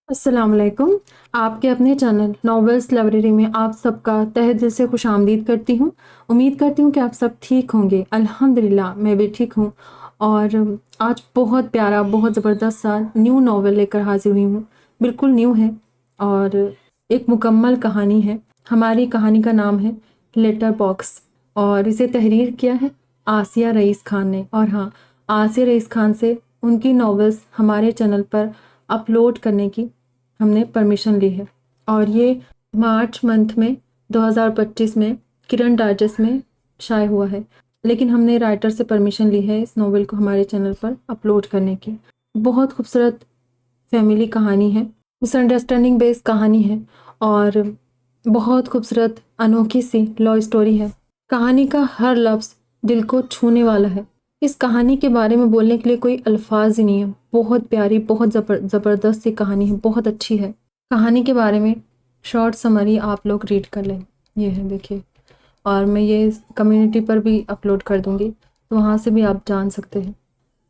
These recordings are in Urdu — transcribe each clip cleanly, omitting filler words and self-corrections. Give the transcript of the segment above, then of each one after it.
السلام علیکم۔ آپ کے اپنے چینل ناولس لائبریری میں آپ سب کا تہہ دل سے خوش آمدید کرتی ہوں۔ امید کرتی ہوں کہ آپ سب ٹھیک ہوں گے۔ الحمدللہ میں بھی ٹھیک ہوں، اور آج بہت پیارا، بہت زبردست سا نیو ناول لے کر حاضر ہوئی ہوں۔ بالکل نیو ہے اور ایک مکمل کہانی ہے۔ ہماری کہانی کا نام ہے لیٹر باکس، اور اسے تحریر کیا ہے آسیہ رئیس خان نے۔ اور ہاں، آسیہ رئیس خان سے ان کی ناولس ہمارے چینل پر اپلوڈ کرنے کی ہم نے پرمیشن لی ہے، اور یہ مارچ منتھ میں 2025 میں کرن ڈائجسٹ میں شائع ہوا ہے، لیکن ہم نے رائٹر سے پرمیشن لی ہے اس ناول کو ہمارے چینل پر اپلوڈ کرنے کی۔ بہت خوبصورت فیملی کہانی ہے، مس انڈرسٹینڈنگ بیس کہانی ہے، اور بہت خوبصورت انوکھی سی لو اسٹوری ہے۔ کہانی کا ہر لفظ دل کو چھونے والا ہے۔ اس کہانی کے بارے میں بولنے کے لیے کوئی الفاظ ہی نہیں ہے۔ بہت پیاری، بہت زبردست سی کہانی ہے، بہت اچھی ہے۔ کہانی کے بارے میں شارٹ سمری آپ لوگ ریڈ کر لیں، یہ ہے دیکھیے، اور میں یہ کمیونٹی پر بھی اپلوڈ کر دوں گی، تو وہاں سے بھی آپ جان سکتے ہیں۔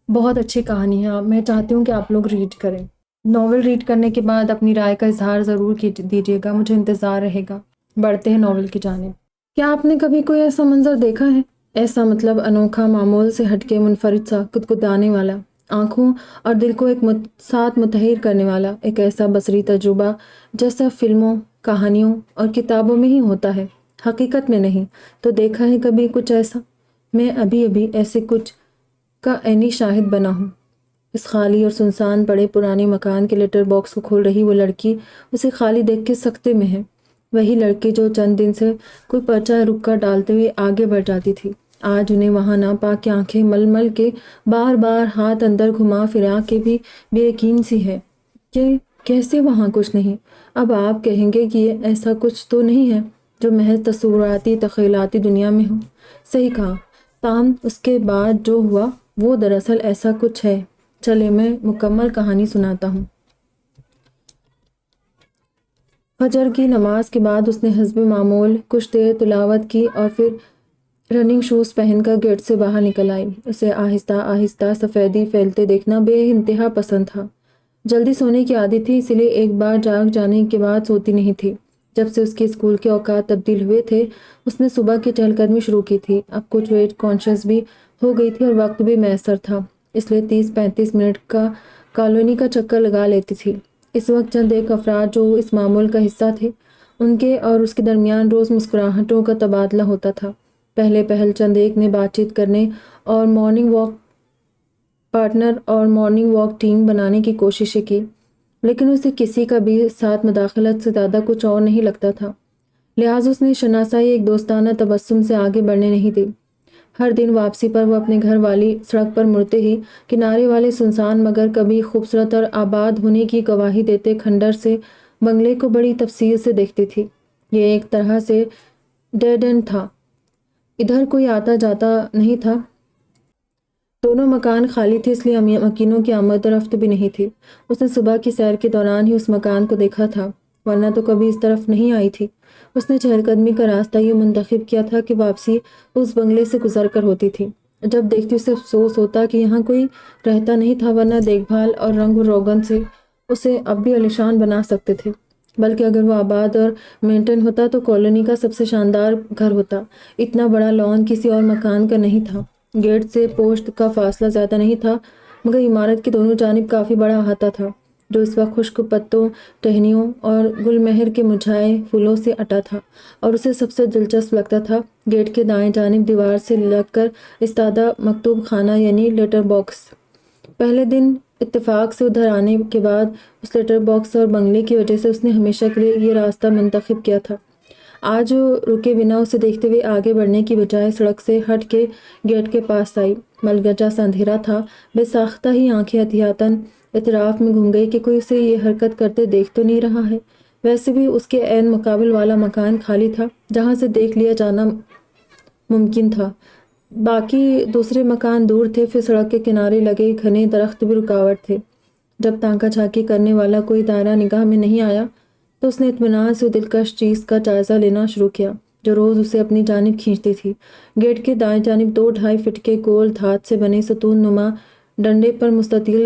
بہت اچھی کہانی ہے، میں چاہتی ہوں کہ آپ لوگ ریڈ کریں۔ ناول ریڈ کرنے کے بعد اپنی رائے کا اظہار ضرور دیجیے گا، مجھے انتظار رہے گا۔ بڑھتے ہیں ناول کی جانب۔ کیا آپ نے کبھی کوئی ایسا منظر دیکھا ہے؟ ایسا مطلب انوکھا، معمول سے ہٹ کے منفرد سا، کدکدانے والا، آنکھوں اور دل کو ایک ساتھ متحر کرنے والا، ایک ایسا بصری تجربہ جیسا فلموں، کہانیوں اور کتابوں میں ہی ہوتا ہے، حقیقت میں نہیں۔ تو دیکھا ہے کبھی کچھ ایسا؟ میں ابھی ایسے کچھ کا عینی شاہد بنا ہوں۔ اس خالی اور سنسان پڑے پرانے مکان کے لیٹر باکس کو کھول رہی وہ لڑکی اسے خالی دیکھ کے سکتے میں ہے۔ وہی لڑکی جو چند دن سے کوئی پرچہ رکا ڈالتے ہوئے آگے بڑھ جاتی تھی، آج انہیں وہاں نہ پا کے آنکھیں مل مل کے، بار بار ہاتھ اندر گھما پھرا کے بھی بے یقین سی ہے کہ کیسے وہاں کچھ نہیں۔ اب آپ کہیں گے کہ یہ ایسا کچھ تو نہیں ہے جو محض تصوراتی تخیلاتی دنیا میں ہو۔ صحیح کہا، تاہم اس کے بعد جو ہوا وہ دراصل ایسا کچھ ہے۔ چلے میں مکمل کہانی سناتا ہوں۔ فجر کی نماز کے بعد اس نے حسب معمول کچھ دیر تلاوت کی اور پھر رننگ شوز پہن کر گیٹ سے باہر نکل آئی۔ اسے آہستہ آہستہ سفیدی پھیلتے دیکھنا بے انتہا پسند تھا۔ جلدی سونے کی عادت تھی، اسی لیے ایک بار جاگ جانے کے بعد سوتی نہیں تھی۔ جب سے اس کے اسکول کے اوقات تبدیل ہوئے تھے، اس نے صبح کی چہل قدمی شروع کی تھی۔ اب کچھ ویٹ کانشیس بھی ہو گئی تھی اور وقت بھی میسر تھا، اس لیے 30-35 منٹ کا کالونی کا چکر لگا لیتی تھی۔ اس وقت چند ایک افراد جو اس معمول کا حصہ تھے، ان کے اور اس کے درمیان روز مسکراہٹوں کا تبادلہ ہوتا تھا۔ پہلے پہل چند ایک نے بات چیت کرنے اور مارننگ واک پارٹنر اور مارننگ واک ٹیم بنانے کی کوششیں کی، لیکن اسے کسی کا بھی ساتھ مداخلت سے زیادہ کچھ اور نہیں لگتا تھا، لہٰذا اس نے شناسائی ایک دوستانہ تبسم سے آگے بڑھنے نہیں دی۔ ہر دن واپسی پر وہ اپنے گھر والی سڑک پر مڑتے ہی کنارے والے سنسان مگر کبھی خوبصورت اور آباد ہونے کی گواہی دیتے کھنڈر سے بنگلے کو بڑی تفصیل سے دیکھتی تھی۔ یہ ایک طرح سے ڈیڈ اینڈ تھا، ادھر کوئی آتا جاتا نہیں تھا، دونوں مکان خالی تھے، اس لیے مکینوں کی آمد و رفت بھی نہیں تھی۔ اس نے صبح کی سیر کے دوران ہی اس مکان کو دیکھا تھا، ورنہ تو کبھی اس طرف نہیں آئی تھی۔ اس نے چہل قدمی کا راستہ یہ منتخب کیا تھا کہ واپسی اس بنگلے سے گزر کر ہوتی تھی۔ جب دیکھتی اسے افسوس ہوتا کہ یہاں کوئی رہتا نہیں تھا، ورنہ دیکھ بھال اور رنگ و روغن سے اسے اب بھی عالیشان بنا سکتے تھے، بلکہ اگر وہ آباد اور مینٹین ہوتا تو کالونی کا سب سے شاندار گھر ہوتا۔ اتنا بڑا لان کسی اور مکان کا نہیں تھا، گیٹ سے پوسٹ کا فاصلہ زیادہ نہیں تھا، مگر عمارت کی دونوں جانب کافی بڑا احاطہ تھا، جو اس وقت خشک پتوں، ٹہنیوں اور گل مہر کے مرجھائے پھولوں سے اٹا تھا، اور اسے سب سے دلچسپ لگتا تھا گیٹ کے دائیں جانب دیوار سے لگ کر استادہ مکتوب خانہ یعنی لیٹر باکس۔ پہلے دن اتفاق سے ادھر آنے کے بعد اس لیٹر باکس اور بنگلے کی وجہ سے اس نے ہمیشہ کے لیے یہ راستہ منتخب کیا تھا۔ آج وہ رکے بنا اسے دیکھتے ہوئے آگے بڑھنے کی بجائے سڑک سے ہٹ کے گیٹ کے پاس آئی۔ ملگجا سا اندھیرا تھا، بے ساختہ ہی آنکھیں احتیاطاً اطراف میں گھوم گئی کہ کوئی اسے یہ حرکت کرتے دیکھ تو نہیں رہا ہے۔ ویسے بھی اس کے عین مقابل والا مکان خالی تھا جہاں سے دیکھ لیا جانا ممکن تھا، باقی دوسرے مکان دور تھے، پھر سڑک کے کنارے لگے گھنے درخت بھی رکاوٹ تھے۔ جب تانکا جھانکی کرنے والا کوئی دائرہ نگاہ میں نہیں آیا تو اس نے اطمینان سے دلکش چیز کا جائزہ لینا شروع کیا جو روز اسے اپنی جانب کھینچتی تھی۔ گیٹ کے دائیں جانب 2-2.5 فٹ کے گول دھات سے بنے ستون نما ڈنڈے پر مستطیل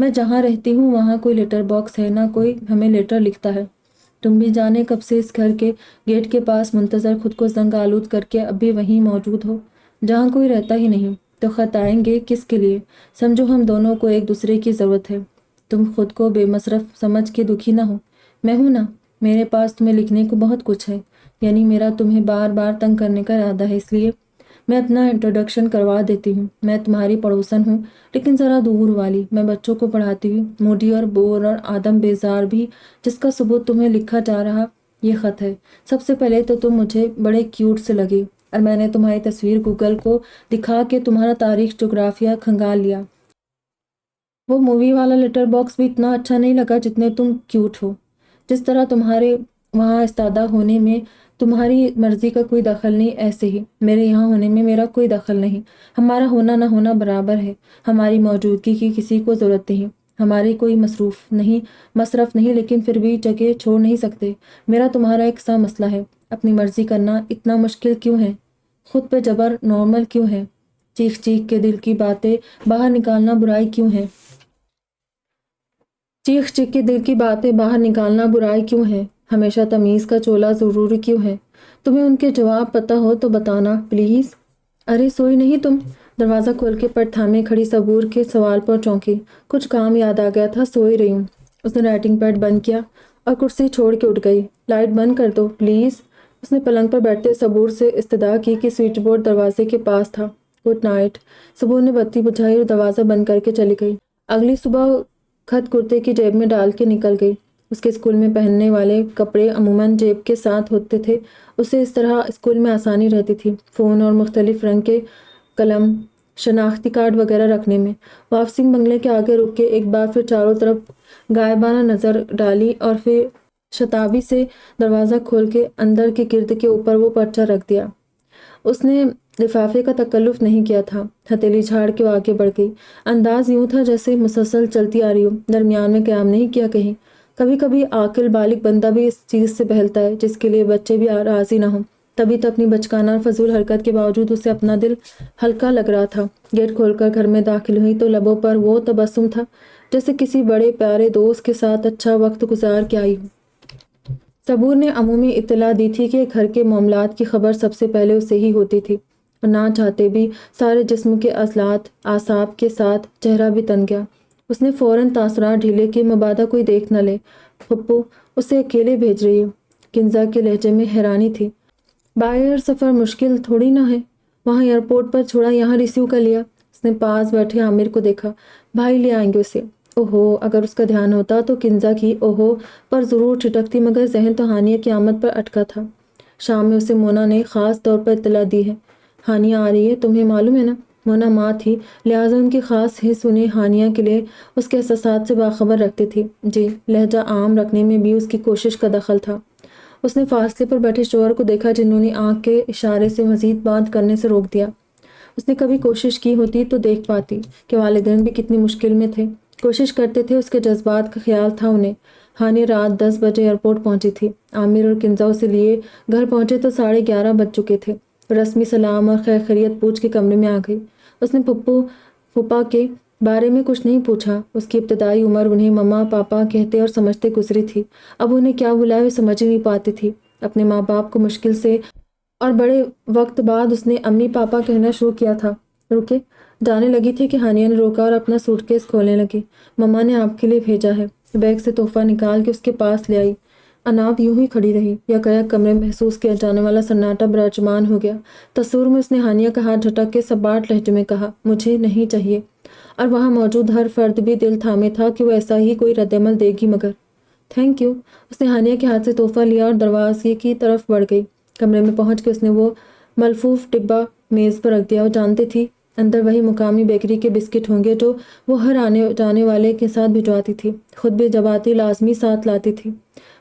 میں جہاں رہتی ہوں وہاں کوئی لیٹر باکس ہے، نہ کوئی ہمیں لیٹر لکھتا ہے۔ تم بھی جانے کب سے اس گھر کے گیٹ کے پاس منتظر خود کو زنگ آلود کر کے اب بھی وہیں موجود ہو، جہاں کوئی رہتا ہی نہیں۔ تو خط آئیں گے کس کے لیے؟ سمجھو ہم دونوں کو ایک دوسرے کی ضرورت ہے۔ تم خود کو بے مصرف سمجھ کے دکھی نہ ہو، میں ہوں نا، میرے پاس تمہیں لکھنے کو بہت کچھ ہے، یعنی میرا تمہیں بار بار تنگ کرنے کا ارادہ ہے، اس لیے میں اپنا انٹروڈکشن کروا دیتی ہوں۔ میں تمہاری پڑوسن ہوں، لیکن ذرا دور والی۔ میں بچوں کو پڑھاتی ہوں، موڈی اور بور اور آدم بیزار بھی، جس کا ثبوت تمہیں لکھا جا رہا یہ خط ہے۔ سب سے پہلے تو تم مجھے بڑے کیوٹ سے لگے، اور میں نے تمہاری تصویر گوگل کو دکھا کے تمہارا تاریخ جغرافیہ کھنگال لیا۔ وہ مووی والا لیٹر باکس بھی اتنا اچھا نہیں لگا جتنے تم کیوٹ ہو۔ جس طرح تمہارے وہاں استادہ ہونے میں تمہاری مرضی کا کوئی دخل نہیں، ایسے ہی میرے یہاں ہونے میں میرا کوئی دخل نہیں۔ ہمارا ہونا نہ ہونا برابر ہے، ہماری موجودگی کی کسی کو ضرورت نہیں، ہماری کوئی مصرف نہیں، لیکن پھر بھی جگہ چھوڑ نہیں سکتے۔ میرا تمہارا ایک سا مسئلہ ہے، اپنی مرضی کرنا اتنا مشکل کیوں ہے؟ خود پہ جبر نارمل کیوں ہے؟ چیخ چیخ کے دل کی باتیں باہر نکالنا برائی کیوں ہے؟ چیخ چیخ کے دل کی باتیں باہر نکالنا برائی کیوں ہے؟ ہمیشہ تمیز کا چولا ضروری کیوں ہے؟ تمہیں ان کے جواب پتہ ہو تو بتانا پلیز۔ ارے سوئی نہیں تم؟ دروازہ کھول کے پٹ تھامے کھڑی صبور کے سوال پر چونکی۔ کچھ کام یاد آ گیا تھا، سوئی رہی ہوں۔ اس نے رائٹنگ پیڈ بند کیا اور کرسی چھوڑ کے اٹھ گئی۔ لائٹ بند کر دو پلیز۔ اس نے پلنگ پر بیٹھتے صبور سے استدعا کی کہ سوئچ بورڈ دروازے کے پاس تھا۔ Good night. صبور نے بتی بجھائی اور دروازہ بند کر کے چلی گئی۔ اگلی صبح خط کرتے کی جیب میں ڈال کے نکل گئی۔ اس کے اسکول میں پہننے والے کپڑے عموماً جیب کے ساتھ ہوتے تھے، اسے اس طرح اسکول میں آسانی رہتی تھی فون اور مختلف رنگ کے قلم، شناختی کارڈ وغیرہ رکھنے میں۔ واپسی بنگلے کے آگے رک کے ایک بار پھر چاروں طرف غائبانہ نظر ڈالی اور پھر شتابی سے دروازہ کھول کے اندر کے گرد کے اوپر وہ پرچہ رکھ دیا۔ اس نے لفافے کا تکلف نہیں کیا تھا۔ ہتھیلی جھاڑ کے وہ آگے بڑھ گئی۔ انداز یوں تھا جیسے مسلسل چلتی آ رہی ہو، درمیان میں قیام نہیں کیا کہیں۔ کبھی کبھی عاقل بالغ بندہ بھی اس چیز سے بہلتا ہے جس کے لیے بچے بھی راضی نہ ہوں۔ تبھی تو اپنی بچکانہ اور فضول حرکت کے باوجود اسے اپنا دل ہلکا لگ رہا تھا۔ گیٹ کھول کر گھر میں داخل ہوئی تو لبوں پر وہ تبسم تھا جیسے کسی بڑے پیارے دوست کے ساتھ اچھا وقت گزار کے آئی ہو۔ صبور نے عمومی اطلاع دی تھی کہ گھر کے معاملات کی خبر سب سے پہلے اسے ہی ہوتی تھی، اور نہ چاہتے بھی سارے جسم کے عضلات اعصاب کے ساتھ چہرہ بھی تن گیا۔ اس نے فوراً تاثرات ڈھیلے کہ مبادا کوئی دیکھ نہ لے۔ پھپھو اسے اکیلے بھیج رہی ہو؟ کنزا کے لہجے میں حیرانی تھی۔ بائی ایئر سفر مشکل تھوڑی نہ ہے، وہاں ایئرپورٹ پر چھوڑا، یہاں ریسیو کر لیا۔ اس نے پاس بیٹھے عامر کو دیکھا۔ بھائی لے آئیں گے اسے۔ اوہو، اگر اس کا دھیان ہوتا تو کنزا کی اوہو پر ضرور ٹھٹکتی، مگر ذہن تو ہانیہ کی آمد پر اٹکا تھا۔ شام میں اسے مونا نے خاص طور پر اطلاع دی ہے۔ ہانیہ آ رہی ہے، تمہیں معلوم ہے نا؟ مونا ماں تھی، لہٰذا ان کے خاص حس انہیں ہانیہ کے لیے اس کے احساسات سے باخبر رکھتی تھی۔ جی، لہجہ عام رکھنے میں بھی اس کی کوشش کا دخل تھا۔ اس نے فاصلے پر بیٹھے شوہر کو دیکھا جنہوں نے آنکھ کے اشارے سے مزید بات کرنے سے روک دیا۔ اس نے کبھی کوشش کی ہوتی تو دیکھ پاتی کہ والدین بھی کتنی مشکل میں تھے، کوشش کرتے تھے، اس کے جذبات کا خیال تھا انہیں۔ ہانیہ رات 10 بجے ایئرپورٹ پہنچی تھی۔ عامر اور کنزا اسے لیے گھر پہنچے تو 11:30 بج چکے تھے۔ رسمی سلام اور خیر خیریت پوچھ کے کمرے میں آ گئی۔ اس نے پھپھا کے بارے میں کچھ نہیں پوچھا۔ اس کی ابتدائی عمر انہیں مما پاپا کہتے اور سمجھتے گزری تھی، اب انہیں کیا بلائے وہ سمجھ ہی نہیں پاتی تھی۔ اپنے ماں باپ کو مشکل سے اور بڑے وقت بعد اس نے امی پاپا کہنا شروع کیا تھا۔ رکے جانے لگی تھی کہ ہانیہ نے روکا اور اپنا سوٹ کیس کھولنے لگی۔ مما نے آپ کے لیے بھیجا ہے۔ بیگ سے تحفہ نکال کے اس کے پاس لے آئی۔ اناپ یوں ہی کھڑی رہی۔ یکایک کمرے میں محسوس کیا جانے والا سناٹا براجمان ہو گیا۔ تصور میں اس نے ہانیہ کا ہاتھ جھٹک کے سباٹ لہجے میں کہا، مجھے نہیں چاہیے، اور وہاں موجود ہر فرد بھی دل تھامے تھا کہ وہ ایسا ہی کوئی رد عمل دے گی، مگر تھینک یو۔ اس نے ہانیہ کے ہاتھ سے تحفہ لیا اور دروازے کی طرف بڑھ گئی۔ کمرے میں پہنچ کے اس نے وہ ملفوف ڈبہ میز پر رکھ دیا۔ وہ جانتی تھی اندر وہی مقامی بیکری کے بسکٹ ہوں گے جو وہ ہر آنے جانے والے کے ساتھ بھجواتی تھی، خود بھی جب آتی لازمی ساتھ لاتی تھی۔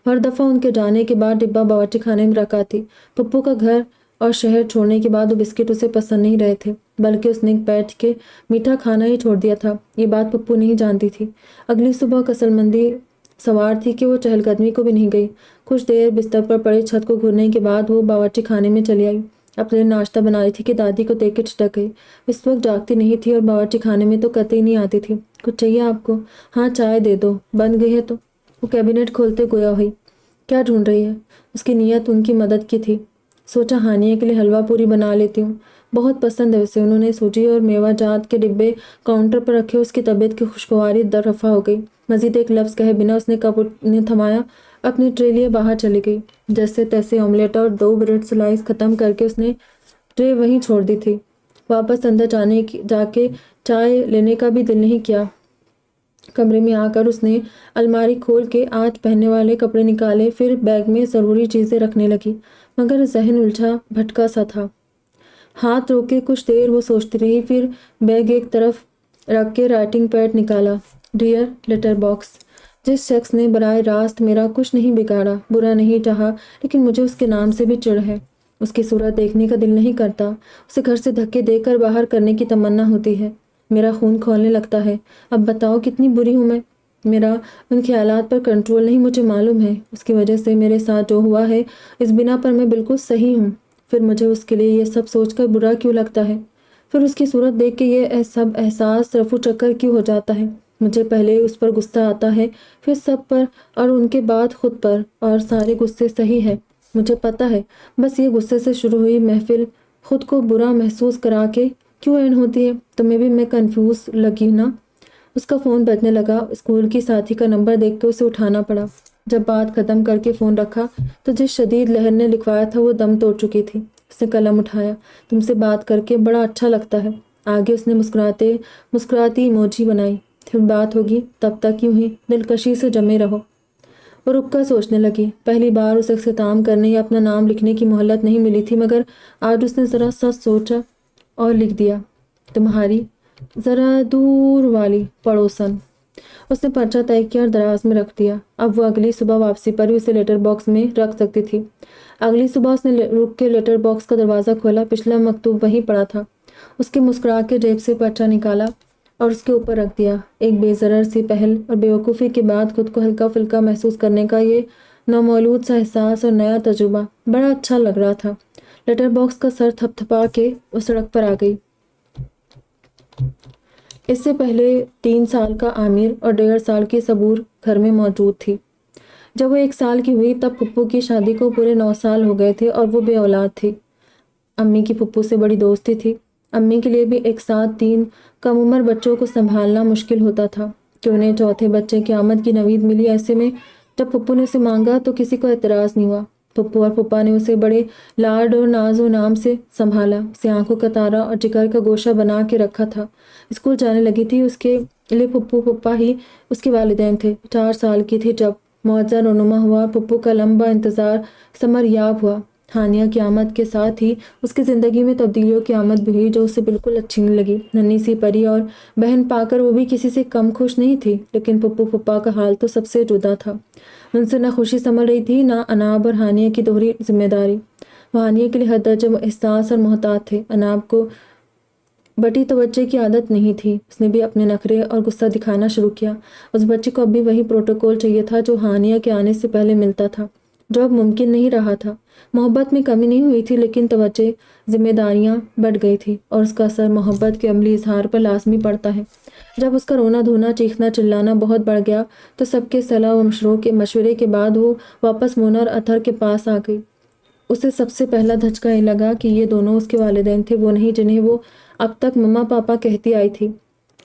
ہر دفعہ ان کے جانے کے بعد ڈبہ باورچی خانے میں رکھا تھی۔ پھپھو کا گھر اور شہر چھوڑنے کے بعد وہ بسکٹ اسے پسند نہیں رہے تھے، بلکہ اس نے بیٹھ کے میٹھا کھانا ہی چھوڑ دیا تھا۔ یہ بات پھپھو نہیں جانتی تھی۔ اگلی صبح کسل مندی سوار تھی کہ وہ چہل قدمی کو بھی نہیں گئی۔ کچھ دیر بستر پر پڑی چھت کو گھورنے کے بعد وہ باورچی خانے میں چلی آئی۔ اپنے لیے ناشتہ بنا رہی تھی کہ دادی کو دیکھ کے چھٹک گئی۔ اس وقت جاگتی نہیں تھی اور باورچی خانے میں تو قطعی نہیں آتی تھی۔ کچھ چاہیے آپ کو؟ ہاں چائے دے دو، بن گئی ہے تو۔ وہ کیبنٹ کھولتے گویا ہوئی۔ کیا ڈھونڈ رہی ہے؟ اس کی نیت ان کی مدد کی تھی۔ سوچا ہانیہ کے لیے حلوہ پوری بنا لیتی ہوں، بہت پسند ہے اسے۔ انہوں نے سوجی اور میوہ جات کے ڈبے کاؤنٹر پر رکھے۔ اس کی طبیعت کی خوشگواری رفع ہو گئی۔ مزید ایک لفظ کہے بنا اس نے کپ نے تھمایا، اپنی ٹرے لیے باہر چلی گئی۔ جیسے تیسے آملیٹ اور 2 بریڈ سلائس ختم کر کے اس نے ٹرے وہیں چھوڑ دی تھی۔ واپس اندر جا کے چائے لینے کا بھی دل نہیں کیا۔ کمرے میں آ کر اس نے الماری کھول کے آج پہننے والے کپڑے نکالے، پھر بیگ میں ضروری چیزیں رکھنے لگی، مگر ذہن الجھا بھٹکا سا تھا۔ ہاتھ روکے کچھ دیر وہ سوچتی رہی، پھر بیگ ایک طرف رکھ کے رائٹنگ پیڈ نکالا۔ ڈیئر لیٹر باکس، جس شخص نے براہ راست میرا کچھ نہیں بگاڑا، برا نہیں چاہا، لیکن مجھے اس کے نام سے بھی چڑ ہے۔ اس کی صورت دیکھنے کا دل نہیں کرتا، اسے گھر سے دھکے دے کر باہر کرنے کی تمنا ہوتی ہے۔ میرا خون کھولنے لگتا ہے۔ اب بتاؤ کتنی بری ہوں میں؟ میرا ان خیالات پر کنٹرول نہیں، مجھے معلوم ہے اس کی وجہ سے میرے ساتھ جو ہوا ہے، اس بنا پر میں بالکل صحیح ہوں۔ پھر مجھے اس کے لیے یہ سب سوچ کر برا کیوں لگتا ہے؟ پھر اس کی صورت دیکھ کے یہ سب احساس رفو چکر کیوں ہو جاتا ہے؟ مجھے پہلے اس پر غصہ آتا ہے، پھر سب پر، اور ان کے بعد خود پر، اور سارے غصے صحیح ہے، مجھے پتہ ہے۔ بس یہ غصے سے شروع ہوئی محفل خود کو برا محسوس کرا کے کیوں اینڈ ہوتی ہے؟ تمہیں بھی میں کنفیوز لگی نا؟ اس کا فون بجنے لگا۔ اسکول کی ساتھی کا نمبر دیکھ کے اسے اٹھانا پڑا۔ جب بات ختم کر کے فون رکھا تو جس شدید لہر نے لکھوایا تھا وہ دم توڑ چکی تھی۔ اس نے قلم اٹھایا۔ تم سے بات کر کے بڑا اچھا لگتا ہے۔ آگے اس نے مسکراتی ایموجی بنائی۔ پھر بات ہوگی، تب تک یوں ہی دلکشی سے جمے رہو۔ وہ رک کر سوچنے لگی۔ پہلی بار اسے اختتام کرنے یا اپنا نام لکھنے کی مہلت نہیں ملی تھی، مگر آج اس نے ذرا سا سوچا اور لکھ دیا، تمہاری ذرا دور والی پڑوسن۔ اس نے پرچہ طے کیا اور دراز میں رکھ دیا۔ اب وہ اگلی صبح واپسی پر ہی اسے لیٹر باکس میں رکھ سکتی تھی۔ اگلی صبح اس نے رک کے لیٹر باکس کا دروازہ کھولا۔ پچھلا مکتوب وہیں پڑا تھا۔ اس کے مسکرا کے جیب سے پرچہ نکالا اور اس کے اوپر رکھ دیا۔ ایک بے ضرر سی پہل اور بیوقوفی کے بعد خود کو ہلکا پھلکا محسوس کرنے کا یہ نومولود سا احساس اور نیا تجربہ بڑا اچھا لگ رہا تھا۔ لیٹر باکس کا سر تھپ تھپا کے وہ سڑک پر آ گئی۔ اس سے پہلے 3 سال کا عامر اور 1.5 سال کی صبور گھر میں موجود تھی۔ جب وہ 1 سال کی ہوئی تب پھپھو کی شادی کو پورے 9 سال ہو گئے تھے اور وہ بے اولاد تھی۔ امی کی پھپھو سے بڑی دوستی تھی۔ امی کے لیے بھی ایک ساتھ 3 کم عمر بچوں کو سنبھالنا مشکل ہوتا تھا کہ انہیں چوتھے بچے کی آمد کی نوید ملی۔ ایسے میں جب پھپھو نے اسے مانگا تو کسی کو اعتراض نہیں ہوا۔ پھپھو اور پھپھا نے اسے بڑے لاڈ اور ناز و نام سے سنبھالا، اسے آنکھوں کا تارا اور جگر کا گوشہ بنا کے رکھا تھا۔ اسکول جانے لگی تھی، اس کے لیے پھپھو پھپھا ہی اس کے والدین تھے۔ 4 سال کی تھی جب معجزہ رونما ہوا۔ پھپھو کا لمبا انتظار ثمر یاب ہوا۔ ہانیہ کی آمد کے ساتھ ہی اس کی زندگی میں تبدیلیوں کی آمد بھی ہوئی جو اسے بالکل اچھی نہیں لگی۔ ننھی سی پری اور بہن پا کر وہ بھی کسی سے کم خوش نہیں تھی، لیکن پھپھو پھپھا کا حال تو سب سے جدا تھا۔ ان سے نہ خوشی سنبھل رہی تھی، نہ اناب اور ہانیہ کی دوہری ذمہ داری۔ وہ ہانیہ کے لیے حد درجہ حساس اور محتاط تھے۔ اناب کو بٹی توجہ کی عادت نہیں تھی، اس نے بھی اپنے نخرے اور غصہ دکھانا شروع کیا۔ اس بچے کو اب بھی وہی پروٹوکول چاہیے تھا جو ہانیہ کے آنے سے پہلے ملتا تھا، جو اب ممکن نہیں رہا تھا۔ محبت میں کمی نہیں ہوئی تھی، لیکن توجہ، ذمہ داریاں بڑھ گئی تھی، اور اس کا اثر محبت کے عملی اظہار پر لازمی پڑتا ہے۔ جب اس کا رونا دھونا، چیخنا چلانا بہت بڑھ گیا تو سب کے صلاح و مشورے کے بعد وہ واپس مونا اور اطہر کے پاس آ گئی۔ اسے سب سے پہلا دھچکا یہ لگا کہ یہ دونوں اس کے والدین تھے، وہ نہیں جنہیں وہ اب تک مما پاپا کہتی آئی تھی۔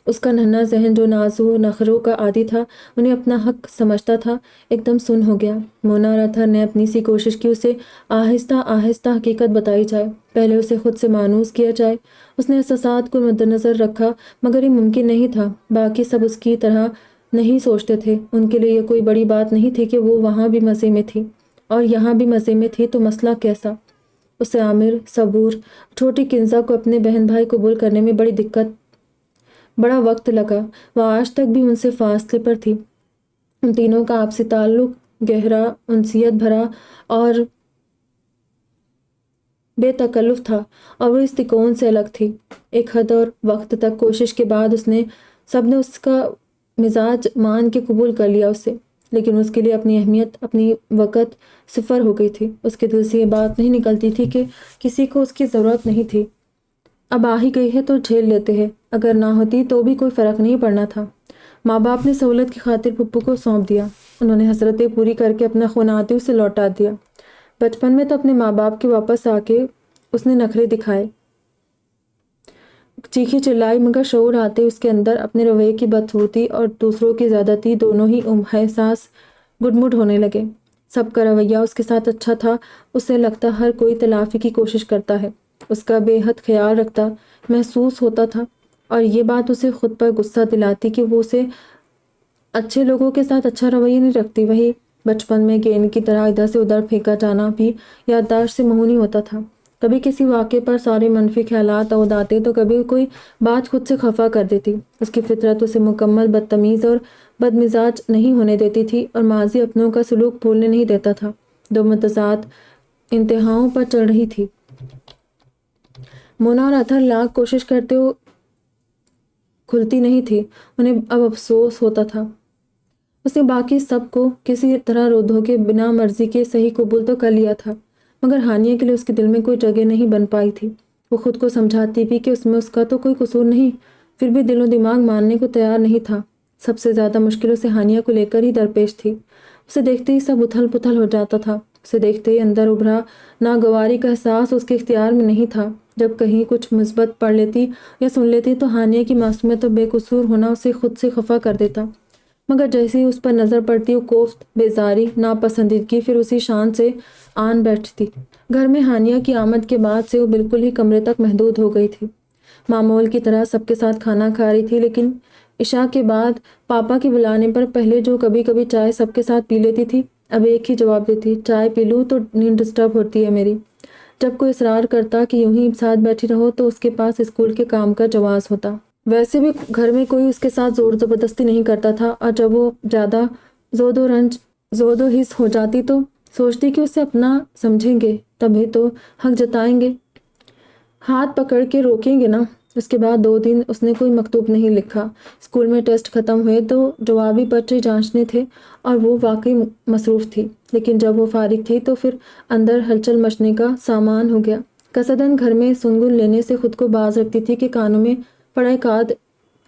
اس کا ننھا ذہن جو ناز و نخروں کا عادی تھا، انہیں اپنا حق سمجھتا تھا، ایک دم سن ہو گیا۔ مونا اور اطہر نے اپنی سی کوشش کی اسے آہستہ آہستہ حقیقت بتائی جائے، پہلے اسے خود سے مانوس کیا جائے۔ اس نے احساسات کو مد نظر رکھا، مگر یہ ممکن نہیں تھا۔ باقی سب اس کی طرح نہیں سوچتے تھے، ان کے لیے یہ کوئی بڑی بات نہیں تھی کہ وہ وہاں بھی مزے میں تھی اور یہاں بھی مزے میں تھی، تو مسئلہ کیسا؟ اسے عامر، صبور، چھوٹی کنزا کو اپنے بہن بھائی قبول کرنے میں بڑا وقت لگا۔ وہ آج تک بھی ان سے فاصلے پر تھی۔ ان تینوں کا آپسی تعلق گہرا، انسیت بھرا اور بے تکلف تھا، اور وہ اس تکون سے الگ تھی۔ ایک حد اور وقت تک کوشش کے بعد سب نے اس کا مزاج مان کے قبول کر لیا اسے، لیکن اس کے لیے اپنی اہمیت، اپنی وقت صفر ہو گئی تھی۔ اس کے دل سے یہ بات نہیں نکلتی تھی کہ کسی کو اس کی ضرورت نہیں تھی۔ اب آ ہی گئی ہے تو جھیل لیتے ہیں، اگر نہ ہوتی تو بھی کوئی فرق نہیں پڑنا تھا۔ ماں باپ نے سہولت کی خاطر پھپھو کو سونپ دیا۔ انہوں نے حسرتیں پوری کر کے اپنا خون آتے اسے لوٹا دیا۔ بچپن میں تو اپنے ماں باپ کے واپس آ کے اس نے نخرے دکھائے، چیخی چلائی، مگر شعور آتے اس کے اندر اپنے رویے کی بدصورتی اور دوسروں کی زیادتی دونوں ہی احساس گڈمڈ ہونے لگے۔ سب کا رویہ اس کے ساتھ اچھا تھا، اسے لگتا ہر کوئی تلافی کی کوشش کرتا ہے، اس کا بے حد خیال رکھتا محسوس ہوتا تھا، اور یہ بات اسے خود پر غصہ دلاتی کہ وہ اسے اچھے لوگوں کے ساتھ اچھا رویہ نہیں رکھتی۔ وہی بچپن میں گیند کی طرح ادھر سے ادھر پھینکا جانا بھی یادداشت سے مہونی ہوتا تھا۔ کبھی کسی واقعے پر سارے منفی خیالات عود آتے تو کبھی کوئی بات خود سے خفا کر دیتی۔ اس کی فطرت اسے مکمل بدتمیز اور بدمزاج نہیں ہونے دیتی تھی، اور ماضی اپنوں کا سلوک بھولنے نہیں دیتا تھا۔ دو متضاد انتہاؤں پر چل رہی تھی۔ مونا اور اطہر لاکھ کوشش کرتے ہو کھلتی نہیں تھی، انہیں اب افسوس ہوتا تھا۔ اس نے باقی سب کو کسی طرح رو دھو کے بنا مرضی کے صحیح قبول تو کر لیا تھا، مگر ہانیہ کے لیے اس کے دل میں کوئی جگہ نہیں بن پائی تھی۔ وہ خود کو سمجھاتی بھی کہ اس میں اس کا تو کوئی قصور نہیں، پھر بھی دل و دماغ ماننے کو تیار نہیں تھا۔ سب سے زیادہ مشکل اسے ہانیہ کو لے کر ہی درپیش تھی۔ اسے دیکھتے ہی سب اتھل پتھل ہو جاتا تھا۔ اسے دیکھتے ہی اندر ابھرا ناگواری کا احساس اس کے اختیار میں نہیں تھا۔ جب کہیں کچھ مثبت پڑھ لیتی یا سن لیتی تو ہانیہ کی معصومیت اور بے قصور ہونا اسے خود سے خفا کر دیتا، مگر جیسے ہی اس پر نظر پڑتی وہ کوفت، بیزاری، ناپسندیدگی پھر اسی شان سے آن بیٹھتی۔ گھر میں ہانیہ کی آمد کے بعد سے وہ بالکل ہی کمرے تک محدود ہو گئی تھی۔ معمول کی طرح سب کے ساتھ کھانا کھا رہی تھی، لیکن عشاء کے بعد پاپا کے بلانے پر پہلے جو کبھی کبھی چائے سب کے ساتھ پی لیتی تھی، اب ایک ہی جواب دیتی، چائے پی لوں تو نیند ڈسٹرب ہوتی ہے میری۔ جب کوئی اصرار کرتا کہ یوں ہی ساتھ بیٹھی رہو تو اس کے پاس اسکول کے کام کا جواز ہوتا۔ ویسے بھی گھر میں کوئی اس کے ساتھ زور زبردستی نہیں کرتا تھا، اور جب وہ زیادہ زود و حس ہو جاتی تو سوچتی کہ اسے اپنا سمجھیں گے تبھی تو حق جتائیں گے، ہاتھ پکڑ کے روکیں گے نا۔ اس کے بعد 2 دن اس نے کوئی مکتوب نہیں لکھا۔ اسکول میں ٹیسٹ ختم ہوئے تو جوابی پرچے جانچنے تھے اور وہ واقعی مصروف تھی، لیکن جب وہ فارغ تھی تو پھر اندر ہلچل مچنے کا سامان ہو گیا۔ قصداً گھر میں سنگن لینے سے خود کو باز رکھتی تھی کہ کانوں میں پڑا ایک آدھ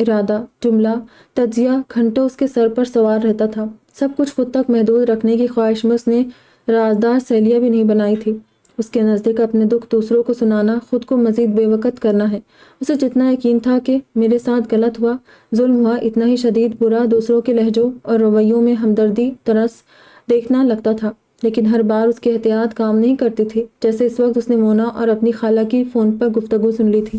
ارادہ، جملہ، تجزیہ گھنٹوں اس کے سر پر سوار رہتا تھا۔ سب کچھ خود تک محدود رکھنے کی خواہش میں اس نے رازدار سیلیاں بھی نہیں بنائی تھی۔ اس کے نزدیک اپنے دکھ دوسروں کو سنانا خود کو مزید بے وقت کرنا ہے۔ اسے جتنا یقین تھا کہ میرے ساتھ غلط ہوا، ظلم ہوا، اتنا ہی شدید برا دوسروں کے لہجوں اور رویوں میں ہمدردی، ترس دیکھنا لگتا تھا، لیکن ہر بار اس کی احتیاط کام نہیں کرتی تھی، جیسے اس وقت اس نے مونا اور اپنی خالہ کی فون پر گفتگو سن لی تھی۔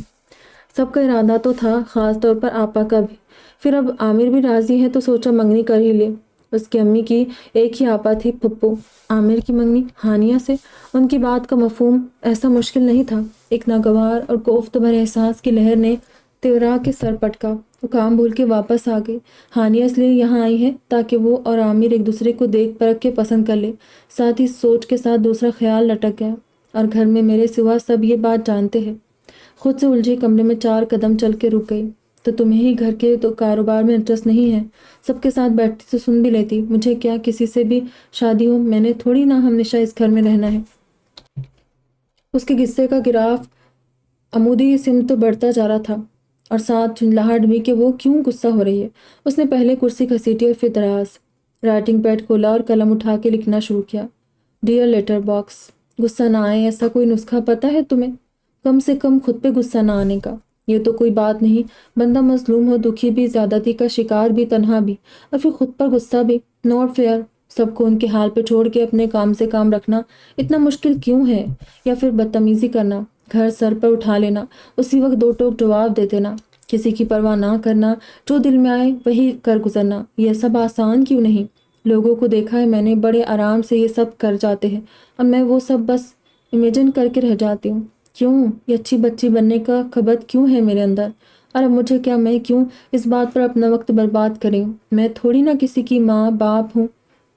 سب کا ارادہ تو تھا، خاص طور پر آپا کا بھی۔ پھر اب عامر بھی راضی ہے تو سوچا منگنی کر ہی لے۔ اس کی امی کی ایک ہی آپا تھی، پھپھو۔ عامر کی منگنی ہانیہ سے؟ ان کی بات کا مفہوم ایسا مشکل نہیں تھا۔ ایک ناگوار اور کوفت بھرے احساس کی لہر نے تیورا کے سر پٹکا۔ وہ کام بھول کے واپس آ گئی۔ ہانیہ اس لیے یہاں آئی ہے تاکہ وہ اور عامر ایک دوسرے کو دیکھ پرکھ کے پسند کر لے۔ ساتھ ہی سوچ کے ساتھ دوسرا خیال لٹک گیا، اور گھر میں میرے سوا سب یہ بات جانتے ہیں۔ خود سے الجھے کمرے میں 4 قدم چل کے رک گئی۔ تو تمہیں ہی گھر کے تو کاروبار میں انٹرسٹ نہیں ہے؟ سب کے ساتھ بیٹھتی تو سن بھی لیتی، مجھے کیا کسی سے بھی شادی ہو، میں نے تھوڑی نہ ہمیشہ اس گھر میں رہنا ہے۔ اس کے غصے کا گراف عمودی سمت بڑھتا جا رہا تھا، اور ساتھ جھنجھلاہٹ بھی کہ وہ کیوں غصہ ہو رہی ہے۔ اس نے پہلے کرسی گھسیٹی اور پھر دراز رائٹنگ پیڈ کھولا اور قلم اٹھا کے لکھنا شروع کیا۔ ڈیئر لیٹر باکس، غصہ نہ آئے ایسا کوئی نسخہ پتہ ہے تمہیں؟ کم سے کم خود پہ غصہ نہ آنے کا۔ یہ تو کوئی بات نہیں، بندہ مظلوم ہو، دکھی بھی، زیادتی کا شکار بھی، تنہا بھی، اور پھر خود پر غصہ بھی۔ Not fair. سب کو ان کے حال پہ چھوڑ کے اپنے کام سے کام رکھنا اتنا مشکل کیوں ہے؟ یا پھر بدتمیزی کرنا، گھر سر پر اٹھا لینا، اسی وقت 2 ٹوک جواب دے دینا، کسی کی پرواہ نہ کرنا، جو دل میں آئے وہی کر گزرنا، یہ سب آسان کیوں نہیں؟ لوگوں کو دیکھا ہے میں نے، بڑے آرام سے یہ سب کر جاتے ہیں، اور میں وہ سب بس امیجن کر کے رہ جاتی ہوں۔ کیوں؟ یہ اچھی بچی بننے کا کھبت کیوں ہے میرے اندر؟ اور اب مجھے کیا، میں کیوں اس بات پر اپنا وقت برباد کریں؟ میں تھوڑی نہ کسی کی ماں باپ ہوں،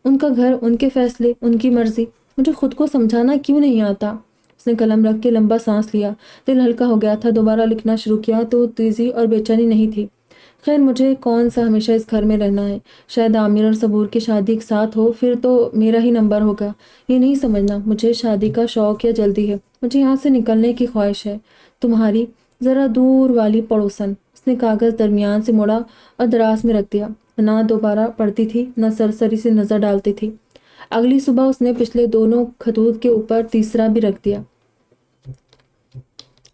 ان کا گھر، ان کے فیصلے، ان کی مرضی، مجھے خود کو سمجھانا کیوں نہیں آتا؟ اس نے قلم رکھ کے لمبا سانس لیا، دل ہلکا ہو گیا تھا۔ دوبارہ لکھنا شروع کیا تو تیزی اور بے چینی نہیں تھی، خیر مجھے کون سا ہمیشہ اس گھر میں رہنا ہے، شاید عامر اور صبور کی شادی ایک ساتھ ہو، پھر تو میرا ہی نمبر ہوگا۔ یہ نہیں سمجھنا مجھے شادی کا شوق یا جلدی ہے، مجھے یہاں سے نکلنے کی خواہش ہے۔ تمہاری ذرا دور والی پڑوسن۔ اس نے کاغذ درمیان سے موڑا اور دراز میں رکھ دیا۔ نہ دوبارہ پڑھتی تھی نہ سرسری سے نظر ڈالتی تھی۔ اگلی صبح اس نے پچھلے دونوں خطوط کے اوپر تیسرا بھی رکھ دیا۔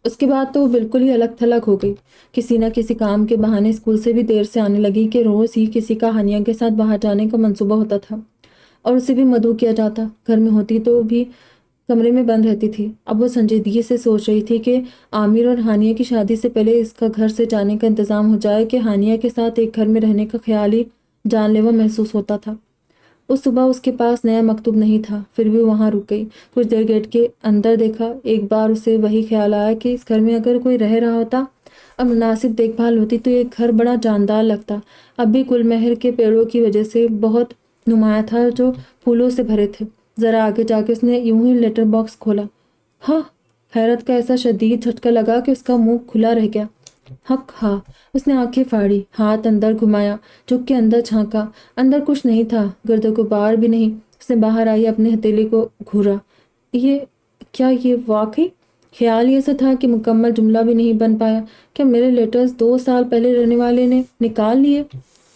اس کے بعد تو وہ بالکل ہی الگ تھلگ ہو گئی۔ کسی نہ کسی کام کے بہانے اسکول سے بھی دیر سے آنے لگی کہ روز ہی کسی کا ہانیہ کے ساتھ باہر جانے کا منصوبہ ہوتا تھا اور اسے بھی مدعو کیا جاتا۔ گھر میں ہوتی تو بھی کمرے میں بند رہتی تھی۔ اب وہ سنجیدگی سے سوچ رہی تھی کہ عامر اور ہانیہ کی شادی سے پہلے اس کا گھر سے جانے کا انتظام ہو جائے کہ ہانیہ کے ساتھ ایک گھر میں رہنے کا خیال ہی جان لیوا محسوس ہوتا تھا۔ اس صبح اس کے پاس نیا مکتوب نہیں تھا، پھر بھی وہاں رک گئی۔ کچھ دیر گیٹ کے اندر دیکھا۔ ایک بار اسے وہی خیال آیا کہ اس گھر میں اگر کوئی رہ رہا ہوتا اور مناسب دیکھ بھال ہوتی تو یہ گھر بڑا جاندار لگتا۔ اب بھی گل مہر کے پیڑوں کی وجہ سے بہت نمایاں تھا جو پھولوں سے بھرے تھے۔ ذرا آگے جا کے اس نے یوں ہی لیٹر باکس کھولا۔ ہاں، حیرت کا ایسا شدید جھٹکا لگا کہ اس کا منہ کھلا رہ گیا۔ حق ہاں، اس نے آنکھیں پھاڑی، ہاتھ اندر گھمایا، جھک کے اندر جھانکا۔ اندر کچھ نہیں تھا، گرد و غبار بھی نہیں۔ اس نے باہر آئی اپنے ہتھیلی کو گھورا۔ یہ واقعی خیال ہی ایسا تھا کہ مکمل جملہ بھی نہیں بن پایا۔ کیا میرے لیٹرز 2 سال پہلے رہنے والے نے نکال لیے؟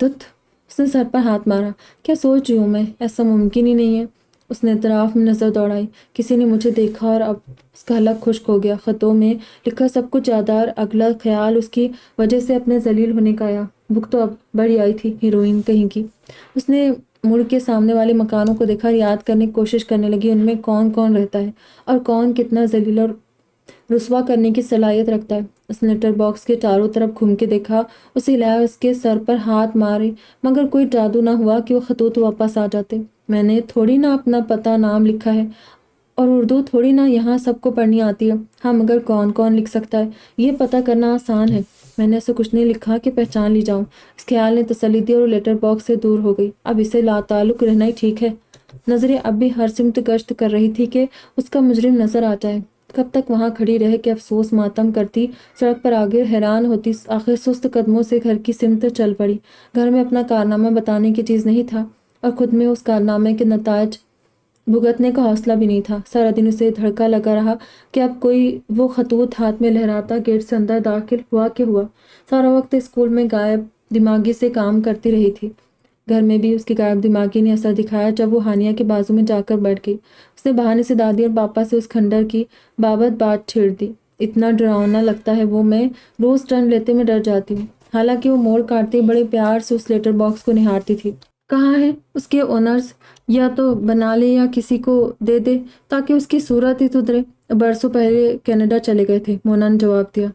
دت! اس نے سر پر ہاتھ مارا۔ کیا سوچ رہی ہوں میں؟ ایسا ممکن ہی نہیں ہے۔ اس نے اطراف میں نظر دوڑائی۔ کسی نے مجھے دیکھا اور اب اس کا حلق خشک ہو گیا۔ خطوں میں لکھا سب کچھ یادار اگلا خیال اس کی وجہ سے اپنے ذلیل ہونے کا آیا۔ بھوک تو اب بڑی آئی تھی، ہیروئن کہیں کی۔ اس نے مڑ کے سامنے والے مکانوں کو دیکھا، یاد کرنے کی کوشش کرنے لگی ان میں کون کون رہتا ہے اور کون کتنا ذلیل اور رسوا کرنے کی صلاحیت رکھتا ہے۔ اس نے لیٹر باکس کے چاروں طرف گھوم کے دیکھا، اسے ہلایا، اس کے سر پر ہاتھ مارے، مگر کوئی جادو نہ ہوا کہ وہ خطوط واپس آ جاتے۔ میں نے تھوڑی نہ اپنا پتہ نام لکھا ہے اور اردو تھوڑی نہ یہاں سب کو پڑھنی آتی ہے۔ ہاں مگر کون کون لکھ سکتا ہے یہ پتہ کرنا آسان ہے۔ میں نے ایسا کچھ نہیں لکھا کہ پہچان لی جاؤں۔ اس خیال نے تسلی دی اور وہ لیٹر باکس سے دور ہو گئی۔ اب اسے لا تعلق رہنا ہی ٹھیک ہے۔ نظریں اب بھی ہر سمت گشت کر رہی تھی کہ اس کا مجرم نظر آ جائے۔ کب تک وہاں کھڑی رہ کے افسوس ماتم کرتی، سڑک پر آگے حیران ہوتی، آخر سست قدموں سے گھر کی سمت چل پڑی۔ گھر میں اپنا کارنامہ بتانے کی چیز نہیں تھا اور خود میں اس کارنامے کے نتائج بھگتنے کا حوصلہ بھی نہیں تھا۔ سارا دن اسے دھڑکا لگا رہا کہ اب کوئی وہ خطوط ہاتھ میں لہراتا گیٹ سے اندر داخل ہوا کہ ہوا۔ سارا وقت اسکول میں غائب دماغی سے کام کرتی رہی تھی۔ گھر میں بھی اس کی غائب دماغی نے اثر دکھایا جب وہ ہانیہ کے بازو میں جا کر بیٹھ گئی۔ اس نے بہانے سے دادی اور پاپا سے اس کھنڈر کی بابت بات چھیڑ دی۔ اتنا ڈراؤنا لگتا ہے وہ، میں روز ٹرن لیتے میں ڈر جاتی ہوں۔ حالانکہ وہ موڑ کاٹتے بڑے پیار سے اس لیٹر باکس کو نہارتی تھی۔ کہاں ہے اس کے اونرز؟ یا تو بنا لے یا کسی کو دے دے تاکہ اس کی صورت ہی سدھرے۔ برسوں پہلے کینیڈا چلے گئے تھے، مونا نے جواب دیا۔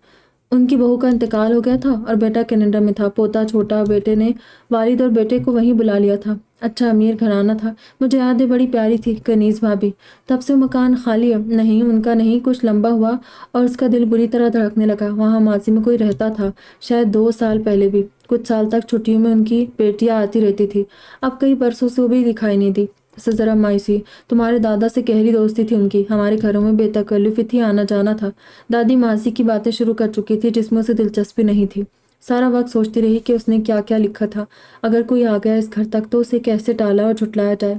ان کی بہو کا انتقال ہو گیا تھا اور بیٹا کینیڈا میں تھا۔ پوتا چھوٹا، بیٹے نے والد اور بیٹے کو وہیں بلا لیا تھا۔ اچھا امیر گھرانہ تھا، مجھے یاد ہے بڑی پیاری تھی کنیز بھابھی۔ تب سے مکان خالی ہے۔ نہیں ان کا نہیں، کچھ لمبا ہوا اور اس کا دل بری طرح دھڑکنے لگا۔ وہاں ماضی میں کوئی رہتا تھا، شاید 2 سال پہلے بھی۔ کچھ سال تک چھٹیوں میں ان کی بیٹیاں آتی رہتی تھی، اب کئی برسوں سے وہ بھی دکھائی نہیں دی۔ اسے ذرا مایوسی۔ تمہارے دادا سے گہری دوستی تھی ان کی، ہمارے گھروں میں بے تکلفی تھی، آنا جانا تھا۔ دادی ماضی کی باتیں شروع کر چکی تھی جس میں اسے دلچسپی نہیں تھی۔ سارا وقت سوچتی رہی کہ اس نے کیا کیا لکھا تھا۔ اگر کوئی آ گیا اس گھر تک تو اسے کیسے ٹالا اور جھٹلایا جائے۔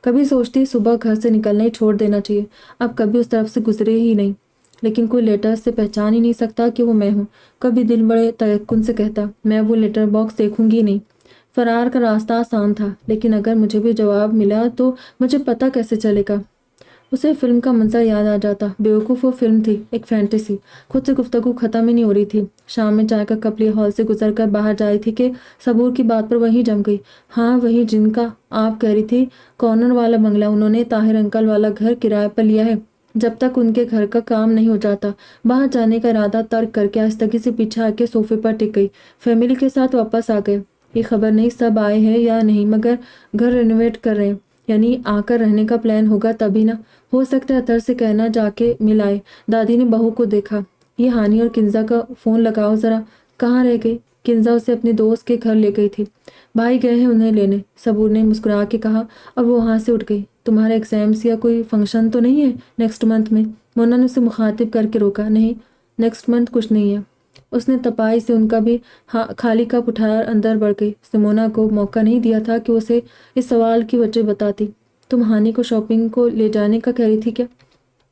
کبھی سوچتی صبح گھر سے نکلنا ہی چھوڑ دینا چاہیے، اب کبھی اس طرف سے گزرے ہی نہیں۔ لیکن کوئی لیٹر سے پہچان ہی نہیں سکتا کہ وہ میں ہوں۔ کبھی دل بڑے تیقن سے کہتا میں وہ لیٹر باکس دیکھوں گی نہیں۔ فرار کا راستہ آسان تھا، لیکن اگر مجھے بھی جواب ملا تو مجھے پتہ کیسے چلے گا؟ اسے فلم کا منظر یاد آ جاتا۔ بیوقوف وہ فلم تھی، ایک فینٹیسی۔ خود سے گفتگو ختم ہی نہیں ہو رہی تھی۔ شام میں چائے کا کپ لیے ہال سے گزر کر باہر جا رہی تھی کہ صبور کی بات پر وہی جم گئی۔ ہاں وہی جن کا آپ کہہ رہی تھی، کارنر والا بنگلہ، انہوں نے طاہر انکل والا گھر کرائے پر لیا ہے۔ جب تک ان کے گھر کا کام نہیں ہو جاتا۔ باہر جانے کا ارادہ ترک کر کے آہستگی سے پیچھے آ کے صوفے پر ٹک گئی۔ فیملی کے ساتھ واپس آ گئے۔ یہ خبر نہیں سب آئے ہیں یا نہیں، مگر گھر رینوویٹ کر رہے ہیں، یعنی آ کر رہنے کا پلان ہوگا تبھی نہ۔ ہو سکتا ہے اطہر سے کہنا جا کے مل آئے۔ دادی نے بہو کو دیکھا۔ یہ ہانی اور کنزا کا فون لگاؤ ذرا۔ کہاں رہ گئی؟ کنزا اسے اپنے دوست کے گھر لے گئی تھی۔ بھائی گئے ہیں انہیں لینے، صبور نے مسکرا کے کہا اور وہ وہاں سے اٹھ گئی۔ تمہارے ایگزامس یا کوئی فنکشن تو نہیں ہے نیکسٹ منتھ میں؟ مونا نے اسے مخاطب کر کے روکا۔ نہیں نیکسٹ منتھ کچھ نہیں ہے۔ اس نے تپائی سے ان کا بھی خالی کپ اٹھایا اور اندر بڑھ گئی۔ سمونا کو موقع نہیں دیا تھا کہ اسے اس سوال کی وجہ بتاتی۔ تم ہانی کو شاپنگ کو لے جانے کا کہہ رہی تھی کیا؟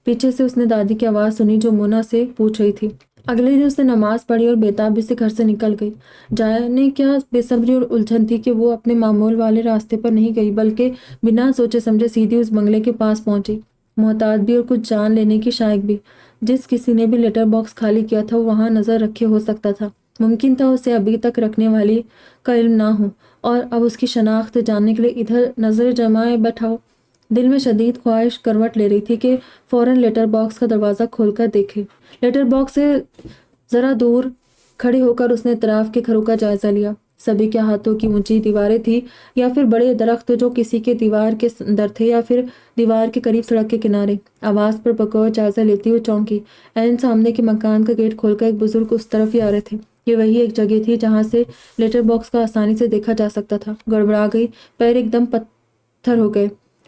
پیچھے سے اس نے دادی کی آواز سنی جو مونا سے پوچھ رہی تھی۔ اگلے دن اس نے نماز پڑھی اور بےتابی سے گھر سے نکل گئی۔ جانے کیا بے صبری اور الجھن تھی کہ وہ اپنے معمول والے راستے پر نہیں گئی بلکہ بنا سوچے سمجھے سیدھی اس بنگلے کے پاس پہنچی۔ محتاط بھی اور کچھ جان لینے کی شائق بھی۔ جس کسی نے بھی لیٹر باکس خالی کیا تھا وہ وہاں نظر رکھے ہو سکتا تھا۔ ممکن تھا اسے ابھی تک رکھنے والی کا علم نہ ہو اور اب اس کی شناخت جاننے کے لیے ادھر نظر جمائے بیٹھا ہو۔ دل میں شدید خواہش کروٹ لے رہی تھی کہ فوراً لیٹر باکس کا دروازہ کھول کر دیکھے۔ لیٹر باکس سے ذرا دور کھڑی ہو کر اس نے اطراف کے گھروں کا جائزہ لیا۔ سبھی کے ہاتھوں کی اونچی دیواریں تھی یا پھر بڑے درخت جو کسی کے دیوار کے اندر تھے یا پھر دیوار کے قریب سڑک کے کنارے۔ آواز پر بغور جائزہ لیتی ہوئے چونکی۔ عین سامنے کے مکان کا گیٹ کھول کر ایک بزرگ اس طرف ہی آ رہے تھے۔ یہ وہی ایک جگہ تھی جہاں سے لیٹر باکس کا آسانی سے دیکھا جا سکتا تھا۔ گڑبڑا گئی، پیر ایک دم پتھر ہو گئے۔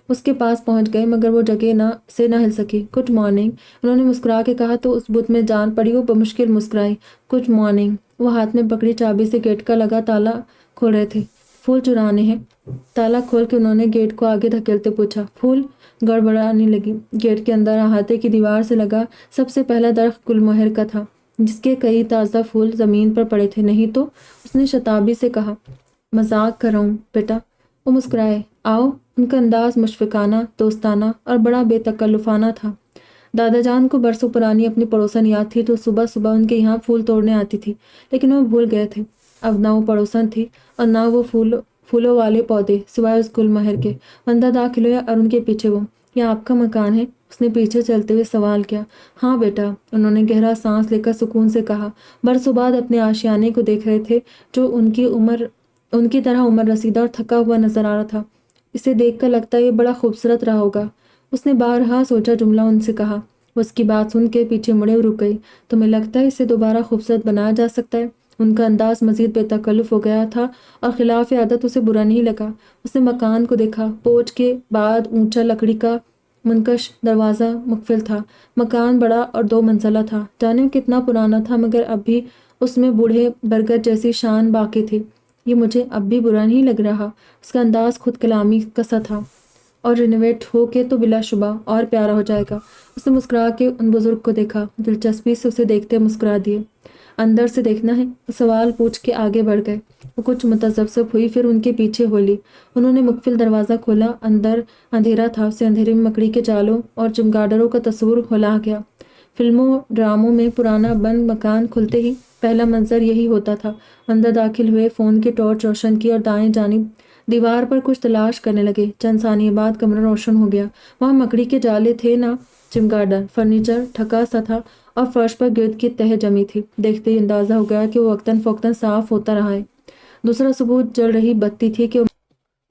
اس کے پاس پہنچ گئے مگر وہ جگہ نہ ہل سکی۔ گڈ مارننگ، انہوں نے مسکرا کے کہا تو اس بت میں جان پڑی۔ وہ بمشکل مسکرائی۔ Good morning. وہ ہاتھ میں پکڑی چابی سے گیٹ کا لگا تالا کھول رہے تھے۔ پھول چرانے ہیں؟ تالا کھول کے انہوں نے گیٹ کو آگے دھکیلتے پوچھا۔ پھول؟ گڑبڑانے لگی۔ گیٹ کے اندر احاطے کی دیوار سے لگا سب سے پہلا درخت گل مہر کا تھا جس کے کئی تازہ پھول زمین پر پڑے تھے۔ نہیں تو، اس نے شتابی سے کہا۔ مذاق کر رہا ہوں بیٹا۔ وہ مسکرائے۔ آؤ۔ ان کا انداز مشفقانہ، دوستانہ اور بڑا بے تکلفانہ تھا۔ دادا جان کو برسوں پرانی اپنی پڑوسن یاد تھی جو صبح صبح ان کے یہاں پھول توڑنے آتی تھی، لیکن وہ بھول گئے تھے۔ اب نہ وہ پڑوسن تھی اور نہ وہ پھولوں والے پودے سوائے اس گل مہر کے۔ اندر داخل ہوئے اور ان کے پیچھے وہ۔ یہ آپ کا مکان ہے؟ اس نے پیچھے چلتے ہوئے سوال کیا۔ ہاں بیٹا، انہوں نے گہرا سانس لے کر سکون سے کہا۔ برسوں بعد اپنے آشیانے کو دیکھ رہے تھے جو ان کی طرح عمر رسیدہ اور تھکا ہوا نظر آ رہا تھا۔ اسے دیکھ کر لگتا ہے یہ بڑا خوبصورت رہا ہوگا، اس نے بارہا سوچا جملہ ان سے کہا۔ وہ اس کی بات سن کے پیچھے مڑے اور رک گئی۔ تمہیں لگتا ہے اسے دوبارہ خوبصورت بنایا جا سکتا ہے؟ ان کا انداز مزید بے تکلف ہو گیا تھا اور خلاف عادت اسے برا نہیں لگا۔ اس نے مکان کو دیکھا۔ پوچھ کے بعد اونچا لکڑی کا منقش دروازہ مقفل تھا۔ مکان بڑا اور 2 منزلہ تھا۔ جانے کتنا پرانا تھا مگر اب بھی اس میں بوڑھے برگد جیسی شان باقی تھی۔ یہ مجھے اب بھی برا نہیں لگ رہا۔ اس کا انداز خود کلامی کا سا تھا، اور رینوویٹ ہو کے تو بلا شبہ اور پیارا ہو جائے گا۔ اس نے مسکرا کے ان بزرگ کو دیکھا۔ دلچسپی سے اسے دیکھتے مسکرا دیے۔ اندر سے دیکھنا ہے؟ سوال پوچھ کے آگے بڑھ گئے۔ وہ کچھ متذبذب ہوئی، پھر ان کے پیچھے ہو لی۔ انہوں نے مقفل دروازہ کھولا۔ اندر اندھیرا تھا۔ اسے اندھیرے میں مکڑی کے جالوں اور چمگادڑوں کا تصور ہلا گیا۔ فلموں ڈراموں میں پرانا بند مکان کھلتے ہی پہلا منظر یہی ہوتا تھا۔ اندر داخل ہوئے، فون کی ٹارچ روشن کی اور دائیں جانب دیوار پر کچھ تلاش کرنے لگے۔ چند ثانیے بعد کمرہ روشن ہو گیا۔ وہاں مکڑی کے جالے تھے نہ چمگادڑ۔ فرنیچر ٹھکا سا تھا اور فرش پر گرد کی تہہ جمی تھی۔ دیکھتے ہی اندازہ ہو گیا کہ وہ وقتاً فوقتاً صاف ہوتا رہا ہے۔ دوسرا ثبوت جل رہی بتی تھی کہ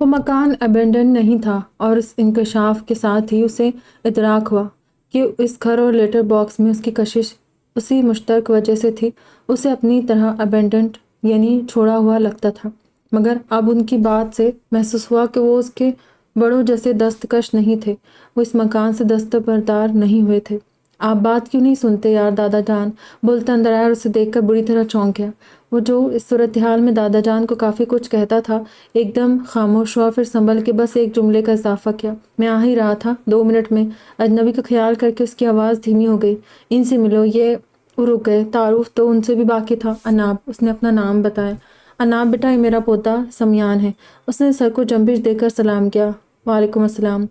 وہ مکان ابینڈن نہیں تھا، اور اس انکشاف کے ساتھ ہی اسے ادراک ہوا کہ اس گھر اور لیٹر باکس میں اس کی کشش اسی مشترک وجہ سے تھی۔ اسے اپنی طرح ابینڈنڈ یعنی چھوڑا ہوا لگتا تھا، مگر اب ان کی بات سے محسوس ہوا کہ وہ اس کے بڑوں جیسے دستکش نہیں تھے۔ وہ اس مکان سے دستبردار نہیں ہوئے تھے۔ آپ بات کیوں نہیں سنتے یار دادا جان؟ بولتا اندر آیا اور اسے دیکھ کر بری طرح چونک گیا۔ وہ جو اس صورتحال میں دادا جان کو کافی کچھ کہتا تھا ایک دم خاموش ہوا، پھر سنبھل کے بس ایک جملے کا اضافہ کیا۔ میں آ ہی رہا تھا 2 منٹ میں۔ اجنبی کا خیال کر کے اس کی آواز دھیمی ہو گئی۔ ان سے ملو۔ یہ رک گئے۔ تعارف تو ان سے بھی باقی تھا۔ اناب، اس نے اپنا نام بتایا۔ اناب بیٹا، یہ میرا پوتا سمیان ہے۔ اس نے سر کو جنبش دے کر سلام کیا۔ وعلیکم السلام،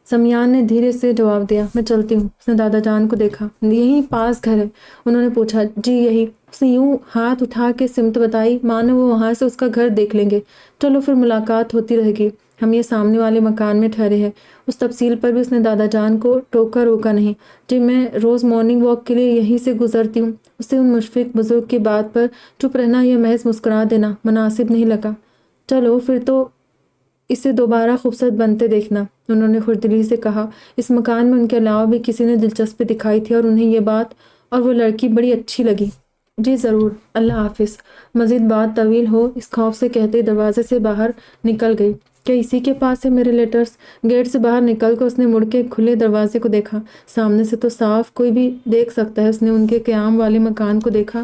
سمیان نے دھیرے سے جواب دیا۔ میں چلتی ہوں۔ اس نے دادا جان کو دیکھا۔ یہیں پاس گھر ہے؟ انہوں نے پوچھا۔ جی یہی۔ اس نے یوں ہاتھ اٹھا کے سمت بتائی مانو وہ وہاں سے اس کا گھر دیکھ لیں گے۔ چلو پھر ملاقات ہوتی رہے گی۔ ہم یہ سامنے والے مکان میں ٹھہرے ہیں۔ اس تفصیل پر بھی اس نے دادا جان کو ٹوکا روکا نہیں۔ جی میں روز مارننگ واک کے لیے یہیں سے گزرتی ہوں۔ اسے ان مشفق بزرگ کی بات پر چپ رہنا یا محض مسکرا دینا مناسب نہیں لگا۔ چلو پھر تو اسے دوبارہ خوبصورت بنتے دیکھنا، انہوں نے خوشدلی سے کہا۔ اس مکان میں ان کے علاوہ بھی کسی نے دلچسپی دکھائی تھی اور انہیں یہ بات اور وہ لڑکی بڑی اچھی لگی۔ جی ضرور، اللہ حافظ۔ مزید بات طویل ہو اس خوف سے کہتے دروازے سے باہر نکل گئی۔ کیا اسی کے پاس ہے میرے لیٹرز؟ گیٹ سے باہر نکل کر اس نے مڑ کے کھلے دروازے کو دیکھا۔ سامنے سے تو صاف کوئی بھی دیکھ سکتا ہے۔ اس نے ان کے قیام والے مکان کو دیکھا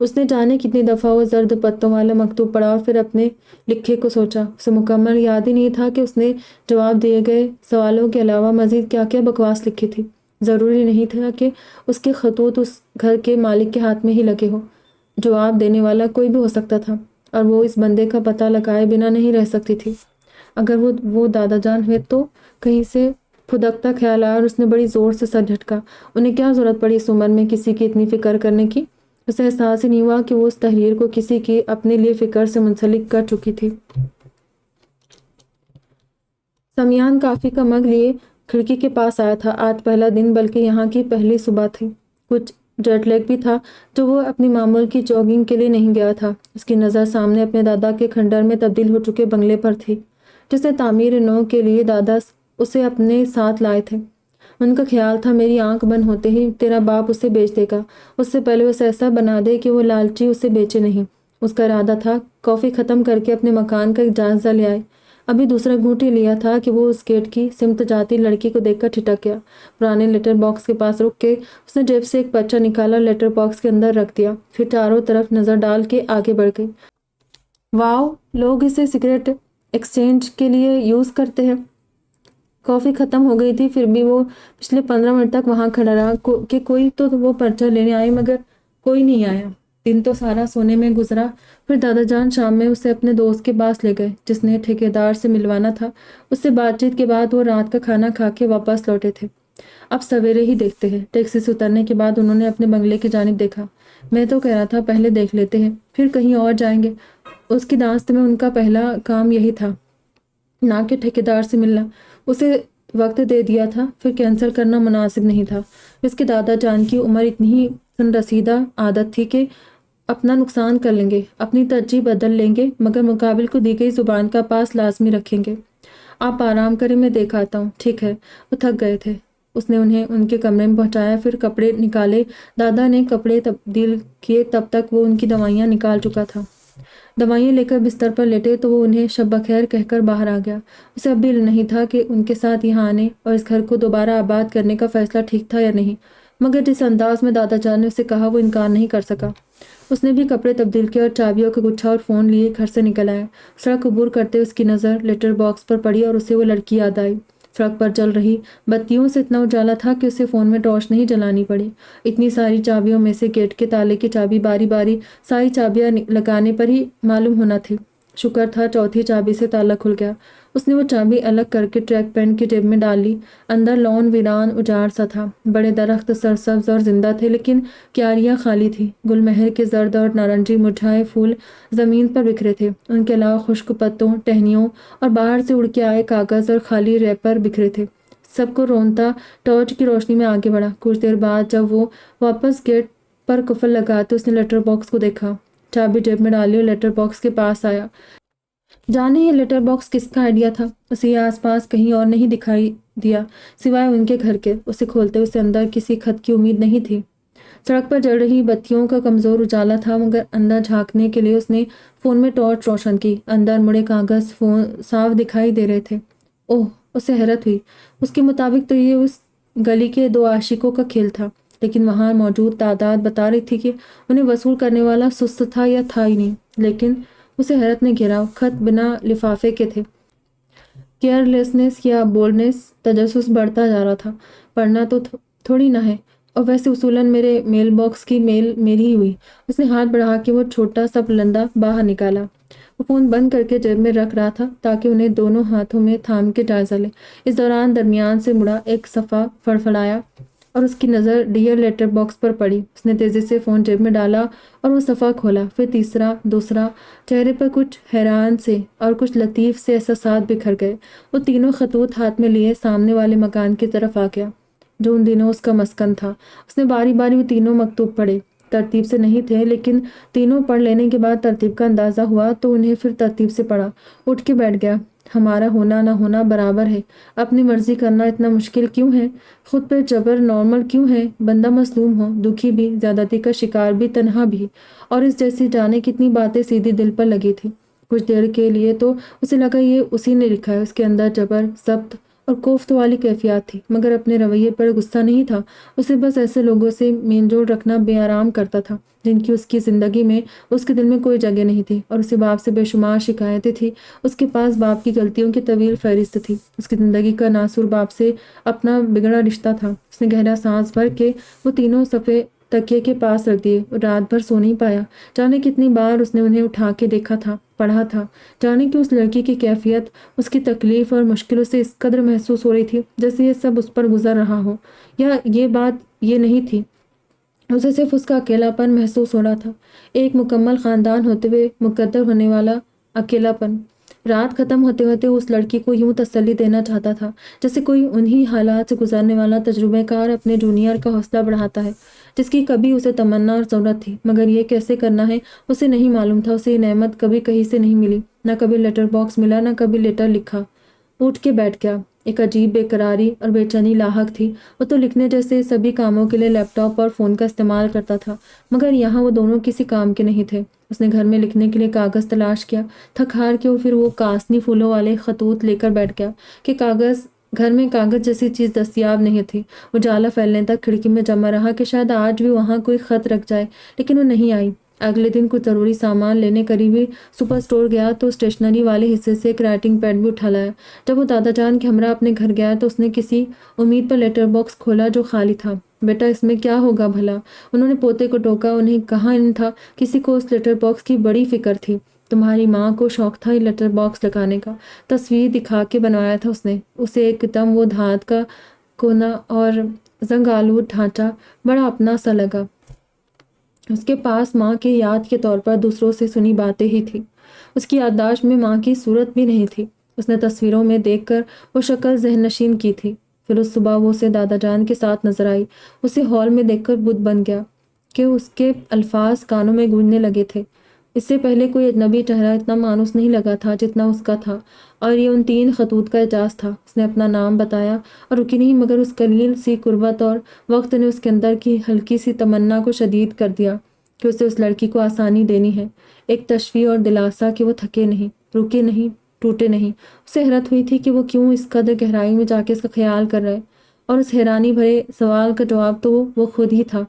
اس نے جانے کتنی دفعہ وہ زرد پتوں والا مکتوب پڑھا اور پھر اپنے لکھے کو سوچا۔ اسے مکمل یاد ہی نہیں تھا کہ اس نے جواب دیے گئے سوالوں کے علاوہ مزید کیا کیا بکواس لکھی تھی۔ ضروری نہیں تھا کہ اس کے خطوط اس گھر کے مالک کے ہاتھ میں ہی لگے ہو۔ جواب دینے والا کوئی بھی ہو سکتا تھا اور وہ اس بندے کا پتہ لگائے بنا نہیں رہ سکتی تھی۔ اگر وہ دادا جان ہوئے تو کہیں سے پھدکتا خیال آیا اور اس نے بڑی زور سے سر جھٹکا۔ انہیں کیا ضرورت پڑی اس عمر میں کسی کی اتنی فکر کرنے کی؟ اسے احساس ہی نہیں ہوا کہ وہ اس تحریر کو کسی کی اپنے لیے فکر سے منسلک کر چکی تھی۔ سمیان کافی کا مگ لیے کھڑکی کے پاس آیا تھا۔ آج پہلا دن بلکہ یہاں کی پہلی صبح تھی۔ کچھ جیٹ لیگ بھی تھا جو وہ اپنی معمول کی جاگنگ کے لیے نہیں گیا تھا۔ اس کی نظر سامنے اپنے دادا کے کھنڈر میں تبدیل ہو چکے بنگلے پر تھی جسے تعمیر نو کے لیے دادا اسے اپنے ساتھ لائے تھے۔ ان کا خیال تھا میری آنکھ بند ہوتے ہی تیرا باپ اسے بیچ دے گا، اس سے پہلے اسے ایسا بنا دے کہ وہ لالچی اسے بیچے نہیں۔ اس کا ارادہ تھا کافی ختم کر کے اپنے مکان کا ایک جائزہ لے آئے۔ ابھی دوسرا گھونٹ ہی لیا تھا کہ وہ اس گیٹ کی سمت جاتی لڑکی کو دیکھ کر ٹھٹک گیا۔ پرانے لیٹر باکس کے پاس رک کے اس نے جیب سے ایک پرچہ نکالا، لیٹر باکس کے اندر رکھ دیا، پھر چاروں طرف نظر ڈال کے آگے بڑھ گئی۔ واؤ، لوگ اسے سگریٹ ایکسچینج کے لیے یوز کرتے ہیں۔ کافی ختم ہو گئی تھی پھر بھی وہ پچھلے 15 منٹ تک وہاں کھڑا رہا کہ کوئی تو وہ پرچہ لینے آئے، مگر کوئی نہیں آیا۔ دن تو سارا سونے میں گزرا۔ پھر دادا جان شام میں اسے اپنے دوست کے پاس لے گئے جس نے ٹھیکیدار سے ملوانا تھا۔ اس سے بات چیت کے بعد وہ رات کا کھانا کھا کے واپس لوٹے تھے۔ اب سویرے ہی دیکھتے ہیں۔ ٹیکسی سے اترنے کے بعد انہوں نے اپنے بنگلے کی جانب دیکھا۔ میں تو کہہ رہا تھا پہلے دیکھ لیتے ہیں، پھر کہیں اور جائیں گے۔ اس کی دانست میں ان کا پہلا کام یہی تھا، نہ کہ ٹھیکیدار سے ملنا۔ اسے وقت دے دیا تھا، پھر کینسل کرنا مناسب نہیں تھا۔ اس کے دادا جان کی عمر اتنی ہی سن رسیدہ عادت تھی کہ اپنا نقصان کر لیں گے، اپنی ترجیح بدل لیں گے، مگر مقابل کو دی گئی زبان کا پاس لازمی رکھیں گے۔ آپ آرام کریں، میں دیکھ آتا ہوں۔ ٹھیک ہے۔ وہ تھک گئے تھے۔ اس نے انہیں ان کے کمرے میں پہنچایا، پھر کپڑے نکالے۔ دادا نے کپڑے تبدیل کیے، تب تک وہ ان کی دوائیاں نکال چکا تھا۔ دوائیاں لے کر بستر پر لیٹے تو وہ انہیں شب بخیر کہہ کر باہر آ گیا۔ اسے اب بھی نہیں تھا کہ ان کے ساتھ یہاں آنے اور اس گھر کو دوبارہ آباد کرنے کا فیصلہ ٹھیک تھا یا نہیں، مگر جس انداز میں دادا جان نے اسے کہا وہ انکار نہیں کر سکا۔ اس نے بھی کپڑے تبدیل کیے اور چابیوں کا گچھا اور فون لیے گھر سے نکل آیا۔ سڑک عبور کرتے اس کی نظر لیٹر باکس پر پڑی اور اسے وہ لڑکی یاد آئی۔ سڑک پر جل رہی بتیوں سے اتنا اجالا تھا کہ اسے فون میں ٹارچ نہیں جلانی پڑی۔ اتنی ساری چابیوں میں سے گیٹ کے تالے کی چابی باری باری ساری چابیاں لگانے پر ہی معلوم ہونا تھی۔ شکر تھا چوتھی چابی سے تالا کھل گیا۔ اس نے وہ چابی الگ کر کے ٹریک پینٹ کی جیب میں ڈال لی۔ اندر لون ویران اجاڑ سا تھا۔ بڑے درخت سرسبز اور زندہ تھے لیکن کیاریاں خالی تھی۔ گل مہر کے زرد اور نارنجی مرجھائے پھول زمین پر بکھرے تھے۔ ان کے علاوہ خشک پتوں، ٹہنیوں اور باہر سے اڑ کے آئے کاغذ اور خالی ریپر بکھرے تھے۔ سب کو رونتا ٹارچ کی روشنی میں آگے بڑھا۔ کچھ دیر بعد جب وہ واپس گیٹ پر قفل لگاتے اس نے لیٹر باکس کو دیکھا، چابی جیب میں ڈالی اور لیٹر باکس کے پاس آیا۔ جانے یہ لیٹر باکس کس کا آئیڈیا تھا؟ اسے یہ آس پاس کہیں اور نہیں دکھائی دیا سوائے ان کے گھر کے۔ اسے کھولتے اسے اندر کسی خط کی امید نہیں تھی۔ سڑک پر جل رہی بتیوں کا کمزور اجالا تھا، مگر اندر جھانکنے کے لیے اس نے فون میں ٹارچ روشن کی۔ اندر مڑے کاغذ فون صاف دکھائی دے رہے تھے۔ اوہ، اسے حیرت ہوئی۔ اس کے مطابق تو یہ اس گلی کے دو عاشقوں کا کھیل تھا، لیکن وہاں موجود تعداد بتا رہی تھی کہ انہیں وصول کرنے والا سست تھا یا تھا ہی نہیں۔ لیکن اسے حیرت نے گھیرا، خط بنا لفافے کے تھے۔ کیئر لیسنس یا بولڈنس، تجسس بڑھتا جا رہا تھا۔ پڑھنا تو تھوڑی نہ ہے، اور ویسے اصولاً میرے میل باکس کی میل میری ہی ہوئی۔ اس نے ہاتھ بڑھا کے وہ چھوٹا سا پلندہ باہر نکالا۔ وہ فون بند کر کے جیب میں رکھ رہا تھا تاکہ انہیں دونوں ہاتھوں میں تھام کے جائزہ لے۔ اس دوران درمیان سے مڑا ایک صفحہ فڑفڑایا اور اس کی نظر ڈیئر لیٹر باکس پر پڑی۔ اس نے تیزی سے فون جیب میں ڈالا اور وہ صفحہ کھولا، پھر تیسرا، دوسرا۔ چہرے پر کچھ حیران سے اور کچھ لطیف سے احساسات بکھر گئے۔ وہ تینوں خطوط ہاتھ میں لیے سامنے والے مکان کی طرف آ گیا جو ان دنوں اس کا مسکن تھا۔ اس نے باری باری وہ تینوں مکتوب پڑھے۔ ترتیب سے نہیں تھے، لیکن تینوں پڑھ لینے کے بعد ترتیب کا اندازہ ہوا تو انہیں پھر ترتیب سے پڑھا۔ اٹھ کے بیٹھ گیا۔ ہمارا ہونا نہ ہونا برابر ہے، اپنی مرضی کرنا اتنا مشکل کیوں ہے، خود پہ جبر نارمل کیوں ہے، بندہ مظلوم ہو، دکھی بھی، زیادتی کا شکار بھی، تنہا بھی، اور اس جیسی جانے کتنی باتیں سیدھی دل پر لگی تھی۔ کچھ دیر کے لیے تو اسے لگا یہ اسی نے لکھا ہے۔ اس کے اندر جبر، ضبط اور کوفت والی کیفیات تھی، مگر اپنے رویے پر غصہ نہیں تھا۔ اسے بس ایسے لوگوں سے مین جوڑ رکھنا بے آرام کرتا تھا جن کی اس کی زندگی میں اس کے دل میں کوئی جگہ نہیں تھی، اور اسے باپ سے بے شمار شکایتیں تھی۔ اس کے پاس باپ کی غلطیوں کی طویل فہرست تھی۔ اس کی زندگی کا ناصور باپ سے اپنا بگڑا رشتہ تھا۔ اس نے گہرا سانس بھر کے وہ تینوں صفحے تکیے کے پاس رکھ دیے اور رات بھر سو نہیں پایا۔ جانے کتنی بار اس نے انہیں اٹھا کے دیکھا تھا، پڑھا تھا۔ جانے کہ اس لڑکی کی کیفیت، اس کی تکلیف اور مشکلوں سے اس قدر محسوس ہو رہی تھی جیسے یہ سب اس پر گزر رہا ہو، یا یہ بات یہ نہیں تھی، اسے صرف اس کا اکیلا پن محسوس ہو رہا تھا، ایک مکمل خاندان ہوتے ہوئے مقدر ہونے والا اکیلا پن۔ رات ختم ہوتے ہوتے اس لڑکی کو یوں تسلی دینا چاہتا تھا جیسے کوئی انہی حالات سے گزرنے والا تجربہ کار اپنے جونیئر کا حوصلہ بڑھاتا ہے جس کی کبھی اسے تمنا اور ضرورت تھی، مگر یہ کیسے کرنا ہے اسے نہیں معلوم تھا۔ اسے یہ نعمت کبھی کہیں سے نہیں ملی، نہ کبھی لیٹر باکس ملا، نہ کبھی لیٹر لکھا۔ اٹھ کے بیٹھ گیا۔ ایک عجیب بے قراری اور بے چینی لاحق تھی۔ وہ تو لکھنے جیسے سبھی کاموں کے لیے لیپ ٹاپ اور فون کا استعمال کرتا تھا، مگر یہاں وہ دونوں کسی کام کے نہیں تھے۔ اس نے گھر میں لکھنے کے لیے کاغذ تلاش کیا، تھک ہار کے پھر وہ کاسنی پھولوں والے خطوط لے کر بیٹھ گیا کہ گھر میں کاغذ جیسی چیز دستیاب نہیں تھی۔ وہ جالا پھیلنے تک کھڑکی میں جمع رہا کہ شاید آج بھی وہاں کوئی خط رکھ جائے، لیکن وہ نہیں آئی۔ اگلے دن کچھ ضروری سامان لینے قریبی سپر اسٹور گیا تو اسٹیشنری والے حصے سے ایک رائٹنگ پیڈ بھی اٹھا لایا۔ جب وہ دادا جان کے ہمراہ اپنے گھر گیا تو اس نے کسی امید پر لیٹر باکس کھولا جو خالی تھا۔ بیٹا اس میں کیا ہوگا بھلا؟ انہوں نے پوتے کو ٹوکا۔ انہیں کہاں علم تھا کسی کو اس لیٹر باکس کی بڑی فکر تھی۔ تمہاری ماں کو شوق تھا یہ لیٹر باکس لگانے کا، تصویر دکھا کے بنوایا تھا اس نے اسے۔ ایک دم وہ دھات کا کونا اور زنگ آلود ڈھانچہ بڑا اپنا سا لگا۔ اس کے پاس ماں کی یاد کے طور پر دوسروں سے سنی باتیں ہی تھی، اس کی یادداشت میں ماں کی صورت بھی نہیں تھی۔ اس نے تصویروں میں دیکھ کر وہ شکل ذہن نشین کی تھی۔ پھر اس صبح وہ اسے دادا جان کے ساتھ نظر آئی۔ اسے ہال میں دیکھ کر بت بن گیا کہ اس کے الفاظ کانوں میں گونجنے لگے تھے۔ اس سے پہلے کوئی اجنبی چہرہ اتنا مانوس نہیں لگا تھا جتنا اس کا تھا، اور یہ ان 3 خطوط کا اعجاز تھا۔ اس نے اپنا نام بتایا اور رکی نہیں، مگر اس قلیل سی قربت اور وقت نے اس کے اندر کی ہلکی سی تمنا کو شدید کر دیا کہ اسے اس لڑکی کو آسانی دینی ہے، ایک تشفیع اور دلاسا کہ وہ تھکے نہیں، رکے نہیں، ٹوٹے نہیں۔ اسے حیرت ہوئی تھی کہ وہ کیوں اس قدر گہرائی میں جا کے اس کا خیال کر رہے، اور اس حیرانی بھرے سوال کا جواب تو وہ خود ہی تھا۔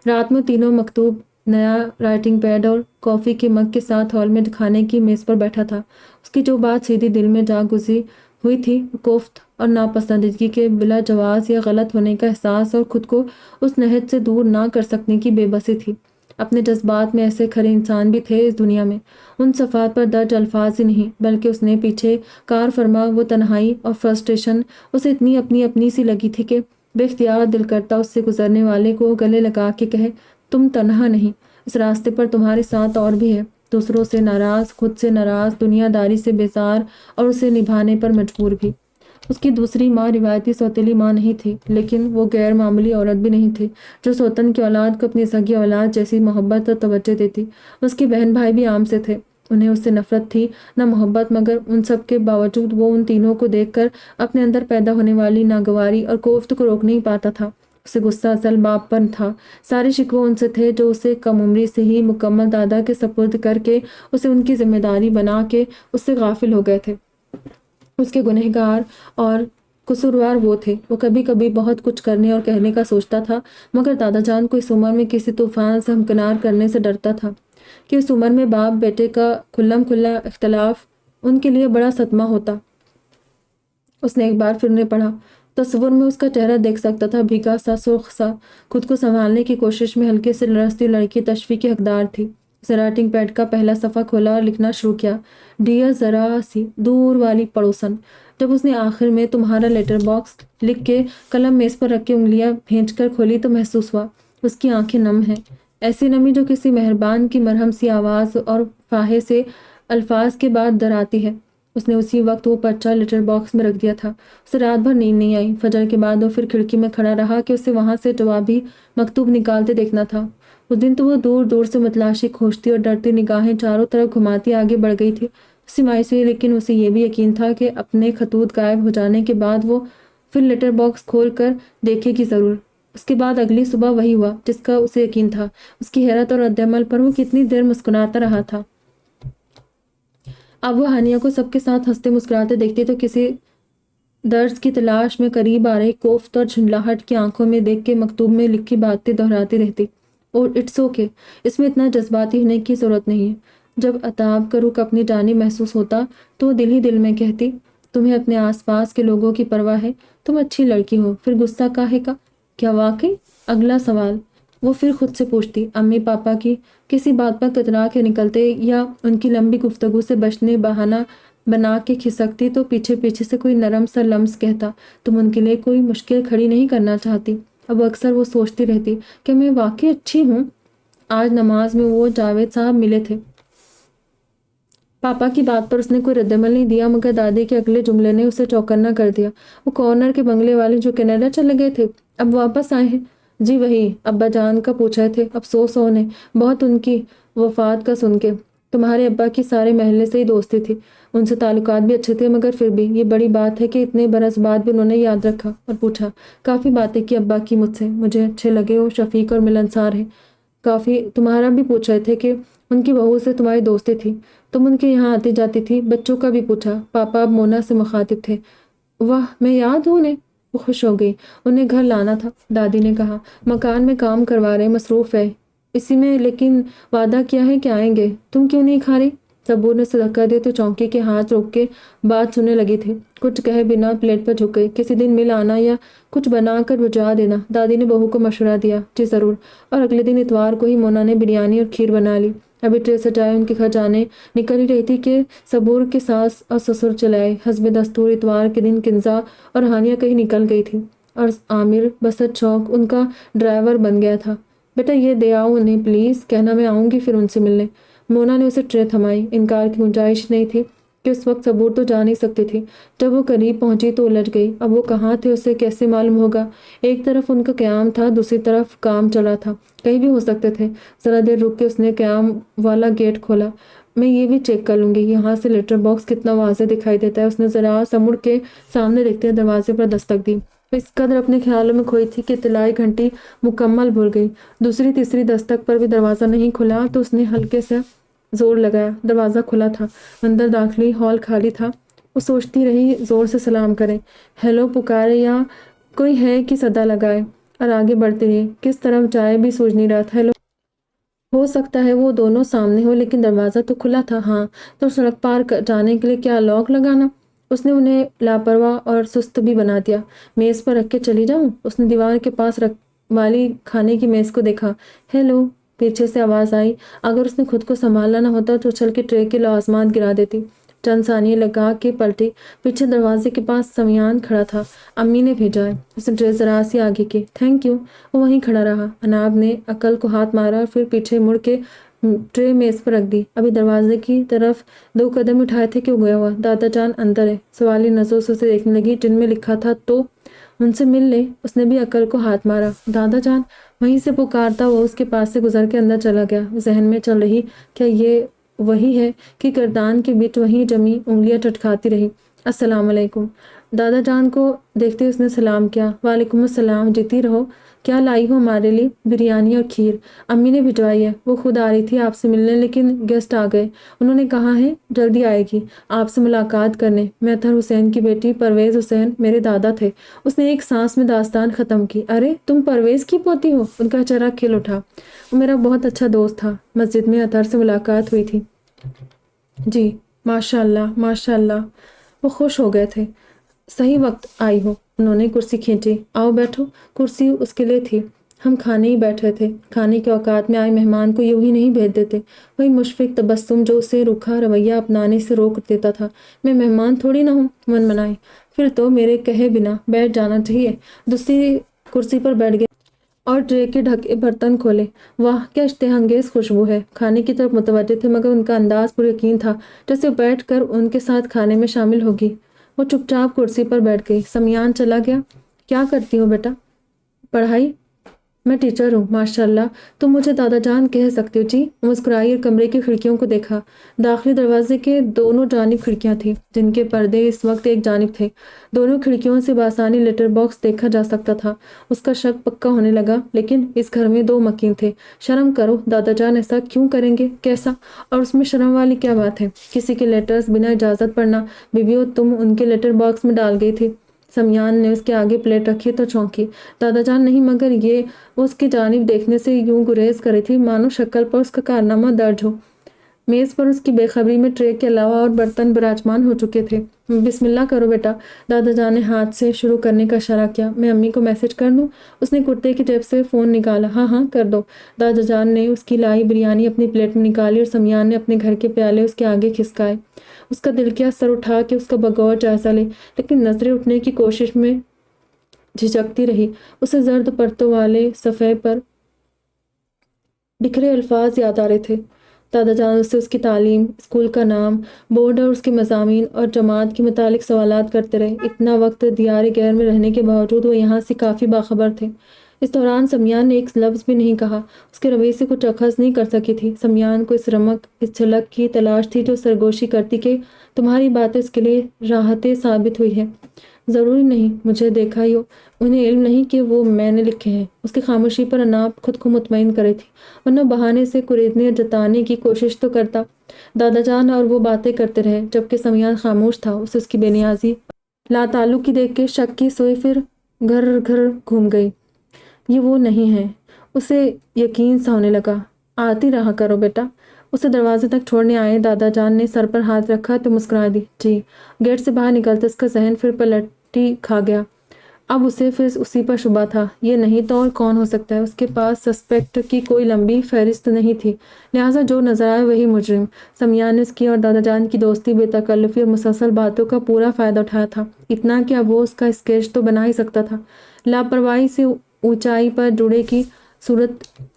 رات میں تینوں مکتوب، نیا رائٹنگ پیڈ اور کافی کے مگ کے ساتھ ہال میں کھانے کی میز پر بیٹھا تھا۔ اس کی جو بات سیدھی دل میں جا گزری ہوئی تھی، وہ کوفت اور ناپسندیدگی کے بلا جواز یا غلط ہونے کا احساس اور خود کو اس نہج سے دور نہ کر سکنے کی بے بسی تھی۔ اپنے جذبات میں ایسے کھرے انسان بھی تھے اس دنیا میں، ان صفحات پر درج الفاظ ہی نہیں، بلکہ اس نے پیچھے کار فرما وہ تنہائی اور فرسٹریشن اسے اتنی اپنی سی لگی تھی کہ بے اختیار دل کرتا اس سے گزرنے والے کو گلے لگا کے کہے، تم تنہا نہیں، اس راستے پر تمہارے ساتھ اور بھی ہے، دوسروں سے ناراض، خود سے ناراض، دنیا داری سے بیزار اور اسے نبھانے پر مجبور بھی۔ اس کی دوسری ماں روایتی سوتیلی ماں نہیں تھی، لیکن وہ غیر معمولی عورت بھی نہیں تھی جو سوتن کی اولاد کو اپنی سگی اولاد جیسی محبت اور توجہ دیتی۔ اس کے بہن بھائی بھی عام سے تھے، انہیں اس سے نفرت تھی نہ محبت، مگر ان سب کے باوجود وہ ان تینوں کو دیکھ کر اپنے اندر پیدا ہونے والی ناگواری اور کوفت کو روک نہیں پاتا تھا۔ اسے غصہ اصل باپ پر تھا، سارے شکوے ان سے تھے جو اسے کم عمری سے ہی مکمل دادا کے سپرد کر کے اسے ان کی ذمہ داری بنا کے اس سے غافل ہو گئے تھے۔ اس کے گنہگار اور قصوروار وہ تھے۔ وہ کبھی کبھی بہت کچھ کرنے اور کہنے کا سوچتا تھا، مگر دادا جان کو اس عمر میں کسی طوفان سے ہمکنار کرنے سے ڈرتا تھا کہ اس عمر میں باپ بیٹے کا کھلم کھلا اختلاف ان کے لیے بڑا صدمہ ہوتا۔ اس نے ایک بار پھر انہیں پڑھا۔ تصور میں اس کا چہرہ دیکھ سکتا تھا، بھیگا سا، سرخ سا، خود کو سنبھالنے کی کوشش میں ہلکے سے لرزتی لڑکی تشفیع کی حقدار تھی۔ اسے رائٹنگ پیڈ کا پہلا صفحہ کھولا اور لکھنا شروع کیا، ڈیئر ذرا سی دور والی پڑوسن۔ جب اس نے آخر میں تمہارا لیٹر باکس لکھ کے قلم میز پر رکھ کے انگلیاں بھینچ کر کھولی تو محسوس ہوا اس کی آنکھیں نم ہیں، ایسی نمی جو کسی مہربان کی مرہم سی آواز اور فاہے سے الفاظ کے بعد ڈراتی ہے۔ اس نے اسی وقت وہ پرچہ لیٹر باکس میں رکھ دیا تھا۔ اسے رات بھر نیند نہیں آئی۔ فجر کے بعد وہ پھر کھڑکی میں کھڑا رہا کہ اسے وہاں سے جوابی مکتوب نکالتے دیکھنا تھا۔ اس دن تو وہ دور دور سے متلاشی کھوجتی اور ڈرتی نگاہیں چاروں طرف گھماتی آگے بڑھ گئی تھی۔ اسے مایوسی ہوئی، لیکن اسے یہ بھی یقین تھا کہ اپنے خطوط غائب ہو جانے کے بعد وہ پھر لیٹر باکس کھول کر دیکھے گی ضرور۔ اس کے بعد اگلی صبح وہی ہوا جس کا اسے یقین تھا۔ اس کی حیرت اور رد عمل پر وہ کتنی دیر مسکراتا رہا تھا۔ اب وہ ہانیہ کو سب کے ساتھ ہنستے مسکراتے دیکھتی تو کسی درس کی تلاش میں قریب آ رہی کوفت اور جھنجلاہٹ کی آنکھوں میں دیکھ کے مکتوب میں لکھی باتیں دہراتی رہتی، اور اٹس اوکے، اس میں اتنا جذباتی ہونے کی ضرورت نہیں ہے۔ جب عتاب کا رخ اپنی جانب محسوس ہوتا تو وہ دل ہی دل میں کہتی، تمہیں اپنے آس پاس کے لوگوں کی پرواہ ہے، تم اچھی لڑکی ہو، پھر غصہ کاہے کا؟ کیا واقعی؟ اگلا سوال وہ پھر خود سے پوچھتی، امی پاپا کی کسی بات پر کترا کے نکلتے یا ان کی لمبی گفتگو سے بچنے بہانہ بنا کے کھسکتی تو پیچھے پیچھے سے کوئی نرم سا لمس کہتا، تم ان کے لیے کوئی مشکل کھڑی نہیں کرنا چاہتی۔ اب اکثر وہ سوچتی رہتی کہ میں واقعی اچھی ہوں۔ آج نماز میں وہ جاوید صاحب ملے تھے۔ پاپا کی بات پر اس نے کوئی رد عمل نہیں دیا، مگر دادی کے اگلے جملے نے اسے چوکنا کر دیا۔ وہ کارنر کے بنگلے والے جو کینیڈا چلے گئے تھے، اب واپس آئے ہیں؟ جی وہی، ابا جان کا پوچھے تھے۔ افسوس ہو انہیں بہت ان کی وفات کا سن کے۔ تمہارے ابا کی سارے محلے سے ہی دوستی تھی، ان سے تعلقات بھی اچھے تھے، مگر پھر بھی یہ بڑی بات ہے کہ اتنے برس بعد بھی انہوں نے یاد رکھا اور پوچھا۔ کافی باتیں کی ابا کی مجھ سے، مجھے اچھے لگے، وہ شفیق اور ملنسار ہے۔ کافی تمہارا بھی پوچھ رہے تھے کہ ان کی بہو سے تمہاری دوستی تھی، تم ان کے یہاں آتی جاتی تھی۔ بچوں کا بھی پوچھا۔ پاپا اب مونا سے مخاطب تھے۔ واہ، میں یاد ہوں انہیں؟ وہ خوش ہو گئی۔ انہیں گھر لانا تھا، دادی نے کہا۔ مکان میں کام کروا رہے، مصروف ہے اسی میں، لیکن وعدہ کیا ہے کہ آئیں گے۔ تم کیوں نہیں کھا رہی؟ صبور نے صدقہ دے تو چونکی کے ہاتھ روک کے بات سننے لگی تھی، کچھ کہے بنا پلیٹ پر جھک گئی۔ کسی دن مل آنا یا کچھ بنا کر بھجوا دینا، دادی نے بہو کو مشورہ دیا۔ جی ضرور۔ اور اگلے دن اتوار کو ہی مونا نے بریانی اور کھیر بنا لی۔ ابھی ٹرے سجائے ان کے گھر جانے نکل ہی رہی تھی کہ صبور کے ساس اور سسر چلائے۔ حسب دستور اتوار کے دن کنزا اور ہانیہ کہیں نکل گئی تھی اور عامر بسط شوق ان کا ڈرائیور بن گیا تھا۔ بیٹا یہ دے آؤ انہیں پلیز، کہنا میں آؤں گی پھر ان سے ملنے۔ مونا نے اسے ٹرے تھمائی۔ انکار کی گنجائش نہیں تھی کہ اس وقت صبور تو جا نہیں سکتی تھی۔ جب وہ قریب پہنچی تو الجھ گئی۔ اب وہ کہاں تھے اسے کیسے معلوم ہوگا؟ ایک طرف ان کا قیام تھا، دوسری طرف کام چلا تھا، کہیں بھی ہو سکتے تھے۔ ذرا دیر رک کے اس نے قیام والا گیٹ کھولا۔ میں یہ بھی چیک کر لوں گی یہاں سے لیٹر باکس کتنا واضح دکھائی دیتا ہے۔ اس نے ذرا سمڑ کے سامنے دیکھتے دروازے پر دستک دی۔ وہ اس قدر اپنے خیالوں میں کھوئی تھی کہ اطلاعی گھنٹی مکمل بھول گئی۔ دوسری تیسری دستک پر بھی دروازہ نہیں کھلا تو اس نے ہلکے سے زور لگایا۔ دروازہ کھلا تھا، اندر داخلی ہال خالی تھا۔ وہ سوچتی رہی زور سے سلام کرے، ہیلو پکارے یا کوئی ہے کی صدا لگائے، اور آگے بڑھتی رہی۔ کس طرف جائے بھی سوچ نہیں رہا تھا۔ ہیلو، ہو سکتا ہے وہ دونوں سامنے ہو، لیکن دروازہ تو کھلا تھا۔ ہاں تو سڑک پار جانے کے لیے کیا لاک لگانا؟ اس نے انہیں لاپرواہ اور سست بھی بنا دیا۔ میز پر رکھ کے چلی جاؤں؟ اس نے دیوار کے پاس والی کھانے کی میز کو دیکھا۔ ہیلو، پیچھے سے آواز آئی۔ اگر اس نے خود کو سنبھالنا نہ ہوتا تو اچھل کے ٹرے کے لوازمات گرا دیتی۔ چند ثانیے لگا کے پلٹی۔ پیچھے دروازے کے پاس سمیان کھڑا تھا۔ امی نے بھیجا ہے۔ اس نے ٹرے ذرا سی آگے کی۔ Thank you. وہ وہیں کھڑا رہا۔ اناب نے عقل کو ہاتھ مارا اور پھر پیچھے مڑ کے ٹرے میز پر رکھ دی۔ ابھی دروازے کی طرف 2 قدم اٹھائے تھے کہ وہ گیا ہوا۔ دادا جان اندر ہے؟ سوالی نظروں سے اسے دیکھنے لگی۔ جن میں لکھا تھا تو ان سے مل لے۔ اس نے بھی عقل کو ہاتھ مارا۔ دادا جان وہیں سے پکارتا وہ اس کے پاس سے گزر کے اندر چلا گیا۔ ذہن میں چل رہی کیا یہ وہی ہے کہ گردان کے بیچ وہیں جمی انگلیاں ٹٹکاتی رہی۔ السلام علیکم۔ دادا جان کو دیکھتے اس نے سلام کیا۔ وعلیکم السلام، جیتی رہو۔ کیا لائی ہو ہمارے لیے؟ بریانی اور کھیر امی نے بھجوائی ہے۔ وہ خود آ رہی تھی آپ سے ملنے، لیکن گیسٹ آ گئے، انہوں نے کہا ہے جلدی آئے گی آپ سے ملاقات کرنے۔ میں اطہر حسین کی بیٹی پرویز حسین میرے دادا تھے۔ اس نے ایک سانس میں داستان ختم کی۔ ارے تم پرویز کی پوتی ہو؟ ان کا چہرہ کھل اٹھا۔ وہ میرا بہت اچھا دوست تھا، مسجد میں اطہر سے ملاقات ہوئی تھی۔ جی ماشاء اللہ ماشاء اللہ۔ وہ خوش ہو گئے تھے۔ صحیح وقت آئی ہو۔ انہوں نے کرسی کھینچی۔ آؤ بیٹھو۔ کرسی اس کے لیے تھی۔ ہم کھانے ہی بیٹھے تھے۔ کھانے کے اوقات میں آئے مہمان کو یوں ہی نہیں بھیج دیتے۔ وہی مشفق تبسم جو اسے روکھا رویہ اپنانے سے روک دیتا تھا۔ میں مہمان تھوڑی نہ ہوں، من منائے۔ پھر تو میرے کہے بنا بیٹھ جانا چاہیے۔ دوسری کرسی پر بیٹھ گئے اور ٹرے کے ڈھکے برتن کھولے۔ واہ کیا اشتہا انگیز خوشبو ہے۔ کھانے کی طرف متوجہ تھے، مگر ان کا انداز پر یقین تھا جیسے بیٹھ کر ان کے ساتھ کھانے میں شامل ہوگی۔ وہ چپ چاپ کرسی پر بیٹھ گئی۔ سمیان چلا گیا۔ کیا کرتی ہو بیٹا؟ پڑھائی؟ میں ٹیچر ہوں۔ ماشاء اللہ، تم مجھے دادا جان کہہ سکتے ہو۔ جی۔ مسکرائی اور کمرے کی کھڑکیوں کو دیکھا۔ داخلی دروازے کے دونوں جانب کھڑکیاں تھیں جن کے پردے اس وقت ایک جانب تھے۔ دونوں کھڑکیوں سے بآسانی لیٹر باکس دیکھا جا سکتا تھا۔ اس کا شک پکا ہونے لگا، لیکن اس گھر میں 2 مکین تھے۔ شرم کرو، دادا جان ایسا کیوں کریں گے؟ کیسا؟ اور اس میں شرم والی کیا بات ہے؟ کسی کے لیٹرز بنا اجازت پڑھنا۔ بیویوں تم ان کے لیٹر باکس میں ڈال گئی تھی۔ سمیان نے اس کے آگے پلیٹ رکھی تو چونکی۔ دادا جان نہیں، مگر یہ وہ اس کی جانب دیکھنے سے یوں گریز کری تھی مانو شکل پر اس کا کارنامہ درج ہو۔ میز پر اس کی بے خبری میں ٹرے کے علاوہ اور برتن براجمان ہو چکے تھے۔ بسم اللہ کرو بیٹا، دادا جان نے ہاتھ سے شروع کرنے کا اشارہ کیا۔ میں امی کو میسج کر دوں؟ اس نے کرتے کی جیب سے فون نکالا۔ ہاں ہاں کر دو۔ دادا جان نے اس کی لائی بریانی اپنی پلیٹ میں نکالی اور سمیان نے اپنے گھر کے پیالے اس کے آگے کھسکائے۔ اس کا دل کیا سر اٹھا کے اس کا بغور جائزہ لے، لیکن نظریں اٹھنے کی کوشش میں جھجکتی رہی۔ اسے زرد پرتوں والے صفحے پر بکھرے الفاظ یاد آ رہے تھے۔ دادا جان اس سے اس کی تعلیم، اسکول کا نام، بورڈ اور اس کے مضامین اور جماعت کے متعلق سوالات کرتے رہے۔ اتنا وقت دیار غیر میں رہنے کے باوجود وہ یہاں سے کافی باخبر تھے۔ اس دوران سمیان نے ایک لفظ بھی نہیں کہا۔ اس کے رویے سے کچھ اخذ نہیں کر سکی تھی۔ سمیان کو اس رمق، اس جھلک کی تلاش تھی جو سرگوشی کرتی کہ تمہاری باتیں اس کے لیے راحت ثابت ہوئی ہے۔ ضروری نہیں مجھے دیکھا ہی ہو، انہیں علم نہیں کہ وہ میں نے لکھے ہیں۔ اس کی خاموشی پر عناب خود کو مطمئن کرے تھی، ورنہ بہانے سے قریدنے اور جتانے کی کوشش تو کرتا۔ دادا جان اور وہ باتیں کرتے رہے جبکہ سمیان خاموش تھا۔ اسے اس کی بے نیازی، لا تعلقی دیکھ کے شک کی سوئی پھر گھر گھر گھوم گئی۔ یہ وہ نہیں ہے، اسے یقین سا ہونے لگا۔ آتی رہا کرو بیٹا۔ اسے دروازے تک چھوڑنے آئے دادا جان نے سر پر ہاتھ رکھا تو مسکرا دی۔ جی۔ گیٹ سے باہر نکلتے اس کا ذہن پھر پلٹی کھا گیا۔ اب اسے پھر اسی پر شبہ تھا۔ یہ نہیں تو اور کون ہو سکتا ہے؟ اس کے پاس سسپیکٹ کی کوئی لمبی فہرست نہیں تھی، لہٰذا جو نظر آئے وہی مجرم۔ سمیان نے اس کی اور دادا جان کی دوستی، بے تکلفی اور مسلسل باتوں کا پورا فائدہ اٹھایا تھا، اتنا کہ اب وہ اس کا اسکیچ تو بنا ہی سکتا تھا۔ لاپرواہی سے اونچائی پر جوڑے کی صورت،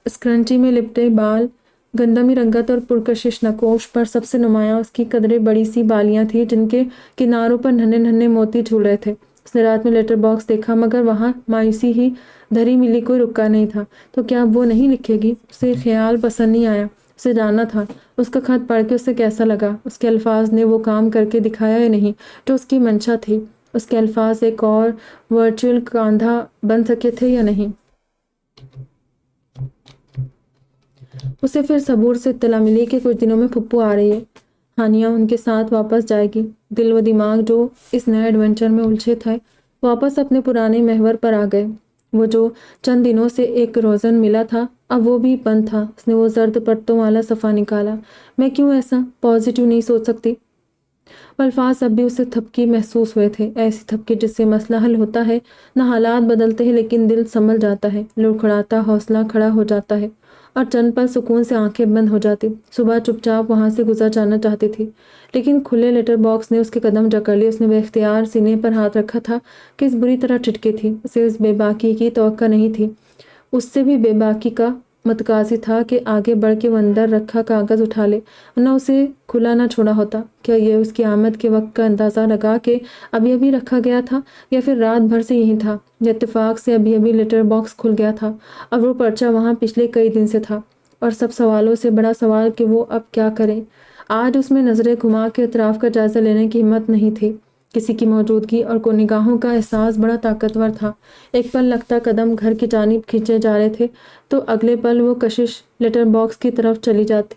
اسکرنچی میں لپٹے بال، گندمی رنگت اور پرکشش نقوش پر سب سے نمایاں اس کی قدرے بڑی سی بالیاں تھیں جن کے کناروں پر ننھے ننھے موتی جھول رہے تھے۔ اس نے رات میں لیٹر باکس دیکھا مگر وہاں مایوسی ہی دھری ملی کوئی رکا نہیں تھا۔ تو کیا اب وہ نہیں لکھے گی؟ اسے خیال پسند نہیں آیا۔ اسے جاننا تھا اس کا خط پڑھ کے اسے کیسا لگا۔ اس کے الفاظ نے وہ کام کر کے دکھایا یا نہیں جو اس کی منشا تھی؟ اس کے الفاظ ایک اور ورچوئل کاندھا بن سکے تھے یا نہیں؟ اسے پھر صبور سے اطلاع ملی کہ کچھ دنوں میں پھپھو آ رہی ہے، ہانیہ ان کے ساتھ واپس جائے گی۔ دل و دماغ جو اس نئے ایڈونچر میں الجھے تھے واپس اپنے پرانے محور پر آ گئے۔ وہ جو چند دنوں سے ایک روزن ملا تھا اب وہ بھی بند تھا۔ اس نے وہ زرد پرتوں والا صفحہ نکالا۔ میں کیوں ایسا پازیٹیو نہیں سوچ سکتی؟ وہ الفاظ اب بھی اسے تھپکی محسوس ہوئے تھے، ایسی تھپکی جس سے مسئلہ حل ہوتا ہے، نہ حالات بدلتے ہیں لیکن دل سنبھل جاتا ہے، لڑکھڑاتا حوصلہ کھڑا ہو جاتا ہے اور چند پل سکون سے آنکھیں بند ہو جاتی۔ صبح چپ چاپ وہاں سے گزر جانا چاہتی تھی لیکن کھلے لیٹر باکس نے اس کے قدم جکڑ لیے۔ اس نے بے اختیار سینے پر ہاتھ رکھا تھا کہ اس بری طرح ٹھٹکی تھی۔ اسے اس بے باکی کی توقع نہیں تھی، اس سے بھی بے باکی کا متقاضی تھا کہ آگے بڑھ کے وہ اندر رکھا کاغذ اٹھا لے، ورنہ اسے کھلا نہ چھوڑا ہوتا۔ کیا یہ اس کی آمد کے وقت کا اندازہ لگا کہ ابھی ابھی رکھا گیا تھا یا پھر رات بھر سے یہیں تھا، یا اتفاق سے ابھی ابھی لیٹر باکس کھل گیا تھا اور وہ پرچہ وہاں پچھلے کئی دن سے تھا؟ اور سب سوالوں سے بڑا سوال کہ وہ اب کیا کرے؟ آج اس میں نظریں گھما کے اطراف کا جائزہ لینے کی ہمت نہیں تھی۔ کسی کی موجودگی اور کو نگاہوں کا احساس بڑا طاقتور تھا۔ ایک پل لگتا قدم گھر کی جانب کھینچے جا رہے تھے تو اگلے پل وہ کشش لیٹر باکس کی طرف چلی جاتی۔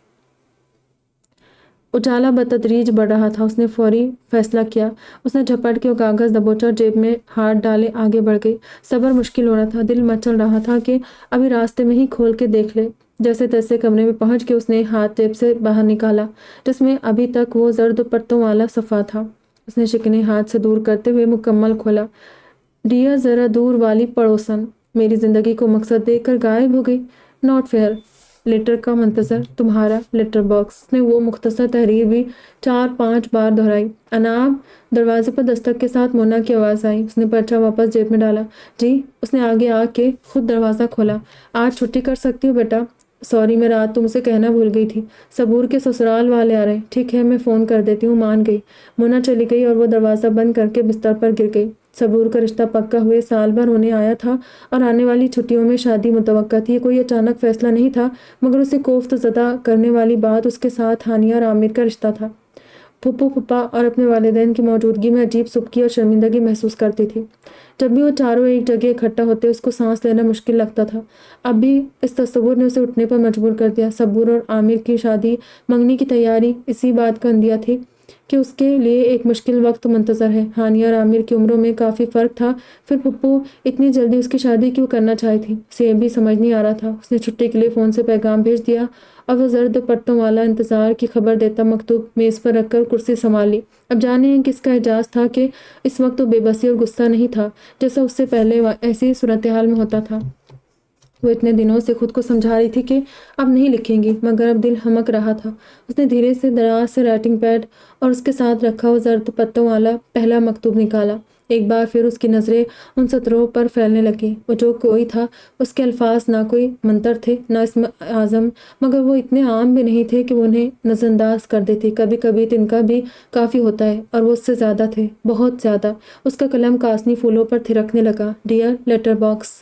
اجالا بتدریج بڑھ رہا تھا۔ اس نے فوری فیصلہ کیا۔ اس نے جھپٹ کے وہ کاغذ دبوچا اور جیب میں ہاتھ ڈالے آگے بڑھ گئی۔ صبر مشکل ہو رہا تھا، دل مچل رہا تھا کہ ابھی راستے میں ہی کھول کے دیکھ لے۔ جیسے تیسے کمرے میں پہنچ کے اس نے ہاتھ جیب سے باہر نکالا جس میں ابھی تک وہ زرد پرتوں والا صفحہ تھا۔ اس نے شکنیں ہاتھ سے دور کرتے ہوئے مکمل کھولا۔ ڈیئر ذرا دور والی پڑوسن، میری زندگی کو مقصد دے کر غائب ہو گئی۔ ناٹ فیئر، لیٹر کا منتظر، تمہارا لیٹر باکس۔ اس نے وہ مختصر تحریر بھی 4-5 بار دہرائی۔ اناب، دروازے پر دستک کے ساتھ مونا کی آواز آئی۔ اس نے پرچہ واپس جیب میں ڈالا۔ جی۔ اس نے آگے آ کے خود دروازہ کھولا۔ آج چھٹی کر سکتی ہوں بیٹا؟ سوری، میں رات تم سے کہنا بھول گئی تھی، صبور کے سسرال والے آ رہے۔ ٹھیک ہے، میں فون کر دیتی ہوں، مان گئی۔ مونا چلی گئی اور وہ دروازہ بند کر کے بستر پر گر گئی۔ صبور کا رشتہ پکا ہوئے سال بھر ہونے آیا تھا اور آنے والی چھٹیوں میں شادی متوقع تھی۔ کوئی اچانک فیصلہ نہیں تھا مگر اسے کوفت زدہ کرنے والی بات اس کے ساتھ ہانیہ اور عامر کا رشتہ تھا۔ پھپھو پھپھا اور اپنے والدین کی موجودگی میں عجیب سبکی اور شرمندگی محسوس کرتی تھی۔ جب بھی وہ چاروں ایک جگہ اکٹھا ہوتے اس کو سانس لینا مشکل لگتا تھا۔ اب بھی اس تصور نے اسے اٹھنے پر مجبور کر دیا۔ صبور اور عامر کی شادی منگنی کی تیاری اسی بات کا اندیہ تھی کہ اس کے لیے ایک مشکل وقت منتظر ہے۔ ہانیہ اور عامر کی عمروں میں کافی فرق تھا، پھر پھپھو اتنی جلدی اس کی شادی کیوں کرنا چاہی تھی؟ اسے بھی سمجھ نہیں آ رہا تھا۔ اس نے چھٹی کے لیے فون سے پیغام بھیج دیا اور وہ زرد پٹوں والا انتظار کی خبر دیتا مکتوب میز پر رکھ کر کرسی سنبھال لی۔ اب جانے کس کا اعجاز تھا کہ اس وقت وہ بے بسی اور غصہ نہیں تھا جیسا اس سے پہلے ایسی صورتحال میں ہوتا تھا۔ وہ اتنے دنوں سے خود کو سمجھا رہی تھی کہ اب نہیں لکھیں گی، مگر اب دل ہمک رہا تھا۔ اس نے دھیرے سے دراز سے رائٹنگ پیڈ اور اس کے ساتھ رکھا وہ زرد پتوں والا پہلا مکتوب نکالا۔ ایک بار پھر اس کی نظریں ان سطروں پر پھیلنے لگیں۔ وہ جو کوئی تھا، اس کے الفاظ نہ کوئی منتر تھے نہ اسم اعظم، مگر وہ اتنے عام بھی نہیں تھے کہ وہ انہیں نظر انداز کر دیتی۔ کبھی کبھی تنکا بھی کافی ہوتا ہے، اور وہ اس سے زیادہ تھے، بہت زیادہ۔ اس کا قلم کاسنی پھولوں پر تھرکنے لگا۔ ڈیئر لیٹر باکس،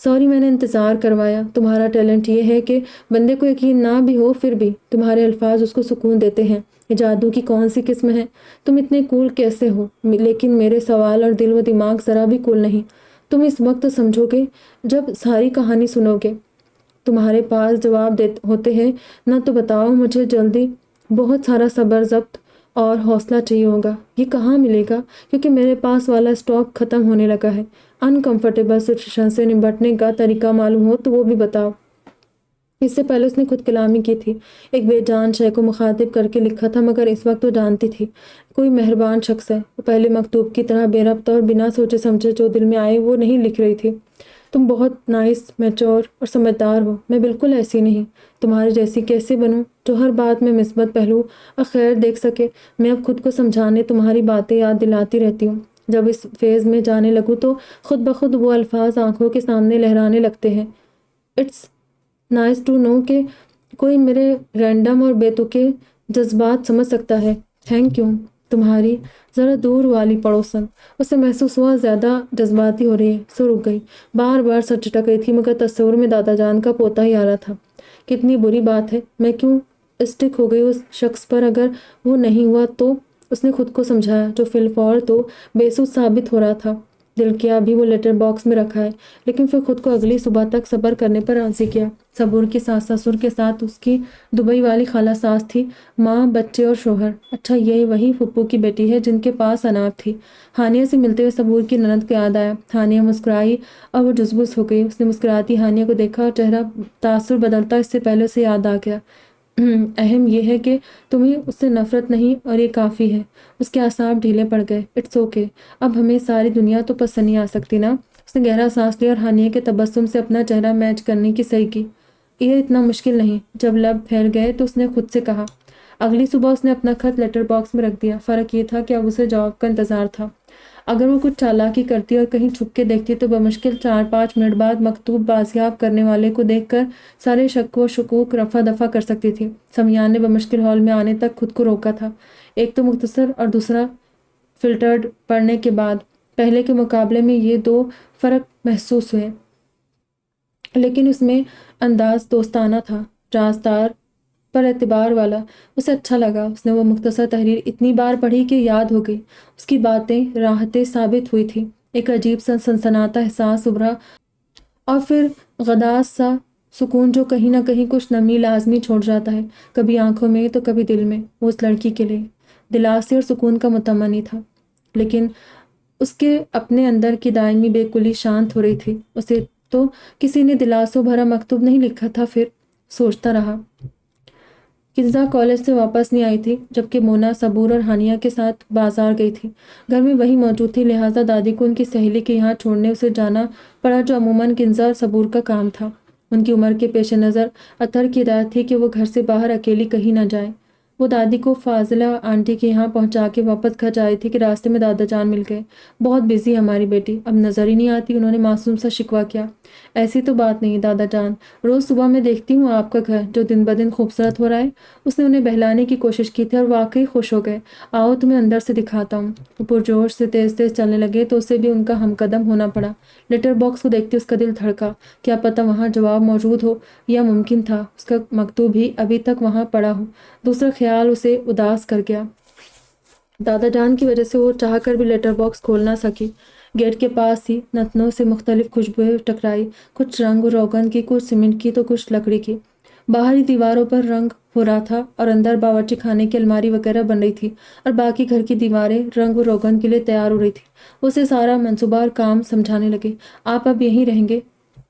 سوری میں نے انتظار کروایا۔ تمہارا ٹیلنٹ یہ ہے کہ بندے کو یقین نہ بھی ہو پھر بھی تمہارے الفاظ اس کو سکون دیتے ہیں۔ یہ جادو کی کون سی قسم ہے؟ تم اتنے کول کیسے ہو؟ لیکن میرے سوال اور دل و دماغ ذرا بھی کول نہیں۔ تم اس وقت سمجھو گے جب ساری کہانی سنو گے۔ تمہارے پاس جواب ہوتے ہیں نہ تو بتاؤ، مجھے جلدی بہت سارا صبر ضبط اور حوصلہ چاہیے ہوگا۔ یہ کہاں ملے گا؟ کیونکہ میرے پاس والا اسٹاک ختم ہونے لگا ہے۔ انکمفرٹیبل سچویشن سے نمٹنے کا طریقہ معلوم ہو تو وہ بھی بتاؤ۔ اس سے پہلے اس نے خود کلامی کی تھی، ایک بے جان شے کو مخاطب کر کے لکھا تھا، مگر اس وقت وہ جانتی تھی کوئی مہربان شخص ہے۔ وہ پہلے مکتوب کی طرح بے ربط اور بنا سوچے سمجھے جو دل میں آئے وہ نہیں لکھ رہی تھی۔ تم بہت نائس، میچور اور سمجھدار ہو، میں بالکل ایسی نہیں۔ تمہارے جیسی کیسے بنوں جو ہر بات میں مثبت پہلو اور خیر دیکھ سکے؟ میں اب خود کو سمجھانے تمہاری باتیں یاد دلاتی رہتی ہوں۔ جب اس فیز میں جانے لگوں تو خود بخود وہ الفاظ آنکھوں کے سامنے لہرانے لگتے ہیں۔ اٹس نائس ٹو نو کہ کوئی میرے رینڈم اور بے تکے جذبات سمجھ سکتا ہے۔ تھینک یو، تمہاری ذرا دور والی پڑوسن۔ اسے محسوس ہوا زیادہ جذباتی ہو رہی ہے، سو رک گئی۔ بار بار سر چٹک رہی تھی، مگر تصور میں دادا جان کا پوتا ہی آ رہا تھا۔ کتنی بری بات ہے، میں کیوں اسٹک ہو گئی اس شخص پر؟ اگر وہ نہیں ہوا تو؟ اس نے خود کو سمجھایا، جو فی الفور تو بے سود ثابت ہو رہا تھا۔ دل کیا ابھی وہ لیٹر باکس میں رکھا ہے، لیکن پھر خود کو اگلی صبح تک صبر کرنے پر راضی کیا۔ صبور کے ساتھ سسر کے ساتھ اس کی دبئی والی خالہ ساس تھی، ماں، بچے اور شوہر۔ اچھا، یہ وہی پھپھو کی بیٹی ہے جن کے پاس اناپ تھی۔ ہانیہ سے ملتے ہوئے صبور کی نند کو یاد آیا۔ ہانیہ مسکرائی اور وہ جزبز ہو گئی۔ اس نے مسکراتی ہانیہ کو دیکھا اور چہرہ تاثر بدلتا اس سے پہلے اسے یاد آ گیا۔ اہم یہ ہے کہ تمہیں اس سے نفرت نہیں، اور یہ کافی ہے۔ اس کے اعصاب ڈھیلے پڑ گئے۔ اٹس اوکے، اب ہمیں ساری دنیا تو پسند نہیں آ سکتی نا؟ اس نے گہرا سانس لیا اور ہانیہ کے تبسم سے اپنا چہرہ میچ کرنے کی صحیح کی۔ یہ اتنا مشکل نہیں۔ جب لب پھیل گئے تو اس نے خود سے کہا۔ اگلی صبح اس نے اپنا خط لیٹر باکس میں رکھ دیا۔ فرق یہ تھا کہ اب اسے جواب کا انتظار تھا۔ اگر وہ کچھ چالاکی کرتی اور کہیں چھپ کے دیکھتی تو بمشکل 4-5 منٹ بعد مکتوب بازیاب کرنے والے کو دیکھ کر سارے شک و شکوک رفع دفع کر سکتی تھی۔ سمیان نے بمشکل ہال میں آنے تک خود کو روکا تھا، ایک تو مختصر اور دوسرا فلٹرڈ پڑھنے کے بعد۔ پہلے کے مقابلے میں یہ 2 فرق محسوس ہوئے، لیکن اس میں انداز دوستانہ تھا، رازدار پر اعتبار والا۔ اسے اچھا لگا۔ اس نے وہ مختصر تحریر اتنی بار پڑھی کہ یاد ہو گئی۔ اس کی باتیں راحتیں ثابت ہوئی تھی۔ ایک عجیب سا سنسناتا احساس ابھرا، اور پھر غداز سا سکون جو کہیں نہ کہیں کچھ نمی لازمی چھوڑ جاتا ہے، کبھی آنکھوں میں تو کبھی دل میں۔ وہ اس لڑکی کے لیے دلاسی اور سکون کا متمنی تھا، لیکن اس کے اپنے اندر کی دائمی بے کلی شانت ہو رہی تھی۔ اسے تو کسی نے دلاسوں بھرا مکتوب نہیں لکھا تھا۔ پھر سوچتا رہا۔ کنزا کالج سے واپس نہیں آئی تھی، جبکہ مونا صبور اور ہانیہ کے ساتھ بازار گئی تھی۔ گھر میں وہی موجود تھی، لہٰذا دادی کو ان کی سہیلی کے یہاں چھوڑنے اسے جانا پڑا، جو عموماً کنزا اور صبور کا کام تھا۔ ان کی عمر کے پیش نظر اطہر کی ہدایت تھی کہ وہ گھر سے باہر اکیلی کہیں نہ جائے۔ وہ دادی کو فاضلہ آنٹی کے یہاں پہنچا کے واپس گھر جا رہی تھی کہ راستے میں دادا جان مل گئے۔ بہت بزی ہے ہماری بیٹی، اب نظر ہی نہیں آتی، انہوں نے معصوم سا شکوہ کیا۔ ایسی تو بات نہیں دادا جان، روز صبح میں دیکھتی ہوں آپ کا گھر جو دن بدن خوبصورت ہو رہا ہے۔ اس نے انہیں بہلانے کی کوشش کی تھی اور واقعی خوش ہو گئے۔ آؤ تمہیں اندر سے دکھاتا ہوں۔ وہ پرجوش سے تیز تیز چلنے لگے تو اسے بھی ان کا ہم قدم ہونا پڑا۔ لیٹر باکس کو دیکھتے اس کا دل دھڑکا، کیا پتہ وہاں جواب موجود ہو، یا ممکن تھا اس کا مکتوب ہی ابھی تک وہاں پڑا ہو۔ دوسرا خیال اسے اداس کر گیا۔ دادا جان کی وجہ سے وہ چاہ کر بھی لیٹر باکس کھول نہ سکی۔ گیٹ کے پاس ہی نتنوں سے مختلف خوشبوئیں ٹکرائی، کچھ رنگ روغن کی، کچھ سیمنٹ کی تو کچھ لکڑی کی۔ باہری دیواروں پر رنگ ہو رہا تھا اور اندر باورچی خانے کی الماری وغیرہ بن رہی تھی اور باقی گھر کی دیواریں رنگ و روغن کے لیے تیار ہو رہی تھی۔ اسے سارا منصوبہ اور کام سمجھانے لگے۔ آپ اب یہیں رہیں گے؟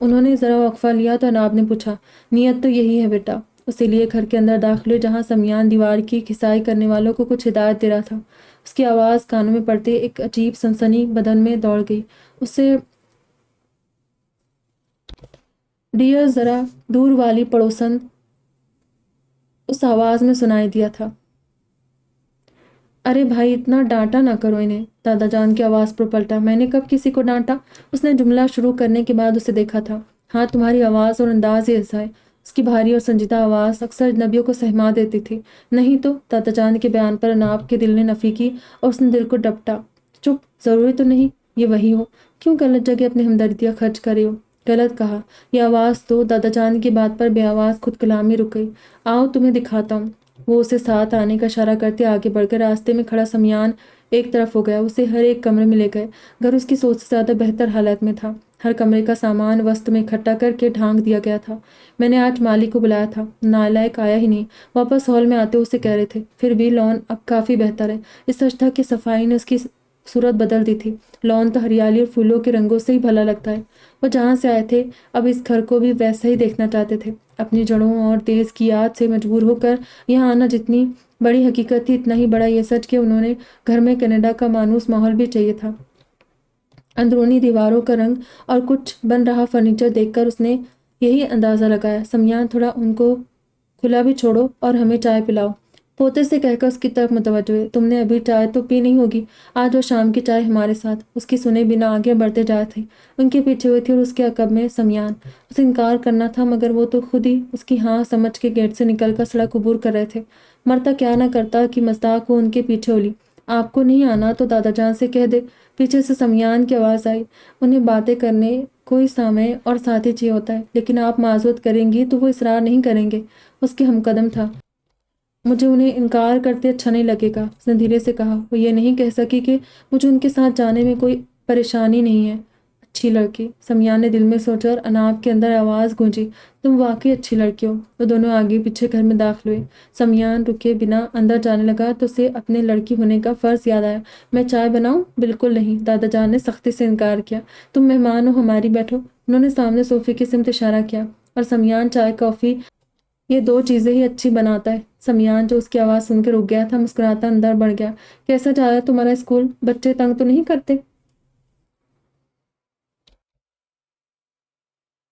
انہوں نے ذرا وقفہ لیا تو اناب نے پوچھا۔ نیت تو یہی ہے بیٹا۔ اسی لیے گھر کے اندر داخل ہوئے جہاں سمیان دیوار کی کھسائی کرنے والوں کو کچھ ہدایت دے رہا تھا۔ اس کی آواز کانوں میں پڑتے ایک عجیب سنسنی بدن میں دوڑ گئی۔ اسے ڈیئر ذرا دور والی پڑوسن اس آواز میں سنائی دیا تھا۔ ارے بھائی اتنا ڈانٹا نہ کرو انہیں، دادا جان کی آواز پر پلٹا۔ میں نے کب کسی کو ڈانٹا؟ اس نے جملہ شروع کرنے کے بعد اسے دیکھا تھا۔ ہاں تمہاری آواز اور انداز ہی ایسا ہے۔ اس کی بھاری اور سنجیدہ آواز اکثر اجنبیوں کو سہما دیتی تھی۔ نہیں تو، دادا جان کے بیان پر اناب کے دل نے نفی کی اور اس نے دل کو ڈپٹا۔ چپ، ضروری تو نہیں یہ وہی ہو، کیوں غلط جگہ اپنی ہمدردیاں خرچ کرے ہو؟ غلط کہا، یہ آواز تو۔ دادا جان کی بات پر بے آواز خود کلامی رک گئی۔ آؤ تمہیں دکھاتا ہوں۔ وہ اسے ساتھ آنے کا اشارہ کرتے آگے بڑھ گئے۔ راستے میں کھڑا سمیان ایک طرف ہو گیا۔ اسے ہر ایک کمرے میں لے گئے۔ گھر اس کی سوچ سے زیادہ بہتر حالت میں تھا۔ ہر کمرے کا سامان وسط میں اکٹھا کر کے ڈھانک دیا گیا تھا۔ میں نے آج مالی کو بلایا تھا، نالائق آیا ہی نہیں، واپس ہال میں آتے اسے کہہ رہے تھے۔ پھر بھی لان اب کافی بہتر ہے۔ اس سچ تھا کہ صفائی نے اس کی صورت بدل دی تھی۔ لان تو ہریالی اور پھولوں کے رنگوں سے ہی بھلا لگتا ہے۔ وہ جہاں سے آئے تھے اب اس گھر کو بھی ویسا ہی دیکھنا چاہتے تھے۔ اپنی جڑوں اور دیس کی یاد سے مجبور ہو کر یہاں آنا جتنی بڑی حقیقت تھی، اتنا ہی بڑا یہ سچ کہ انہوں نے گھر میں کینیڈا کا مانوس ماحول بھی چاہیے تھا۔ اندرونی دیواروں کا رنگ اور کچھ بن رہا فرنیچر دیکھ کر اس نے یہی اندازہ لگایا۔ سمیان تھوڑا ان کو کھلا بھی چھوڑو اور ہمیں چائے پلاؤ، پوتے سے کہہ کر اس کی طرف متوجہ ہوئے۔ تم نے ابھی چائے تو پی نہیں ہوگی، آج وہ شام کی چائے ہمارے ساتھ۔ اس کی سنے بنا آگے بڑھتے جائے تھے۔ ان کے پیچھے ہوئے تھی اور اس کے عقب میں سمیان۔ اسے انکار کرنا تھا مگر وہ تو خود ہی اس کی ہاں سمجھ کے گیٹ سے نکل کر سڑک عبور کر رہے تھے۔ مرتا کیا نہ کرتا کہ مصداق وہ ان کے پیچھے ہولی۔ آپ کو نہیں آنا تو دادا جان سے کہہ دے۔ پیچھے سے سمیان کی آواز آئی۔ انہیں باتیں کرنے کوئی سامع اور ساتھی چاہیے ہوتا ہے، لیکن آپ معذرت کریں گی تو وہ اصرار نہیں کریں گے۔ اس کے ہم قدم تھا۔ مجھے انہیں انکار کرتے اچھا نہیں لگے گا، اس نے دھیرے سے کہا۔ وہ یہ نہیں کہہ سکی کہ مجھے ان کے ساتھ جانے میں کوئی پریشانی نہیں ہے۔ اچھی لڑکی، سمیان نے دل میں سوچا اور اناب کے اندر آواز گونجی، تم واقعی اچھی لڑکی ہو۔ وہ دونوں آگے پیچھے گھر میں داخل ہوئے۔ سمیان رکے بنا اندر جانے لگا تو اسے اپنے لڑکی ہونے کا فرض یاد آیا۔ میں چائے بناؤں؟ بالکل نہیں، دادا جان نے سختی سے انکار کیا۔ تم مہمان ہو، ہماری بیٹھو۔ انہوں نے سامنے صوفے کی سمت اشارہ کیا اور سمیان چائے کافی یہ دو چیزیں ہی اچھی بناتا ہے۔ سمیان جو اس کی آواز سن کے رک گیا تھا مسکراتا اندر بڑھ گیا۔ کیسا جا رہا ہے تمہارا اسکول؟ بچے تنگ تو نہیں کرتے؟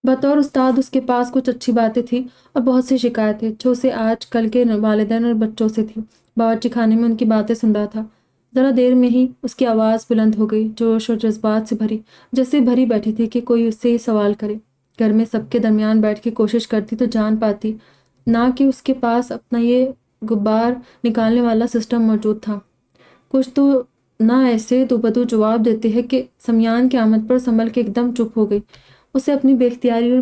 بطور استاد اس کے پاس کچھ اچھی باتیں تھیں اور بہت سی شکایتیں جو اسے آج کل کے والدین اور بچوں سے تھیں۔ باورچی خانے میں ان کی باتیں سن رہا تھا۔ ذرا دیر میں ہی اس کی آواز بلند ہو گئی، جوش اور جذبات سے بھری، جیسے بھری بیٹھی تھی کہ کوئی اس سے یہ سوال کرے۔ گھر میں سب کے درمیان بیٹھ کے کوشش کرتی تو جان پاتی نہ کہ اس کے پاس اپنا یہ غبار نکالنے والا سسٹم موجود تھا۔ کچھ تو نہ ایسے دو بدو جواب دیتے ہیں کہ سمیان کی آمد پر سنبھل کے ایک دم چپ ہو گئی۔ اسے اپنی بے اختیاری اور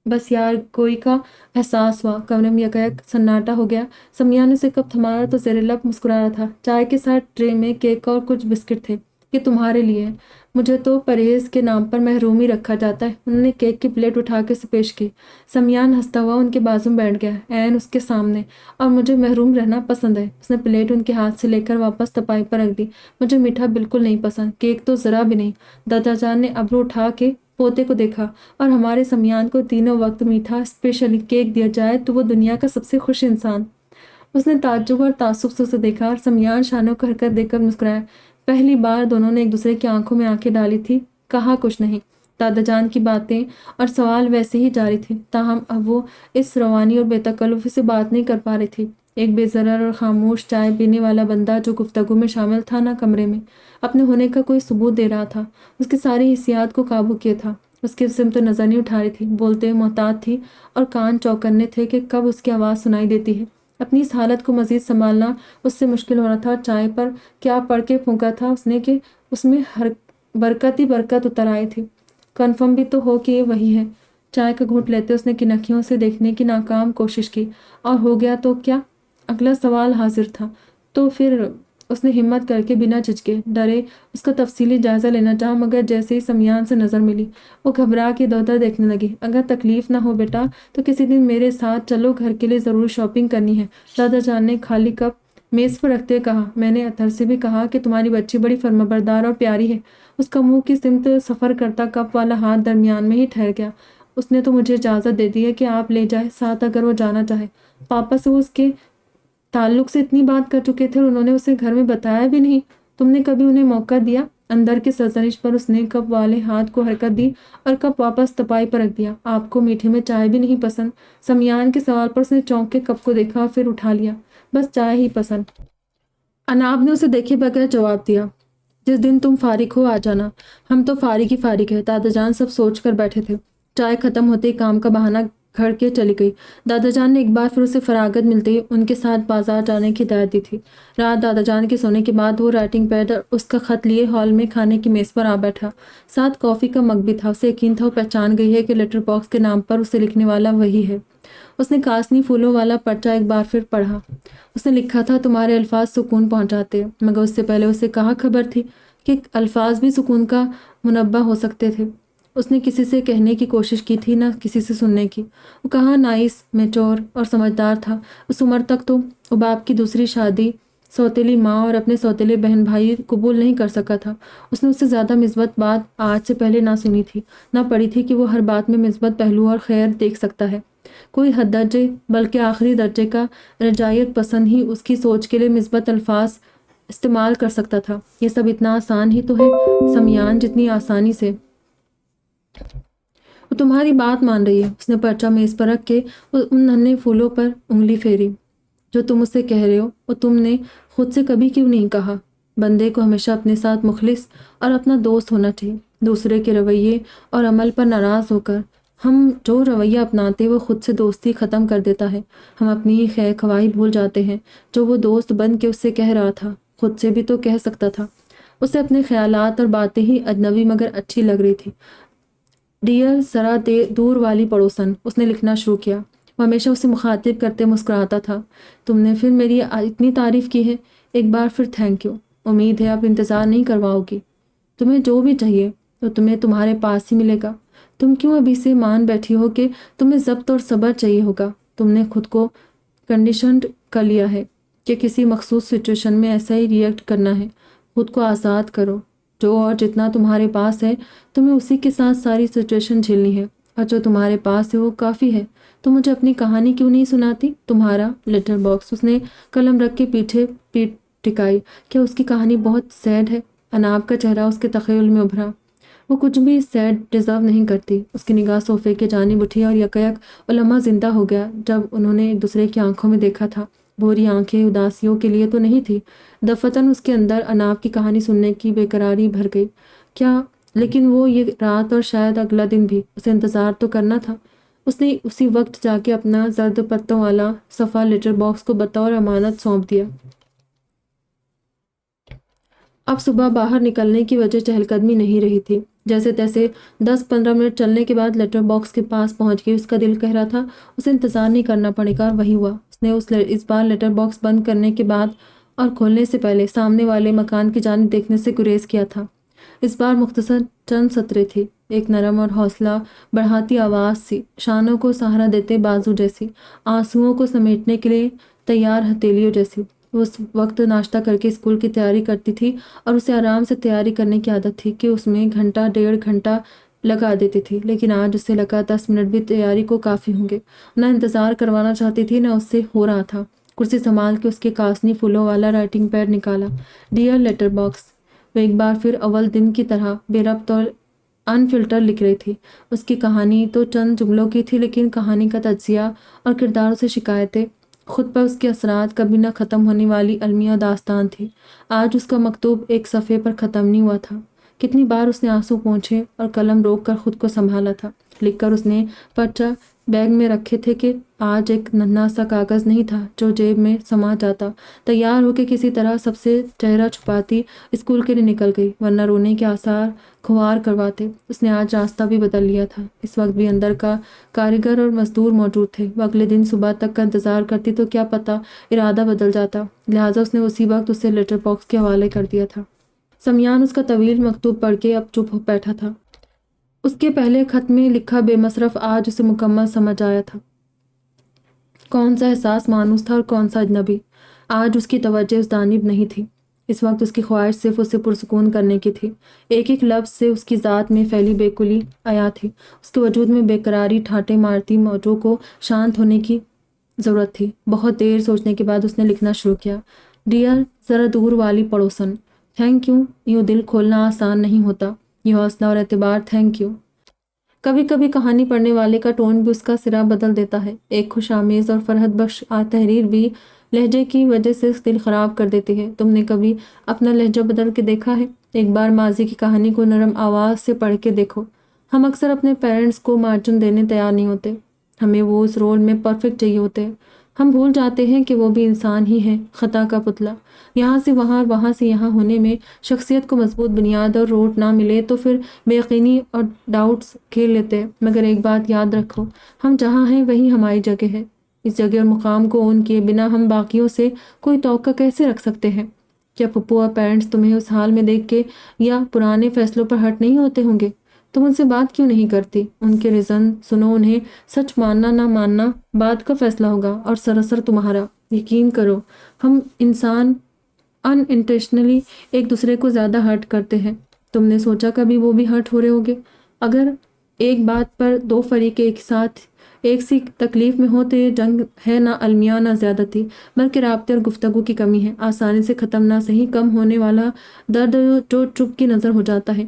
بس یار گوئی کا احساس ہوا۔ کمرے میں یکایک سناٹا ہو گیا۔ سمیان نے اسے کب تھما رہا تو زیر لب مسکرا رہا تھا۔ چائے کے ساتھ ٹرے میں کیک اور کچھ بسکٹ تھے۔ یہ تمہارے لیے ہے، مجھے تو پرہیز کے نام پر محروم ہی رکھا جاتا ہے۔ انہوں نے کیک کی پلیٹ اٹھا کے اسے پیش کی۔ سمیان ہنستا ہوا ان کے بازو میں بیٹھ گیا، عین اس کے سامنے۔ اور مجھے محروم رہنا پسند ہے۔ اس نے پلیٹ ان کے ہاتھ سے لے کر واپس تپائی پر رکھ دی۔ مجھے میٹھا بالکل نہیں پسند، کیک تو ذرا بھی نہیں۔ دادا جان نے ابرو اٹھا کے پوتے کو دیکھا۔ اور ہمارے سمیان کو تینوں وقت میٹھا اسپیشلی کیک دیا جائے تو وہ دنیا کا سب سے خوش انسان۔ اس نے تعجب اور تعصب سے اسے دیکھا اور سمیان شانوں کو حرکت دے کر مسکرایا۔ پہلی بار دونوں نے ایک دوسرے کی آنکھوں میں آنکھیں ڈالی تھی۔ کہا کچھ نہیں۔ دادا جان کی باتیں اور سوال ویسے ہی جاری تھے، تاہم اب وہ اس روانی اور بے تکلفی سے بات نہیں کر پا رہی تھی۔ ایک بے ضرر اور خاموش چائے پینے والا بندہ جو گفتگو میں شامل تھا نہ کمرے میں اپنے ہونے کا کوئی ثبوت دے رہا تھا، اس کی ساری حسیات کو قابو کیے تھا۔ اس کی سمت نظر نہیں اٹھا رہی تھی، بولتے ہوئے محتاط تھی اور کان چوکنے تھے کہ کب اس کی آواز سنائی دیتی ہے۔ اپنی اس حالت کو مزید سنبھالنا اس سے مشکل ہو رہا تھا۔ چائے پر کیا پڑھ کے پھونکا تھا اس نے کہ اس میں ہر برکت ہی برکت اتر آئی تھی۔ کنفرم بھی تو ہو کہ یہ وہی ہے۔ چائے کا گھونٹ لیتے اس نے کنکھیوں سے دیکھنے کی ناکام کوشش کی۔ اور ہو گیا تو کیا؟ اگلا سوال حاضر تھا۔ تو پھر اس نے ہمت کر کے بنا جھجکے ڈرے اس کا تفصیلی جائزہ لینا چاہا، مگر جیسے ہی سمیان سے نظر ملی وہ گھبرا کے ادھر ادھر دیکھنے لگی۔ اگر تکلیف نہ ہو بیٹا تو کسی دن میرے ساتھ چلو، گھر کے لیے ضرور شاپنگ کرنی ہے، دادا جان نے خالی کپ میز پر رکھتے کہا۔ میں نے اتھر سے بھی کہا کہ تمہاری بچی بڑی فرمانبردار اور پیاری ہے۔ اس کا منہ کی سمت سفر کرتا کپ والا ہاتھ درمیان میں ہی ٹھہر گیا۔ اس نے تو مجھے اجازت دے دی ہے کہ آپ لے جائے ساتھ اگر وہ جانا چاہے۔ پاپا سے وہ اس کے تعلق سے اتنی بات کر چکے تھے اور انہوں نے اسے گھر میں بتایا بھی نہیں۔ تم نے کبھی انہیں موقع دیا؟ اندر کی سرزنش پر اس نے کپ والے ہاتھ کو حرکت دی اور کپ واپس تپائی پر رکھ دیا۔ آپ کو میٹھے میں چائے بھی نہیں پسند؟ سمیان کے سوال پر اس نے چونک کے کپ کو دیکھا اور پھر اٹھا لیا۔ بس چائے ہی پسند۔ اناب نے اسے دیکھے بغیر جواب دیا۔ جس دن تم فارغ ہو آ جانا۔ ہم تو فارغ ہی فارغ ہے۔ دادا جان سب سوچ کر بیٹھے تھے۔ چائے ختم ہوتے ہی کام کا بہانہ گھڑ کے چلی گئی۔ دادا جان نے ایک بار پھر اسے فراغت ملتے ہی ان کے ساتھ بازار جانے کی ہدایت دی تھی۔ رات دادا جان کے سونے کے بعد وہ رائٹنگ پیڈ اور اس کا خط لیے ہال میں کھانے کی میز پر آ بیٹھا۔ ساتھ کافی کا مگ بھی تھا۔ اسے یقین تھا وہ پہچان گئی ہے کہ لیٹر باکس کے نام پر اسے لکھنے والا وہی ہے۔ اس نے کاسنی پھولوں والا پرچہ ایک بار پھر پڑھا۔ اس نے لکھا تھا، تمہارے الفاظ سکون پہنچاتے، مگر اس سے پہلے اسے کہاں خبر تھی کہ الفاظ بھی سکون کا منبع ہو سکتے تھے۔ اس نے کسی سے کہنے کی کوشش کی تھی، نہ کسی سے سننے کی۔ وہ کہاں نائس، میچور اور سمجھدار تھا۔ اس عمر تک تو وہ باپ کی دوسری شادی، سوتیلی ماں اور اپنے سوتیلے بہن بھائی قبول نہیں کر سکا تھا۔ اس نے اس سے زیادہ مثبت بات آج سے پہلے نہ سنی تھی، نہ پڑھی تھی کہ وہ ہر بات میں مثبت پہلو اور خیر دیکھ سکتا ہے۔ کوئی حد درجے بلکہ آخری درجے کا رجاعیت پسند ہی اس کی سوچ کے لیے مثبت الفاظ استعمال کر سکتا تھا۔ یہ سب اتنا آسان ہی تو ہے سمیان، جتنی آسانی سے وہ تمہاری بات مان رہی ہے۔ اس نے پرچہ میز پر رکھ کے ان ننھے پھولوں پر انگلی پھیری۔ جو تم اسے کہہ رہے ہو وہ تم نے خود سے کبھی کیوں نہیں کہا؟ بندے کو ہمیشہ اپنے ساتھ مخلص اور اپنا دوست ہونا چاہیے، دوسرے کے رویے اور عمل پر ناراض ہو کر ہم جو رویہ اپناتے وہ خود سے دوستی ختم کر دیتا ہے۔ ہم اپنی ہی خیر خواہی بھول جاتے ہیں جو وہ دوست بن کے اس سے کہہ رہا تھا، خود سے بھی تو کہہ سکتا تھا۔ اسے اپنے خیالات اور باتیں ہی اجنبی مگر اچھی لگ رہی تھی۔ ڈیئر ذرا دور والی پڑوسن، اس نے لکھنا شروع کیا۔ وہ ہمیشہ اسے مخاطب کرتے مسکراتا تھا۔ تم نے پھر میری اتنی تعریف کی ہے، ایک بار پھر تھینک یو۔ امید ہے اب انتظار نہیں کرواؤ گی۔ تمہیں جو بھی چاہیے تو تمہیں تمہارے پاس ہی ملے گا۔ تم کیوں ابھی سے مان بیٹھی ہو کہ تمہیں ضبط اور صبر چاہیے ہوگا؟ تم نے خود کو کنڈیشنڈ کر لیا ہے کہ کسی مخصوص سچویشن میں ایسا ہی ریئیکٹ کرنا ہے۔ خود کو آزاد کرو۔ جو اور جتنا تمہارے پاس ہے تمہیں اسی کے ساتھ ساری سچویشن جھیلنی ہے، اور جو تمہارے پاس ہے وہ کافی ہے۔ تو مجھے اپنی کہانی کیوں نہیں سناتی؟ تمہارا لیٹر باکس۔ اس نے قلم رکھ کے پیٹھ ٹکائی۔ کیا اس کی کہانی بہت سیڈ ہے؟ اناب کا چہرہ اس کے تخیل میں ابھرا۔ وہ کچھ بھی سیڈ ڈیزرو نہیں کرتی۔ اس کی نگاہ صوفے کے جانب اٹھی اور یکایک وہ لمحہ زندہ ہو گیا جب انہوں نے ایک دوسرے کی آنکھوں میں دیکھا تھا۔ بھوری آنکھیں اداسیوں کے لیے تو نہیں تھی۔ دفتن اس کے اندر اناب کی کہانی سننے کی بے قراری بھر گئی۔ کیا لیکن وہ یہ رات اور شاید اگلا دن بھی اسے انتظار تو کرنا تھا۔ اس نے اسی وقت جا کے اپنا زرد پتوں والا صفحہ لیٹر باکس کو بطور امانت سونپ دیا۔ اب صبح باہر نکلنے کی وجہ چہل قدمی نہیں رہی تھی۔ جیسے تیسے 10-15 منٹ چلنے کے بعد لیٹر باکس کے پاس پہنچ گئی۔ اس کا دل کہہ رہا تھا اسے انتظار نہیں کرنا پڑے گا، اور وہی ہوا۔ اس نے اس بار لیٹر باکس بند کرنے کے بعد اور کھولنے سے پہلے سامنے والے مکان کی جانب دیکھنے سے گریز کیا تھا۔ اس بار مختصر چند سطریں تھی، ایک نرم اور حوصلہ بڑھاتی آواز سی، شانوں کو سہارا دیتے بازو جیسی، آنسوؤں کو سمیٹنے کے لیے تیار ہتھیلیوں جیسی۔ وہ اس وقت ناشتہ کر کے اسکول کی تیاری کرتی تھی اور اسے آرام سے تیاری کرنے کی عادت تھی کہ اس میں گھنٹہ 1.5 گھنٹہ لگا دیتی تھی، لیکن آج اسے لگا 10 منٹ بھی تیاری کو کافی ہوں گے۔ نہ انتظار کروانا چاہتی تھی، نہ اس سے ہو رہا تھا۔ کرسی سنبھال کے اس کے کاسنی پھولوں والا رائٹنگ پیڈ نکالا۔ Dear letter box. وہ ایک بار پھر اول دن کی طرح بے ربط اور ان فلٹر لکھ رہی تھی۔ اس کی کہانی تو چند جملوں کی تھی، لیکن کہانی کا تجزیہ اور کرداروں سے شکایتیں، خود پر اس کے اثرات، کبھی نہ ختم ہونے والی المیہ داستان تھی۔ آج اس کا مکتوب ایک صفحے پر ختم نہیں ہوا تھا کتنی بار اس نے آنسو پونچھے اور قلم روک کر خود کو سنبھالا تھا۔ لکھ کر اس نے پرچہ بیگ میں رکھے تھے کہ آج ایک ننھا سا کاغذ نہیں تھا جو جیب میں سما جاتا۔ تیار ہو کے کسی طرح سب سے چہرہ چھپاتی اسکول کے لیے نکل گئی، ورنہ رونے کے آثار کھوار کرواتے۔ اس نے آج راستہ بھی بدل لیا تھا۔ اس وقت بھی اندر کا کاریگر اور مزدور موجود تھے۔ وہ اگلے دن صبح تک کا انتظار کرتی تو کیا پتہ ارادہ بدل جاتا، لہٰذا اس نے اسی وقت اسے لیٹر باکس کے حوالے کر دیا تھا۔ سمیان اس کا طویل مکتوب پڑھ کے اب چپ ہو بیٹھا تھا۔ اس کے پہلے خط میں لکھا بے مصرف آج اسے مکمل سمجھ آیا تھا۔ کون سا احساس مانوس تھا اور کون سا اجنبی۔ آج اس کی توجہ اس جانب نہیں تھی۔ اس وقت اس کی خواہش صرف اسے پرسکون کرنے کی تھی۔ ایک ایک لفظ سے اس کی ذات میں پھیلی بے کلی آیا تھی۔ اس کے وجود میں بے قراری ٹھاٹے مارتی موجوں کو شانت ہونے کی ضرورت تھی۔ بہت دیر سوچنے کے بعد اس نے لکھنا شروع کیا۔ ڈیئر ذرا دور والی پڑوسن، تھینک یو۔ یوں دل کھولنا آسان نہیں ہوتا، یہ حوصلہ اور اعتبار، تھینک یو۔ کبھی کبھی کہانی پڑھنے والے کا ٹون بھی اس کا سرا بدل دیتا ہے۔ ایک خوش آمیز اور فرحت بخش تحریر بھی لہجے کی وجہ سے دل خراب کر دیتی ہے۔ تم نے کبھی اپنا لہجہ بدل کے دیکھا ہے؟ ایک بار ماضی کی کہانی کو نرم آواز سے پڑھ کے دیکھو۔ ہم اکثر اپنے پیرنٹس کو مارجن دینے تیار نہیں ہوتے۔ ہمیں وہ اس رول میں پرفیکٹ چاہیے ہوتے ہیں۔ ہم بھول جاتے ہیں کہ وہ بھی انسان ہی ہیں، خطا کا پتلا۔ یہاں سے وہاں اور وہاں سے یہاں ہونے میں شخصیت کو مضبوط بنیاد اور روٹ نہ ملے تو پھر بے یقینی اور ڈاؤٹس کھیل لیتے ہیں۔ مگر ایک بات یاد رکھو، ہم جہاں ہیں وہی ہماری جگہ ہے۔ اس جگہ اور مقام کو اون کیے بنا ہم باقیوں سے کوئی توقع کیسے رکھ سکتے ہیں؟ کیا پپو اور پیرنٹس تمہیں اس حال میں دیکھ کے یا پرانے فیصلوں پر ہٹ نہیں ہوتے ہوں گے؟ تم ان سے بات کیوں نہیں کرتی؟ ان کے ریزن سنو، انہیں سچ ماننا نہ ماننا بعد کا فیصلہ ہوگا اور سراسر تمہارا۔ یقین کرو، ہم انسان ان انٹینشنلی ایک دوسرے کو زیادہ ہرٹ کرتے ہیں۔ تم نے سوچا کبھی وہ بھی ہرٹ ہو رہے ہوگے؟ اگر ایک بات پر دو فریق ایک ساتھ ایک سی تکلیف میں ہو تو یہ جنگ ہے نہ المیہ نہ زیادتی، بلکہ رابطے اور گفتگو کی کمی ہے۔ آسانی سے ختم نہ صحیح کم ہونے والا درد جو چپ کی نظر ہو جاتا ہے۔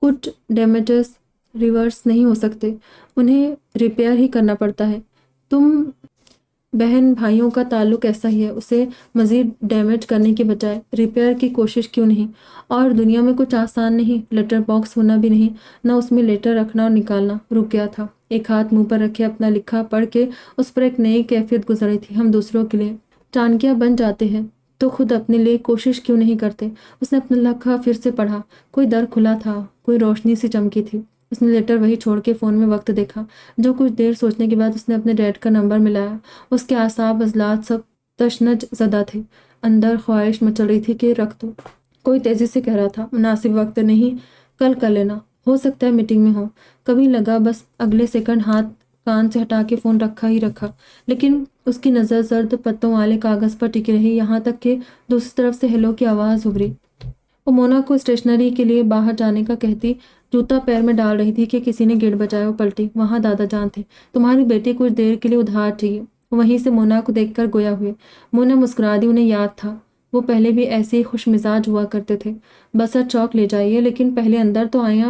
کچھ ڈیمیجز ریورس نہیں ہو سکتے، انہیں ریپیئر ہی کرنا پڑتا ہے۔ تم بہن بھائیوں کا تعلق ایسا ہی ہے، اسے مزید ڈیمیج کرنے کے بجائے ریپیئر کی کوشش کیوں نہیں؟ اور دنیا میں کچھ آسان نہیں، لیٹر باکس ہونا بھی نہیں، نہ اس میں لیٹر رکھنا اور نکالنا۔ رک گیا تھا، ایک ہاتھ منہ پر رکھے اپنا لکھا پڑھ کے اس پر ایک نئی کیفیت گزر رہی تھی۔ ہم دوسروں کے لیے ٹانکیاں بن جاتے ہیں تو خود اپنے لیے کوشش کیوں نہیں کرتے؟ اس نے اپنا لکھا پھر سے پڑھا۔ کوئی در کھلا تھا، کوئی روشنی سی چمکی تھی۔ اس نے لیٹر وہی چھوڑ کے فون میں وقت دیکھا۔ جو کچھ دیر سوچنے کے بعد اس نے اپنے ڈیڈ کا نمبر ملایا۔ اس کے اعصاب عضلات سب تشنج زدہ تھے۔ اندر خواہش مچل رہی تھی کہ رکھ دو۔ کوئی تیزی سے کہہ رہا تھا، مناسب وقت نہیں، کل کر لینا، ہو سکتا ہے میٹنگ میں ہو۔ کبھی لگا بس اگلے سیکنڈ ہاتھ کان سے ہٹا کے فون رکھا ہی رکھا، لیکن اس کی نظر زرد پتوں والے کاغذ پر ٹکی رہی، یہاں تک کہ دوسری طرف سے ہیلو کی آواز ابھری۔ وہ مونا کو اسٹیشنری کے لیے باہر جانے کا کہتی جوتا پیر میں ڈال رہی تھی کہ کسی نے گیٹ بجایا۔ وہ پلٹی، وہاں دادا جان تھے۔ تمہاری بیٹی کچھ دیر کے لیے ادھار چاہیے۔ وہیں سے مونا کو دیکھ کر گویا ہوئے۔ مونا مسکرا دی، انہیں یاد تھا وہ پہلے بھی ایسے ہی خوش مزاج ہوا کرتے تھے۔ بسر چوک لے جائیے، لیکن پہلے اندر تو آئیں۔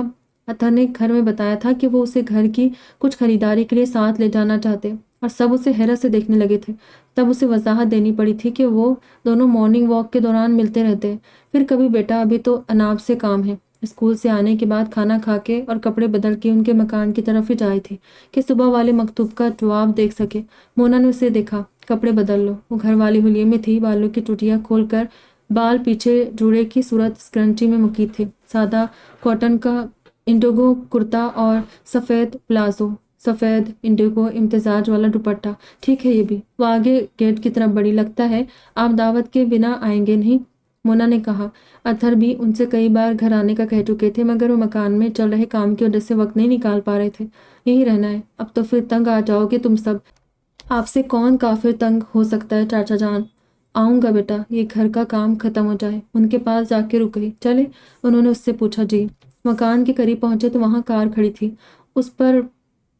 اطہر نے گھر میں بتایا تھا کہ وہ اسے گھر کی کچھ خریداری کے لیے ساتھ لے جانا چاہتے اور سب اسے حیرت سے دیکھنے لگے تھے۔ تب اسے وضاحت دینی پڑی تھی کہ وہ دونوں مارننگ واک کے دوران ملتے رہتے، پھر کبھی بیٹا ابھی تو اناب سے کام ہے۔ اسکول سے آنے کے بعد کھانا کھا کے اور کپڑے بدل کے ان کے مکان کی طرف ہی جائی تھی کہ صبح والے مکتوب کا جواب دیکھ سکے۔ مونا نے اسے دیکھا، کپڑے بدل لو۔ وہ گھر والی حلیے میں تھی، بالوں کی ٹوٹیاں کھول کر بال پیچھے جوڑے کی صورت اسکرنچی میں مقید تھے۔ سادہ کاٹن کا انڈیگو کرتا اور سفید پلازو، سفید انڈیگو امتزاج والا دوپٹہ۔ ٹھیک ہے یہ بھی۔ وہ آگے گیٹ کی طرف بڑی، لگتا ہے آپ دعوت کے بنا آئیں گے نہیں؟ مونا نے کہا۔ اطہر بھی ان سے کئی بار گھر آنے کا کہہ چکے تھے، مگر وہ مکان میں چل رہے کام کی وجہ سے وقت نہیں نکال پا رہے تھے۔ یہی رہنا ہے، اب تو پھر تنگ آ جاؤ گے تم سب۔ آپ سے کون کافر تنگ ہو سکتا ہے چاچا جان؟ آؤں گا بیٹا، یہ گھر کا کام ختم ہو جائے۔ ان کے پاس جا کے رک گئی۔ چلے؟ انہوں نے اس سے پوچھا۔ جی۔ مکان کے قریب پہنچے تو وہاں کار کھڑی تھی، اس پر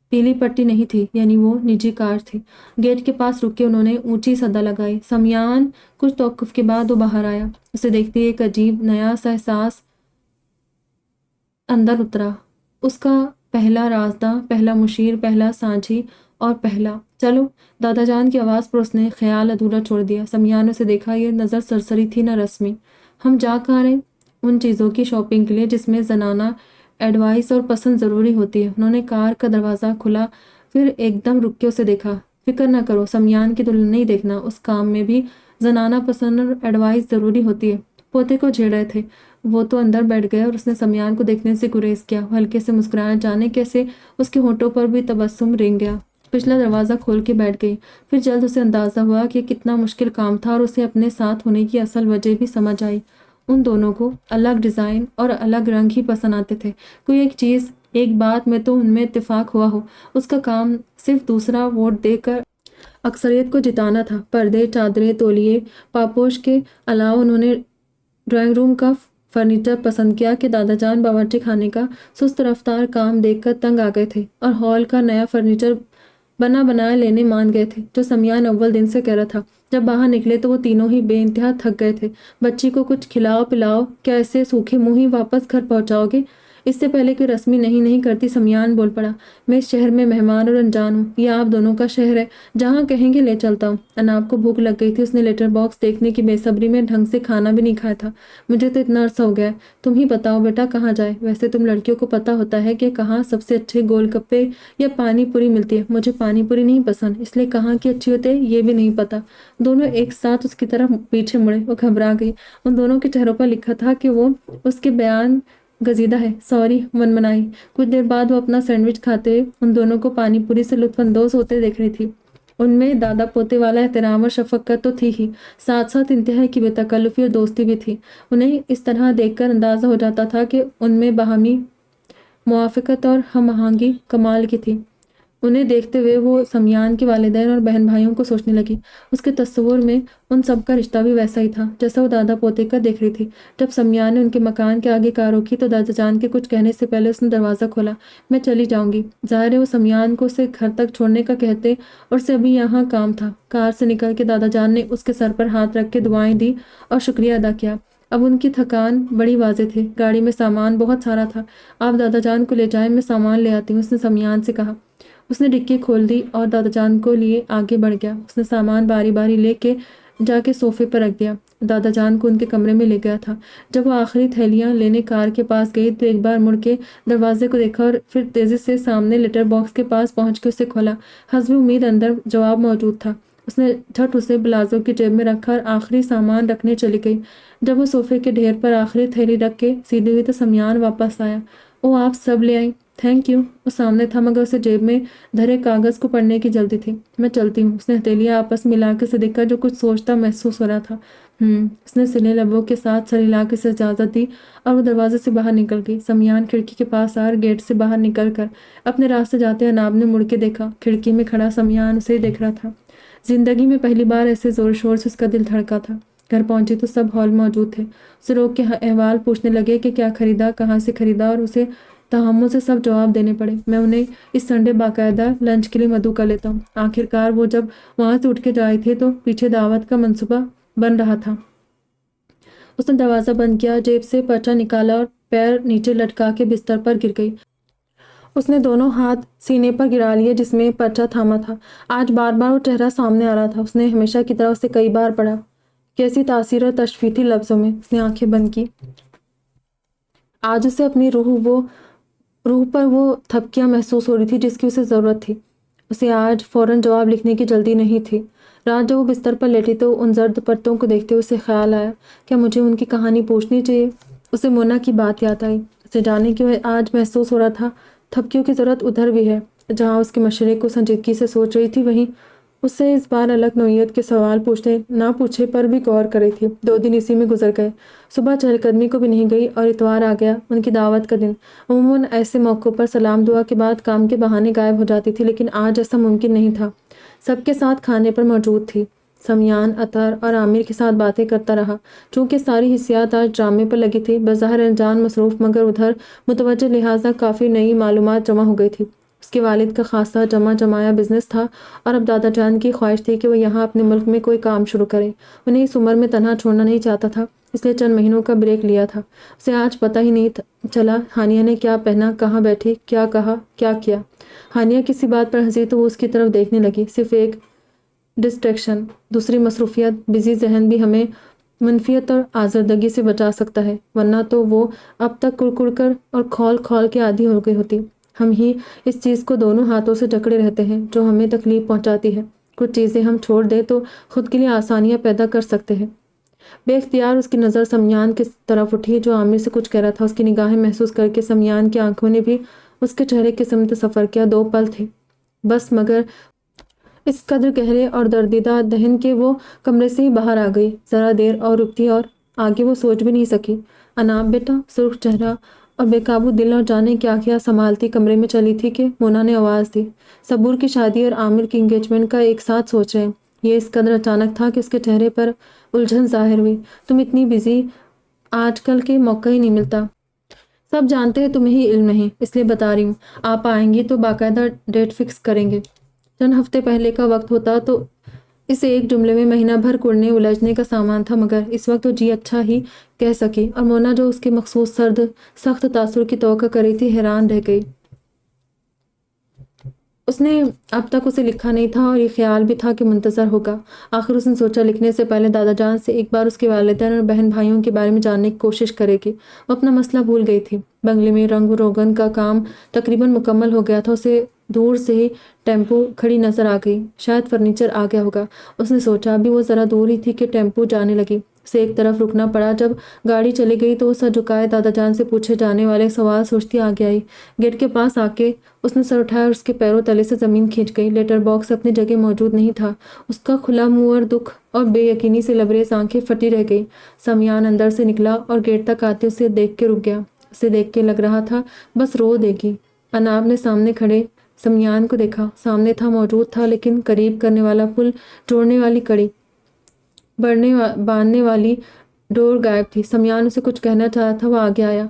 پیلی پٹی نہیں تھی، یعنی وہ نجی کار تھی۔ گیٹ کے پاس رک کے انہوں نے اونچی صدا لگائی، سمیان۔ کچھ توقف کے بعد وہ باہر آیا۔ اسے دیکھتے ایک عجیب نیا سا احساس اندر اترا۔ اس کا پہلا رازداں، پہلا مشیر، پہلا سانجھی اور پہلا چلو دادا جان کی آواز پر اس نے خیال ادھورا چھوڑ دیا۔ سمیان نے اسے دیکھا، یہ نظر سرسری تھی نہ رسمی۔ ہم جا کہاں رہے؟ ان چیزوں کی شاپنگ کے لیے جس میں زنانہ ایڈوائس اور پسند ضروری ہوتی ہے۔ انہوں نے کار کا دروازہ کھلا، پھر ایک دم رک کے اسے دیکھا۔ فکر نہ کرو، سمیان کی دلہن نہیں دیکھنا، اس کام میں بھی زنانہ پسند اور ایڈوائس ضروری ہوتی ہے۔ پوتے کو جھیڑ رہے تھے، وہ تو اندر بیٹھ گئے اور اس نے سمیان کو دیکھنے سے گریز کیا۔ وہ ہلکے سے مسکرایا، جانے کیسے اس کے ہونٹوں پر بھی تبسم رنگ گیا۔ پچھلا دروازہ کھول کے بیٹھ گئی۔ پھر جلد اسے اندازہ ہوا کہ کتنا مشکل کام تھا اور اسے اپنے ساتھ ہونے کی اصل وجہ بھی سمجھ آئی۔ ان دونوں کو الگ ڈیزائن اور الگ رنگ ہی پسند آتے تھے۔ کوئی ایک چیز، ایک بات میں تو ان میں اتفاق ہوا ہو، اس کا کام صرف دوسرا ووٹ دے کر اکثریت کو جتانا تھا۔ پردے، چادریں، تولیے، پاپوش کے علاوہ انہوں نے ڈرائنگ روم کا فرنیچر پسند کیا کہ دادا جان باورچی خانے کا سست رفتار کام دیکھ کر تنگ آ گئے تھے اور ہال کا نیا فرنیچر بنا بنایا لینے مان گئے تھے، جو سمیان اول دن سے کہہ رہا تھا۔ جب باہر نکلے تو وہ تینوں ہی بے انتہا تھک گئے تھے۔ بچی کو کچھ کھلاؤ پلاؤ، کیا ایسے سوکھے منہ ہی واپس گھر پہنچاؤ گے؟ اس سے پہلے کہ رسمی نہیں کرتی سمیان بول پڑا، میں اس شہر میں مہمان اور انجان ہوں، یہ آپ دونوں کا شہر ہے، جہاں کہیں گے لے چلتا ہوں۔ اناب کو بھوک لگ گئی تھی، اس نے لیٹر باکس دیکھنے کی بے صبری میں ڈھنگ سے کھانا بھی نہیں کھایا تھا۔ مجھے تو اتنا عرصہ ہو گیا ہے، تم ہی بتاؤ بیٹا کہاں جائے؟ ویسے تم لڑکیوں کو پتا ہوتا ہے کہ کہاں سب سے اچھے گول گپے یا پانی پوری ملتی ہے۔ مجھے پانی پوری نہیں پسند، اس لیے کہاں کی اچھی ہوتی ہے یہ بھی نہیں پتا۔ دونوں ایک ساتھ اس کی طرف پیچھے مڑے، وہ گھبرا گئی۔ ان دونوں کے چہروں پر لکھا تھا کہ وہ اس کے بیان گزیدہ ہے۔ سوری، منمنائی۔ کچھ دیر بعد وہ اپنا سینڈوچ کھاتے ہوئے ان دونوں کو پانی پوری سے لطف اندوز ہوتے دیکھ رہی تھی۔ ان میں دادا پوتے والا احترام اور شفقت تو تھی ہی، ساتھ ساتھ انتہائی کی بے تکلفی اور دوستی بھی تھی۔ انہیں اس طرح دیکھ کر اندازہ ہو جاتا تھا کہ ان میں باہمی موافقت اور ہم آہنگی کمال کی تھی۔ انہیں دیکھتے ہوئے وہ سمیان کے والدین اور بہن بھائیوں کو سوچنے لگی۔ اس کے تصور میں ان سب کا رشتہ بھی ویسا ہی تھا جیسا وہ دادا پوتے کا دیکھ رہی تھی۔ جب سمیان نے ان کے مکان کے آگے کار روکی تو دادا جان کے کچھ کہنے سے پہلے اس نے دروازہ کھولا۔ میں چلی جاؤں گی۔ ظاہر ہے وہ سمیان کو اسے گھر تک چھوڑنے کا کہتے اور اسے ابھی یہاں کام تھا۔ کار سے نکل کے دادا جان نے اس کے سر پر ہاتھ رکھ کے دعائیں دی اور شکریہ ادا کیا۔ اب ان کی تھکان بڑی واضح تھی۔ گاڑی میں سامان بہت سارا تھا، آپ دادا جان کو لے جائیں، میں سامان لے آتی ہوں، اس نے سمیان سے کہا۔ اس نے ڈکی کھول دی اور دادا جان کو لیے آگے بڑھ گیا۔ اس نے سامان باری باری لے کے جا کے صوفے پر رکھ دیا۔ دادا جان کو ان کے کمرے میں لے گیا تھا۔ جب وہ آخری تھیلیاں لینے کار کے پاس گئی تو ایک بار مڑ کے دروازے کو دیکھا اور پھر تیزی سے سامنے لیٹر باکس کے پاس پہنچ کے اسے کھولا۔ حسب امید اندر جواب موجود تھا۔ اس نے جھٹ اسے پلازو کی جیب میں رکھا اور آخری سامان رکھنے چلی گئی۔ جب وہ صوفے کے ڈھیر پر آخری تھیلی رکھ کے سیدھی ہوئی تو سمیان واپس آیا۔ او آپ سب لے آئیں؟ Thank you. وہ سامنے تھا مگر اسے جیب میں دھرے کاغذ کو پڑھنے کی جلدی تھی۔ میں چلتی ہوں۔ اس نے ہتھیلیاں آپس میں ملا کے اسے دیکھا جو کچھ سوچتا محسوس ہو رہا تھا۔ اس نے سلے لبوں کے ساتھ سر ہلا کے اسے اجازت دی اور وہ دروازے سے باہر نکل گئی۔ سمیان کھڑکی کے پاس آ گیٹ سے باہر نکل کر اپنے راستے جاتے اناب نے مڑ کے دیکھا۔ کھڑکی میں کھڑا سمیان اسے دیکھ رہا تھا۔ زندگی میں پہلی بار ایسے زور شور سے اس کا دل دھڑکا تھا۔ گھر پہنچی تو سب ہال موجود تھے۔ اسے روک کے احوال پوچھنے لگے کہ کیا خریدا، کہاں سے خریدا، اور اسے تحمل سے سب جواب دینے پڑے۔ میں انہیں اس سنڈے باقاعدہ لنچ کے لیے مدعو کر لیتا ہوں۔ آخرکار وہ جب وہاں سے اٹھ کے جائے تھے تو پیچھے دعوت کا منصوبہ بن رہا تھا۔ اس نے دروازہ بند کیا، جیب سے پرچہ نکالا اور پیر نیچے لٹکا کے بستر پر گر گئی۔ اس نے دونوں ہاتھ سینے پر گرا لیے جس میں پرچہ تھاما تھا۔ آج بار بار وہ چہرہ سامنے آ رہا تھا۔ اس نے ہمیشہ کی طرح اسے کئی بار پڑھا۔ کیسی تاثیر اور تشفی تھی لفظوں میں۔ اس نے آنکھیں بند کی۔ آج اسے اپنی روح پر وہ تھپکیاں محسوس ہو رہی تھی جس کی اسے ضرورت تھی۔ اسے آج فوراً جواب لکھنے کی جلدی نہیں تھی۔ رات جب وہ بستر پر لیٹی تو ان زرد پرتوں کو دیکھتے ہوئے اسے خیال آیا، کیا مجھے ان کی کہانی پوچھنی چاہیے؟ اسے مونا کی بات یاد آئی۔ اسے جانے کی آج محسوس ہو رہا تھا تھپکیوں کی ضرورت ادھر بھی ہے۔ جہاں اس کے مشورے کو سنجیدگی سے سوچ رہی تھی وہیں اس سے اس بار الگ نوعیت کے سوال پوچھنے نہ پوچھے پر بھی غور کر رہی تھی۔ 2 دن اسی میں گزر گئے۔ صبح چہل قدمی کو بھی نہیں گئی اور اتوار آ گیا، ان کی دعوت کا دن۔ عموماً ایسے موقعوں پر سلام دعا کے بعد کام کے بہانے غائب ہو جاتی تھی، لیکن آج ایسا ممکن نہیں تھا۔ سب کے ساتھ کھانے پر موجود تھی۔ سمیان، اطہر اور عامر کے ساتھ باتیں کرتا رہا۔ چونکہ ساری حسیات آج ڈرامے پر لگی تھی، بظاہر انجان مصروف مگر ادھر متوجہ، لہٰذا کافی نئی معلومات جمع ہو گئی تھی۔ اس کے والد کا خاصا جمع جمایا بزنس تھا اور اب دادا جان کی خواہش تھی کہ وہ یہاں اپنے ملک میں کوئی کام شروع کرے۔ انہیں اس عمر میں تنہا چھوڑنا نہیں چاہتا تھا، اس لیے چند مہینوں کا بریک لیا تھا۔ اسے آج پتہ ہی نہیں چلا ہانیہ نے کیا پہنا، کہاں بیٹھی، کیا کہا، کیا کیا۔ ہانیہ کسی بات پر ہنسی تو وہ اس کی طرف دیکھنے لگی۔ صرف ایک ڈسٹریکشن، دوسری مصروفیت، بزی ذہن بھی ہمیں منفیت اور آزردگی سے بچا سکتا ہے، ورنہ تو وہ اب تک کڑ کر اور کھول کھول کے عادی ہو گئی ہوتی۔ ہم ہی اس چیز کو دونوں ہاتھوں سے جکڑے رہتے ہیں جو ہمیں تکلیف پہنچاتی ہے۔ کچھ چیزیں ہم چھوڑ دیں تو خود کے لیے آسانیاں پیدا کر سکتے ہیں۔ بے اختیار اس کی نظر سمیان کی طرف اٹھی جو عامر سے کچھ کہہ رہا تھا۔ اس کی نگاہیں محسوس کر کے سمیان کی آنکھوں نے بھی اس کے چہرے کی سمت سفر کیا۔ 2 پل تھے بس، مگر اس قدر گہرے اور دردیدہ دہن کہ وہ کمرے سے ہی باہر آ گئی۔ ذرا دیر اور رکتی اور آگے وہ سوچ بھی نہیں سکی۔ اناب بیٹا، سرخ چہرہ اور بے قابو دل اور جانے کیا کیا سنبھالتی کمرے میں چلی تھی کہ مونا نے آواز دی۔ صبور کی شادی اور عامر کی انگیجمنٹ کا ایک ساتھ سوچ رہے ہیں۔ یہ اس قدر اچانک تھا کہ اس کے چہرے پر الجھن ظاہر ہوئی۔ تم اتنی بزی، آج کل کے موقع ہی نہیں ملتا۔ سب جانتے ہیں تمہیں ہی علم نہیں، اس لیے بتا رہی ہوں۔ آپ آئیں گی تو باقاعدہ ڈیٹ فکس کریں گے۔ چند ہفتے پہلے کا وقت ہوتا تو اسے ایک جملے میں مہینہ بھر کڑنے الجھنے کا سامان تھا، مگر اس وقت وہ جی اچھا ہی کہہ سکی، اور مونا جو اس کے مخصوص سرد سخت تاثر کی توقع کر رہی تھی حیران رہ گئی۔ اس نے اب تک اسے لکھا نہیں تھا اور یہ خیال بھی تھا کہ منتظر ہوگا۔ آخر اس نے سوچا لکھنے سے پہلے دادا جان سے ایک بار اس کے والدین اور بہن بھائیوں کے بارے میں جاننے کی کوشش کرے گی۔ وہ اپنا مسئلہ بھول گئی تھی۔ بنگلے میں رنگ و روگن کا کام تقریباً مکمل ہو گیا تھا۔ اسے دور سے ہی ٹیمپو کھڑی نظر آ گئی، شاید فرنیچر آ گیا ہوگا۔ اس نے سوچا ابھی وہ ذرا دور ہی تھی کہ ٹیمپو جانے لگی۔ اسے ایک طرف رکنا پڑا۔ جب گاڑی چلی گئی تو وہ سر جھکائے دادا جان سے پوچھے جانے والے سوال سوچتی آگے آئی۔ گیٹ کے پاس آ کے اس نے سر اٹھایا اور اس کے پیروں تلے سے زمین کھینچ گئی۔ لیٹر باکس اپنی جگہ موجود نہیں تھا۔ اس کا کھلا منہ اور دکھ اور بے یقینی سے لبریز آنکھیں پھٹی رہ گئی۔ سمیان اندر سے نکلا اور گیٹ تک آتے اسے دیکھ کے رک گیا۔ اسے دیکھ کے لگ رہا تھا بس رو دے گی۔ اناب نے سامنے کھڑے سمیان کو دیکھا۔ سامنے تھا، موجود تھا، لیکن قریب کرنے والا پل، جوڑنے والی کڑی، باندھنے والی ڈور غائب تھی۔ سمیان اسے کچھ کہنا چاہا تھا، وہ آگے آیا۔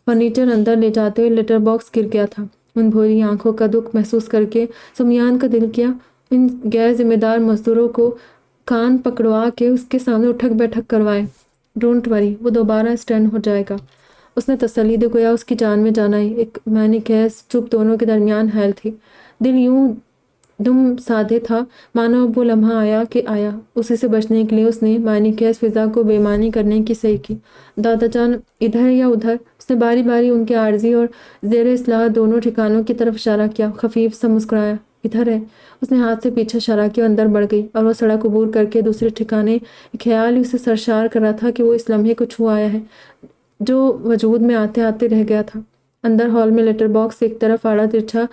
فرنیچر اندر لے جاتے ہوئے لیٹر باکس گر گیا تھا۔ ان بھوری آنکھوں کا دکھ محسوس کر کے سمیان کا دل کیا ان غیر ذمہ دار مزدوروں کو کان پکڑوا کے اس کے سامنے اٹھک بیٹھک کروائے۔ ڈونٹ وری، وہ دوبارہ اسٹینڈ ہو جائے گا، اس نے تسلی دے، گویا اس کی جان میں جان آئی۔ ایک معنی خیز چپ دونوں کے درمیان حائل تھی۔ دل یوں دم سادھے تھا مانو اب وہ لمحہ آیا کہ آیا۔ اسی سے بچنے کے لیے اس نے معنی خیز فضا کو بے معنی کرنے کی صحیح کی۔ دادا جان ادھر یا ادھر؟ اس نے باری باری ان کے عارضی اور زیر اصلاح دونوں ٹھکانوں کی طرف اشارہ کیا۔ خفیف سا مسکرایا۔ ادھر ہے۔ اس نے ہاتھ سے پیچھے اشارہ کیا، اندر بڑھ گئی اور وہ سڑک عبور کر کے دوسرے ٹھکانے۔ ایک خیال ہی اسے سرشار کر رہا تھا کہ وہ اس لمحے کو چھو آیا ہے جو وجود میں آتے آتے رہ گیا تھا۔ اندر ہال میں لیٹر باکس ایک طرف آڑا ترچھا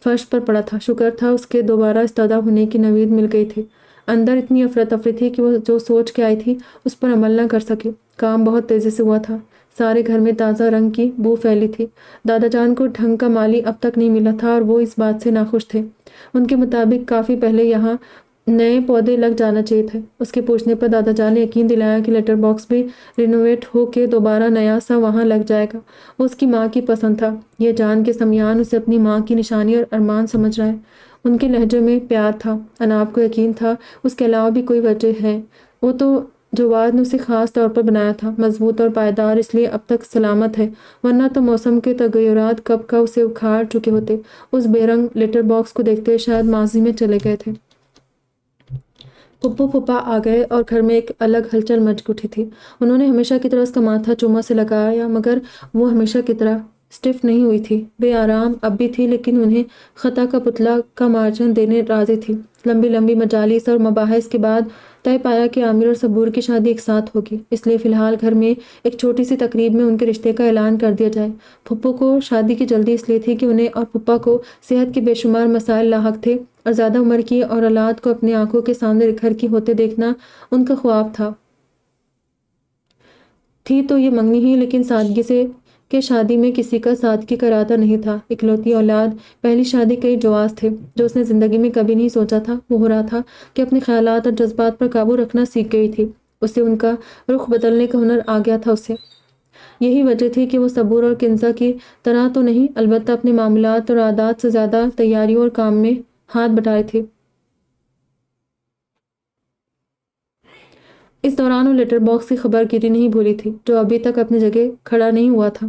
فرش پر پڑا تھا۔ شکر تھا اس کے دوبارہ استعدا ہونے کی نوید مل گئی تھی۔ اندر اتنی افراتفری تھی کہ وہ جو سوچ کے آئی تھی اس پر عمل نہ کر سکے۔ کام بہت تیزی سے ہوا تھا۔ سارے گھر میں تازہ رنگ کی بو پھیلی تھی۔ دادا جان کو ڈھنگ کا مالی اب تک نہیں ملا تھا اور وہ اس بات سے ناخوش تھے۔ ان کے مطابق کافی پہلے یہاں نئے پودے لگ جانا چاہیے تھے۔ اس کے پوچھنے پر دادا جان نے یقین دلایا کہ لیٹر باکس بھی رینوویٹ ہو کے دوبارہ نیا سا وہاں لگ جائے گا۔ وہ اس کی ماں کی پسند تھا، یہ جان کے سمیان اسے اپنی ماں کی نشانی اور ارمان سمجھ رہا ہے۔ ان کے لہجے میں پیار تھا۔ اناب کو یقین تھا اس کے علاوہ بھی کوئی وجہ ہے۔ وہ تو جواد نے اسے خاص طور پر بنایا تھا، مضبوط اور پائیدار، اس لیے اب تک سلامت ہے، ورنہ تو موسم کے تغیرات کب کا اسے اکھاڑ چکے ہوتے۔ اس بے رنگ لیٹر باکس کو دیکھتے شاید ماضی میں چلے گئے تھے۔ پھپھو پھوپھا آ گئے اور گھر میں ایک الگ ہلچل مچ اٹھی تھی۔ انہوں نے ہمیشہ کی طرح اس کا ماتھا چوما سے لگایا، مگر وہ ہمیشہ کی طرح اسٹف نہیں ہوئی تھی۔ بے آرام اب بھی تھی، لیکن انہیں خطا کا پتلا کا مارجن دینے راضی تھی۔ لمبی لمبی مجالس اور مباحث کے بعد طے پایا کہ عامر اور صبور کی شادی ایک ساتھ ہوگی، اس لیے فی الحال گھر میں ایک چھوٹی سی تقریب میں ان کے رشتے کا اعلان کر دیا جائے۔ پھپھو کو شادی کی جلدی اس لیے تھی کہ انہیں اور پھپھا کو صحت کے بے شمار مسائل لاحق تھے اور زیادہ عمر کی اور اولاد کو اپنی آنکھوں کے سامنے گھر کی ہوتے دیکھنا ان کا خواب تھا۔ تھی تو یہ منگنی ہی، لیکن سادگی سے کہ شادی میں کسی کا سادگی کا ارادہ نہیں تھا۔ اکلوتی اولاد، پہلی شادی کئی جواز تھے جو اس نے زندگی میں کبھی نہیں سوچا تھا۔ وہ ہو رہا تھا کہ اپنے خیالات اور جذبات پر قابو رکھنا سیکھ گئی تھی۔ اسے ان کا رخ بدلنے کا ہنر آ گیا تھا اسے۔ یہی وجہ تھی کہ وہ صبور اور کنزا کی طرح تو نہیں، البتہ اپنے معاملات اور عادات سے زیادہ تیاریوں اور کام میں ہاتھ بٹائے تھے۔ اس دوران وہ لیٹر باکس کی خبر گیری نہیں بھولی تھی جو ابھی تک اپنی جگہ کھڑا نہیں ہوا تھا۔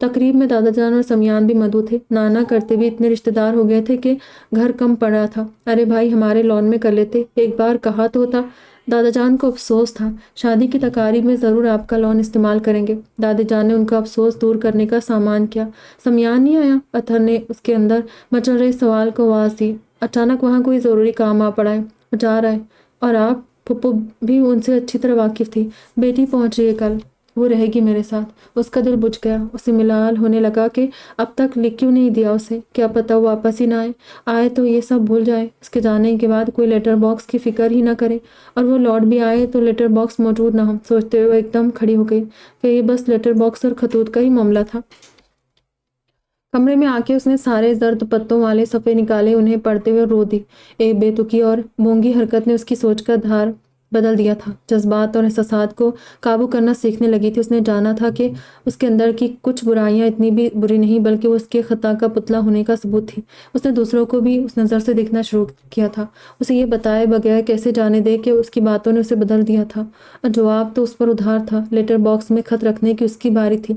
تقریب میں دادا جان اور سمیان بھی مدعو تھے۔ نانا کرتے بھی اتنے رشتہ دار ہو گئے تھے کہ گھر کم پڑ رہا تھا۔ ارے بھائی، ہمارے لون میں کر لیتے، ایک بار کہا تو ہوتا۔ دادا جان کو افسوس تھا، شادی کی تقاریب میں ضرور آپ کا لون استعمال کریں گے۔ دادی جان نے ان کا افسوس دور کرنے کا سامان کیا۔ سمیان نہیں آیا؟ اطہر نے اس کے اندر مچل رہے سوال کو آواز دی۔ اچانک وہاں کوئی ضروری کام آ پڑا ہے، وہ جا رہا ہے، اور آپ؟ پھپھو بھی ان سے اچھی طرح واقف تھی۔ بیٹی پہنچ رہی ہے کل، وہ رہے گی میرے ساتھ۔ اس کا دل بجھ گیا، اسے ملال ہونے لگا کہ اب تک لکھ کیوں نہیں دیا اسے، کیا پتہ وہ واپس ہی نہ آئے تو یہ سب بھول جائے، اس کے جانے کے بعد کوئی لیٹر باکس کی فکر ہی نہ کرے، اور وہ لوٹ بھی آئے تو لیٹر باکس موجود نہ ہو۔ سوچتے ہوئے ایک دم کھڑی ہو گئی کہ یہ بس لیٹر باکس اور خطوط کا ہی معاملہ تھا۔ کمرے میں آ کے اس نے سارے زرد پتوں والے صفحے نکالے، انہیں پڑھتے ہوئے رو دی۔ ایک بے تکی اور بونگی حرکت نے اس کی سوچ کا دھار بدل دیا تھا، جذبات اور احساسات کو قابو کرنا سیکھنے لگی تھی۔ اس نے جانا تھا کہ اس کے اندر کی کچھ برائیاں اتنی بھی بری نہیں بلکہ وہ اس کے خطا کا پتلا ہونے کا ثبوت تھی۔ اس نے دوسروں کو بھی اس نظر سے دیکھنا شروع کیا تھا، اسے یہ بتائے بغیر کیسے جانے دے کہ اس کی باتوں نے اسے بدل دیا تھا، اور جواب تو اس پر ادھار تھا۔ لیٹر باکس میں خط رکھنے کی اس کی باری تھی۔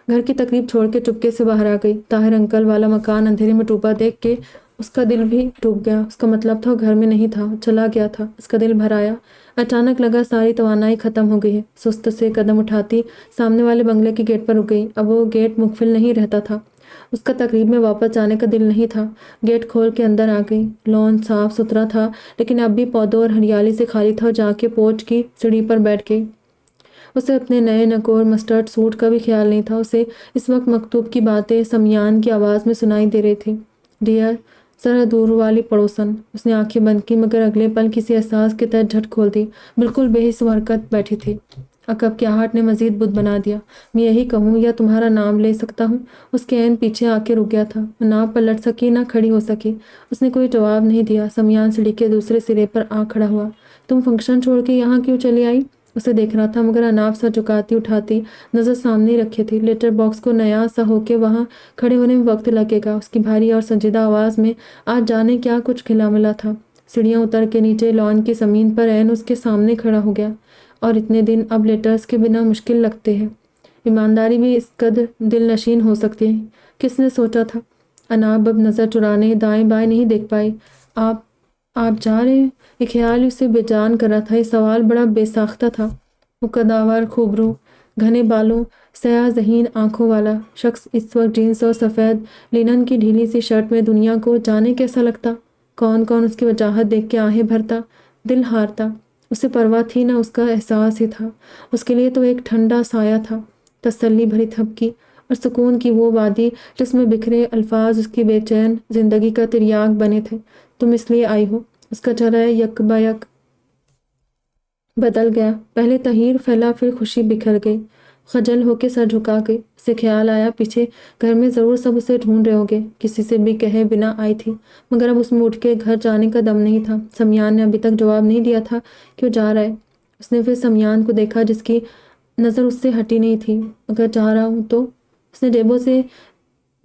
گھر کی تقریب چھوڑ کے چپکے سے باہر آ گئی۔ طاہر انکل والا مکان اندھیرے میں ڈوبا دیکھ کے اس کا دل بھی ڈوب گیا۔ اس کا مطلب تھا وہ گھر میں نہیں تھا، چلا گیا تھا۔ اس کا دل بھر آیا، اچانک لگا ساری توانائی ختم ہو گئی ہے۔ سست سے قدم اٹھاتی سامنے والے بنگلے کے گیٹ پر رک گئی۔ اب وہ گیٹ مقفل نہیں رہتا تھا، اس کا تقریب میں واپس جانے کا دل نہیں تھا۔ گیٹ کھول کے اندر آ گئی۔ لان صاف ستھرا تھا لیکن اب بھی پودوں اور ہریالی سے خالی تھا، اور جا کے پورچ کی سیڑھی پر بیٹھ گئی۔ اسے اپنے نئے نکور مسٹرڈ سوٹ کا بھی خیال نہیں تھا۔ اسے اس وقت مکتوب کی باتیں سمیان کی آواز میں سنائی دے رہی تھی۔ ڈیئر ذرا دور والی پڑوسن۔ اس نے آنکھیں بند کی مگر اگلے پل کسی احساس کے تحت جھٹ کھول دی، بالکل بے حس و حرکت بیٹھی تھی۔ عقب کی آہٹ نے مزید بت بنا دیا۔ میں یہی کہوں یا تمہارا نام لے سکتا ہوں؟ اس کے عین پیچھے آ کے رک گیا تھا، وہ نہ پلٹ سکی نہ کھڑی ہو سکی۔ اس نے کوئی جواب نہیں دیا۔ سمیان سیڑھی کے دوسرے سرے پر آ کھڑا ہوا۔ تم فنکشن چھوڑ کے یہاں کیوں چلی آئی؟ اسے دیکھ رہا تھا مگر اناپ سر جھکاتی اٹھاتی نظر سامنے رکھے تھی۔ لیٹر باکس کو نیا سا ہو کے وہاں کھڑے ہونے میں وقت لگے گا۔ اس کی بھاری اور سنجیدہ آواز میں آج جانے کیا کچھ کھلا ملا تھا۔ سیڑھیاں اتر کے نیچے لان کی زمین پر عین اس کے سامنے کھڑا ہو گیا۔ اور اتنے دن اب لیٹرز کے بنا مشکل لگتے ہیں، ایمانداری بھی اس قدر دل نشین ہو سکتی ہے، کس نے سوچا تھا؟ اناب اب نظر چرانے دائیں بائیں نہیں دیکھ پائی۔ آپ جا رہے ہیں؟ یہ خیال اسے بے جان کر رہا تھا۔ یہ سوال بڑا بے ساختہ تھا۔ وہ قداور، خوبرو، گھنے بالوں، سیاہ ذہین آنکھوں والا شخص اس وقت جینس اور سفید لینن کی ڈھیلی سی شرٹ میں دنیا کو جانے کیسا لگتا؟ کون کون اس کی وجاہت دیکھ کے آہیں بھرتا، دل ہارتا؟ اسے پرواہ تھی نہ اس کا احساس ہی تھا۔ اس کے لیے تو ایک ٹھنڈا سایہ تھا، تسلی بھری تھپکی اور سکون کی وہ وادی جس میں بکھرے الفاظ اس کی بے چین زندگی کا تریاک بنے تھے۔ تم اس لیے آئی ہو؟ اس کا چہرہ یک با یک بدل گیا۔ پہلے تحیر پھیلا، پھر خوشی بکھر گئی۔ خجل ہو کے سر جھکا گئی۔ اسے خیال آیا پیچھے گھر میں ضرور سب اسے ڈھونڈ رہے ہوگے، کسی سے بھی کہے بنا آئی تھی، مگر اب اس میں اٹھ کے گھر جانے کا دم نہیں تھا۔ سمیان نے ابھی تک جواب نہیں دیا تھا کہ وہ جا رہا ہے۔ اس نے پھر سمیان کو دیکھا جس کی نظر اس سے ہٹی نہیں تھی۔ اگر جا رہا ہوں تو؟ اس نے جیبوں سے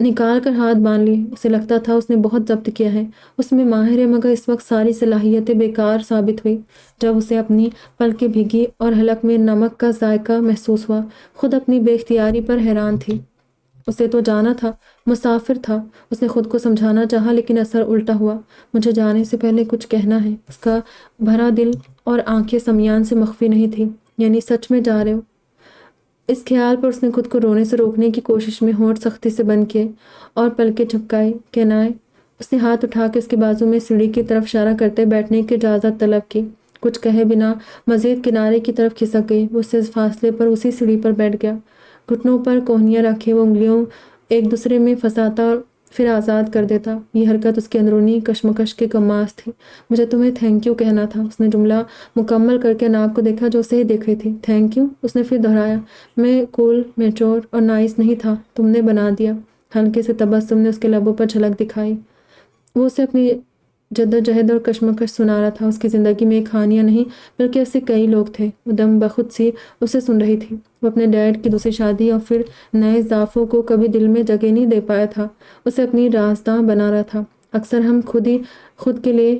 نکال کر ہاتھ باندھ لی۔ اسے لگتا تھا اس نے بہت ضبط کیا ہے، اس میں ماہر ہے، مگر اس وقت ساری صلاحیتیں بیکار ثابت ہوئی جب اسے اپنی پلکیں بھیگی اور حلق میں نمک کا ذائقہ محسوس ہوا۔ خود اپنی بے اختیاری پر حیران تھی۔ اسے تو جانا تھا، مسافر تھا۔ اس نے خود کو سمجھانا چاہا لیکن اثر الٹا ہوا۔ مجھے جانے سے پہلے کچھ کہنا ہے۔ اس کا بھرا دل اور آنکھیں سمیان سے مخفی نہیں تھی۔ یعنی سچ میں جا رہے ہو؟ اس خیال پر اس نے خود کو رونے سے روکنے کی کوشش میں ہونٹ سختی سے بند کیے اور پلکیں جھپکائی۔ کہنا ہے؟ اس نے ہاتھ اٹھا کے اس کے بازو میں سیڑھی کی طرف اشارہ کرتے بیٹھنے کی اجازت طلب کی۔ کچھ کہے بنا مزید کنارے کی طرف کھسک گئی۔ وہ اس فاصلے پر اسی سیڑھی پر بیٹھ گیا۔ گھٹنوں پر کوہنیاں رکھے وہ انگلیوں ایک دوسرے میں پھنساتا اور پھر آزاد کر دیتا۔ یہ حرکت اس کے اندرونی کشمکش کی کماس تھی۔ مجھے تمہیں تھینک یو کہنا تھا۔ اس نے جملہ مکمل کر کے اناب کو دیکھا جو اسے ہی دیکھ رہی تھی۔ Thank you? اس نے پھر دہرایا۔ میں کول، میچور اور نائس نہیں تھا، تم نے بنا دیا۔ ہلکے سے تبسم نے اس کے لبوں پر جھلک دکھائی۔ وہ اسے اپنی جدوجہد اور کشمکش سنا رہا تھا۔ اس کی زندگی میں ایک ہانیہ نہیں بلکہ ایسے کئی لوگ تھے۔ وہ دم بخود سی اسے سن رہی تھی۔ وہ اپنے ڈیڈ کی دوسری شادی اور پھر نئے ضعفوں کو کبھی دل میں جگہ نہیں دے پایا تھا۔ اسے اپنی رازداں بنا رہا تھا۔ اکثر ہم خود کے لیے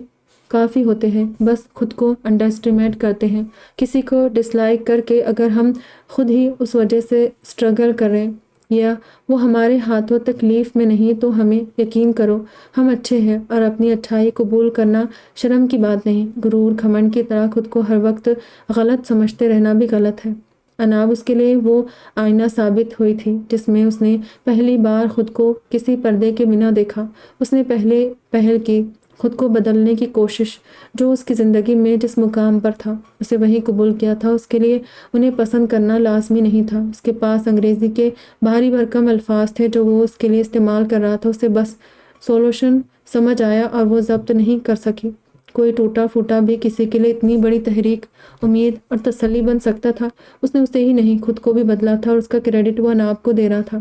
کافی ہوتے ہیں، بس خود کو انڈر اسٹیمیٹ کرتے ہیں، کسی کو ڈس لائک کر کے۔ اگر ہم خود ہی اس وجہ سے اسٹرگل کر رہے یا وہ ہمارے ہاتھوں تکلیف میں نہیں تو ہمیں یقین کرو ہم اچھے ہیں اور اپنی اچھائی قبول کرنا شرم کی بات نہیں۔ غرور گھمنڈ کی طرح خود کو ہر وقت غلط سمجھتے رہنا بھی غلط ہے۔ اناب اس کے لیے وہ آئینہ ثابت ہوئی تھی جس میں اس نے پہلی بار خود کو کسی پردے کے بنا دیکھا۔ اس نے پہل کی خود کو بدلنے کی کوشش، جو اس کی زندگی میں جس مقام پر تھا اسے وہی قبول کیا تھا۔ اس کے لیے انہیں پسند کرنا لازمی نہیں تھا۔ اس کے پاس انگریزی کے بھاری بھرکم الفاظ تھے جو وہ اس کے لیے استعمال کر رہا تھا۔ اسے بس سولوشن سمجھ آیا اور وہ ضبط نہیں کر سکی۔ کوئی ٹوٹا پھوٹا بھی کسی کے لیے اتنی بڑی تحریک، امید اور تسلی بن سکتا تھا۔ اس نے اسے ہی نہیں خود کو بھی بدلا تھا اور اس کا کریڈٹ وہ اناب کو دے رہا تھا۔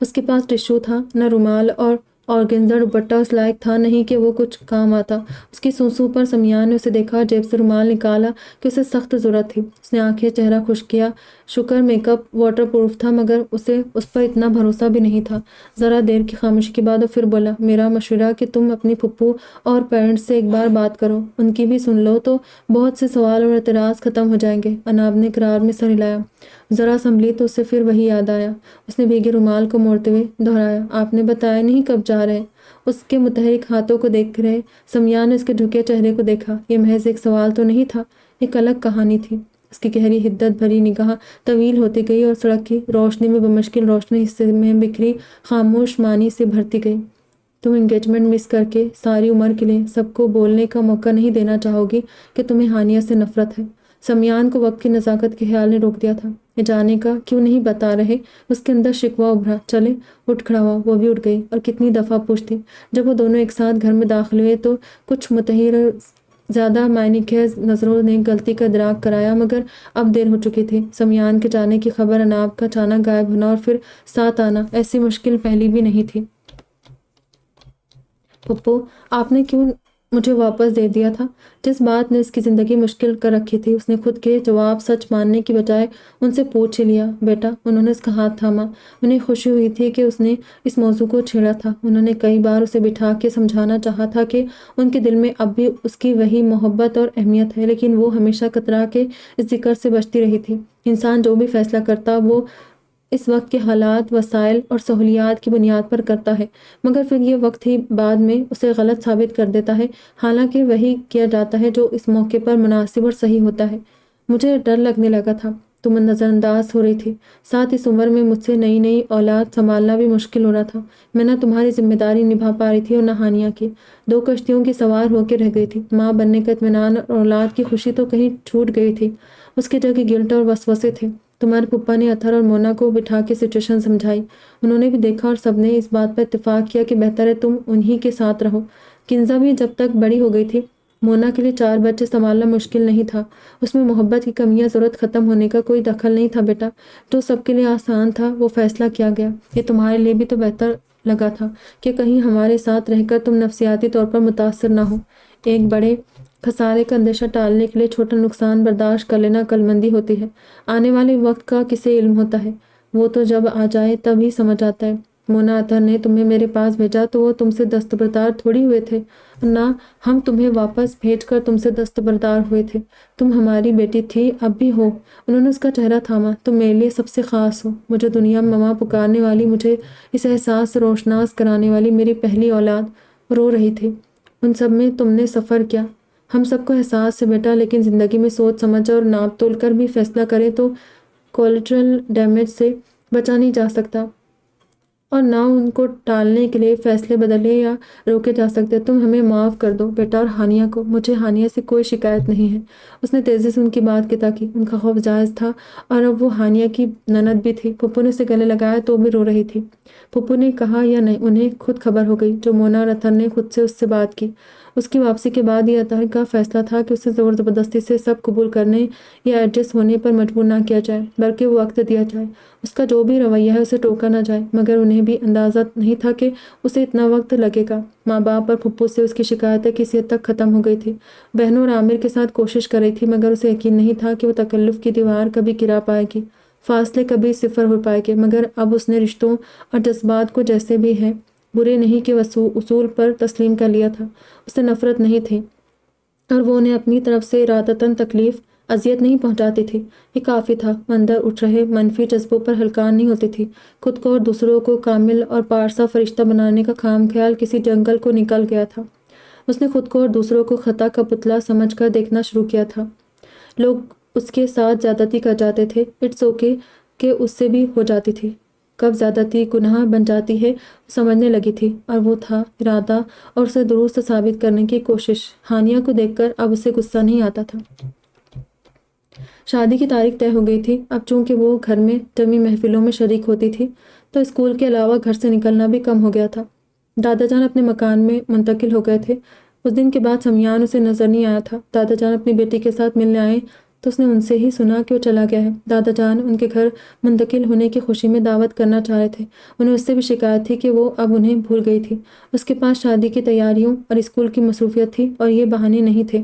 اس کے پاس ٹشو تھا، نہ رومال، اور آرگنزا دوپٹہ اس لائق تھا نہیں کہ وہ کچھ کام آتا۔ اس کی سونسوں پر سمیان نے اسے دیکھا، جیب سے رومال نکالا کہ اسے سخت ضرورت تھی۔ اس نے آنکھیں چہرہ خشک کیا۔ شکر میک اپ واٹر پروف تھا مگر اسے اس پر اتنا بھروسہ بھی نہیں تھا۔ ذرا دیر کی خاموشی کے بعد وہ پھر بولا، میرا مشورہ کہ تم اپنی پھپھو اور پیرنٹس سے ایک بار بات کرو، ان کی بھی سن لو تو بہت سے سوال اور اعتراض ختم ہو جائیں گے۔ اناب نے اقرار میں سر ہلایا۔ ذرا سنبھلی تو اسے پھر وہی یاد آیا۔ اس نے بھیگے رومال کو موڑتے ہوئے دہرایا، آپ نے بتایا نہیں کب جا رہے؟ اس کے متحرک ہاتھوں کو دیکھ رہے سمیان نے اس کے جھکے چہرے کو دیکھا۔ یہ محض ایک سوال تو نہیں تھا، ایک الگ کہانی تھی۔ اس کی گہری حدت بھری نگاہ طویل ہوتی گئی اور سڑک کی روشنی میں بمشکل روشنی حصے میں بکھری خاموش معنی سے بھرتی گئی۔ تم انگیجمنٹ مس کر کے ساری عمر کے لیے سب کو بولنے کا موقع نہیں دینا چاہو گی کہ تمہیں ہانیہ سے نفرت ہے۔ سمیان کو وقت کی نزاکت کے خیال نے روک دیا تھا۔ یہ جانے کا کیوں نہیں بتا رہے؟ اس کے اندر شکوہ ابھرا۔ چلے، اٹھ کھڑا ہوا۔ وہ بھی اٹھ گئی اور کتنی دفعہ پوچھتی۔ جب وہ دونوں ایک ساتھ گھر میں داخل ہوئے تو کچھ متحیر زیادہ معنی خیز نظروں نے غلطی کا ادراک کرایا، مگر اب دیر ہو چکی تھی۔ سمیان کے جانے کی خبر، اناب کا اچانک غائب ہونا اور پھر ساتھ آنا ایسی مشکل پہلی بھی نہیں تھی۔ پھپھو، آپ نے کیوں مجھے واپس دے دیا تھا؟ جس بات نے اس کی زندگی مشکل کر رکھی تھی، اس نے خود کے جواب سچ ماننے کی بجائے ان سے پوچھ ہی لیا۔ بیٹا، انہوں نے اس کا ہاتھ تھاما۔ انہیں خوشی ہوئی تھی کہ اس نے اس موضوع کو چھیڑا تھا۔ انہوں نے کئی بار اسے بٹھا کے سمجھانا چاہا تھا کہ ان کے دل میں اب بھی اس کی وہی محبت اور اہمیت ہے، لیکن وہ ہمیشہ کترا کے اس ذکر سے بچتی رہی تھی۔ انسان جو بھی فیصلہ کرتا وہ اس وقت کے حالات، وسائل اور سہولیات کی بنیاد پر کرتا ہے، مگر پھر یہ وقت ہی بعد میں اسے غلط ثابت کر دیتا ہے، حالانکہ وہی کیا جاتا ہے جو اس موقع پر مناسب اور صحیح ہوتا ہے۔ مجھے ڈر لگنے لگا تھا، تم نظر انداز ہو رہی تھی، ساتھ اس عمر میں مجھ سے نئی اولاد سنبھالنا بھی مشکل ہو رہا تھا۔ میں نہ تمہاری ذمہ داری نبھا پا رہی تھی اور نہ ہانیہ کی۔ دو کشتیوں کی سوار ہو کے رہ گئی تھی۔ ماں بننے کا اطمینان اور اولاد کی خوشی تو کہیں چھوٹ گئی تھی، اس کی جگہ گلٹ اور وسوسے تھے۔ تمہارے پھپھا نے اتھر اور مونا کو بٹھا کے سچویشن سمجھائی۔ انہوں نے بھی دیکھا اور سب نے اس بات پر اتفاق کیا کہ بہتر ہے تم انہی کے ساتھ رہو۔ کنزا بھی جب تک بڑی ہو گئی تھی۔ مونا کے لیے 4 بچے سنبھالنا مشکل نہیں تھا، اس میں محبت کی کمیاں ضرورت ختم ہونے کا کوئی دخل نہیں تھا۔ بیٹا، جو سب کے لیے آسان تھا وہ فیصلہ کیا گیا۔ یہ تمہارے لیے بھی تو بہتر لگا تھا کہ کہیں ہمارے ساتھ رہ کر تم نفسیاتی طور پر متاثر نہ ہو۔ ایک بڑے خسارے کا اندیشہ ٹالنے کے لیے چھوٹا نقصان برداشت کر لینا عقل مندی ہوتی ہے۔ آنے والے وقت کا کسے علم ہوتا ہے؟ وہ تو جب آ جائے تب ہی سمجھ آتا ہے۔ مونا اتھر نے تمہیں میرے پاس بھیجا تو وہ تم سے دستبردار تھوڑی ہوئے تھے، نہ ہم تمہیں واپس بھیج کر تم سے دستبردار ہوئے تھے۔ تم ہماری بیٹی تھی، اب بھی ہو۔ انہوں نے اس کا چہرہ تھاما۔ تم میرے لیے سب سے خاص ہو، مجھے دنیا میں ماں پکارنے والی، مجھے اس احساس سے روشناس کرانے والی میری پہلی اولاد۔ رو رہی تھی۔ ان سب میں تم نے سفر کیا، ہم سب کو احساس ہے بیٹا، لیکن زندگی میں سوچ سمجھ اور ناپ تول کر بھی فیصلہ کرے تو کولیٹرل ڈیمیج سے بچا نہیں جا سکتا، اور نہ ان کو ٹالنے کے لیے فیصلے بدلے یا روکے جا سکتے۔ تم ہمیں معاف کر دو بیٹا، اور ہانیہ کو۔ مجھے ہانیہ سے کوئی شکایت نہیں ہے۔ اس نے تیزی سے ان کی بات کی تاکی۔ ان کا خوف جائز تھا اور اب وہ ہانیہ کی نند بھی تھی۔ پھپھو نے اسے گلے لگایا تو بھی رو رہی تھی۔ پھپھو نے کہا یا نہیں، انہیں خود خبر ہو گئی، جو مونا اور اتھر نے خود سے اس سے بات کی۔ اس کی واپسی کے بعد یہ اتھر کا فیصلہ تھا کہ اسے زور زبردستی سے سب قبول کرنے یا ایڈجسٹ ہونے پر مجبور نہ کیا جائے، بلکہ وہ وقت دیا جائے۔ اس کا جو بھی رویہ ہے اسے ٹوکا نہ جائے، مگر انہیں بھی اندازہ نہیں تھا کہ اسے اتنا وقت لگے گا۔ ماں باپ اور پھپھو سے اس کی شکایتیں کسی حد تک ختم ہو گئی تھی۔ بہنوں اور عامر کے ساتھ کوشش کر رہی تھی، مگر اسے یقین نہیں تھا کہ وہ تکلف کی دیوار کبھی گرا پائے گی، فاصلے کبھی صفر ہو پائے گے۔ مگر اب اس نے رشتوں اور جذبات کو جیسے بھی ہیں، برے نہیں کہ اصول پر تسلیم کر لیا تھا۔ اسے نفرت نہیں تھی اور وہ انہیں اپنی طرف سے ارادتاً تکلیف اذیت نہیں پہنچاتی تھی، یہ کافی تھا۔ اندر اٹھ رہے منفی جذبوں پر ہلکان نہیں ہوتی تھی۔ خود کو اور دوسروں کو کامل اور پارسا فرشتہ بنانے کا خام خیال کسی جنگل کو نکل گیا تھا۔ اس نے خود کو اور دوسروں کو خطا کا پتلا سمجھ کر دیکھنا شروع کیا تھا۔ لوگ اس کے ساتھ زیادتی کر جاتے تھے، اٹس اوکے کہ اس سے بھی ہو جاتی تھی۔ کب زیادتی گناہ بن جاتی ہے سمجھنے لگی تھی، اور وہ تھا ارادہ اور اسے درست ثابت کرنے کی کوشش۔ ہانیہ کو دیکھ کر اب اسے غصہ نہیں آتا تھا۔ شادی کی تاریخ طے ہو گئی تھی۔ اب چونکہ وہ گھر میں جمی محفلوں میں شریک ہوتی تھی تو اسکول کے علاوہ گھر سے نکلنا بھی کم ہو گیا تھا۔ دادا جان اپنے مکان میں منتقل ہو گئے تھے۔ اس دن کے بعد سمیان اسے نظر نہیں آیا تھا۔ دادا جان اپنی بیٹی کے ساتھ ملنے آئے تو اس نے ان سے ہی سنا کہ وہ چلا گیا ہے۔ دادا جان ان کے گھر منتقل ہونے کی خوشی میں دعوت کرنا چاہ رہے تھے۔ انہیں اس سے بھی شکایت تھی کہ وہ اب انہیں بھول گئی تھی۔ اس کے پاس شادی کی تیاریوں اور اسکول کی مصروفیت تھی اور یہ بہانے نہیں تھے۔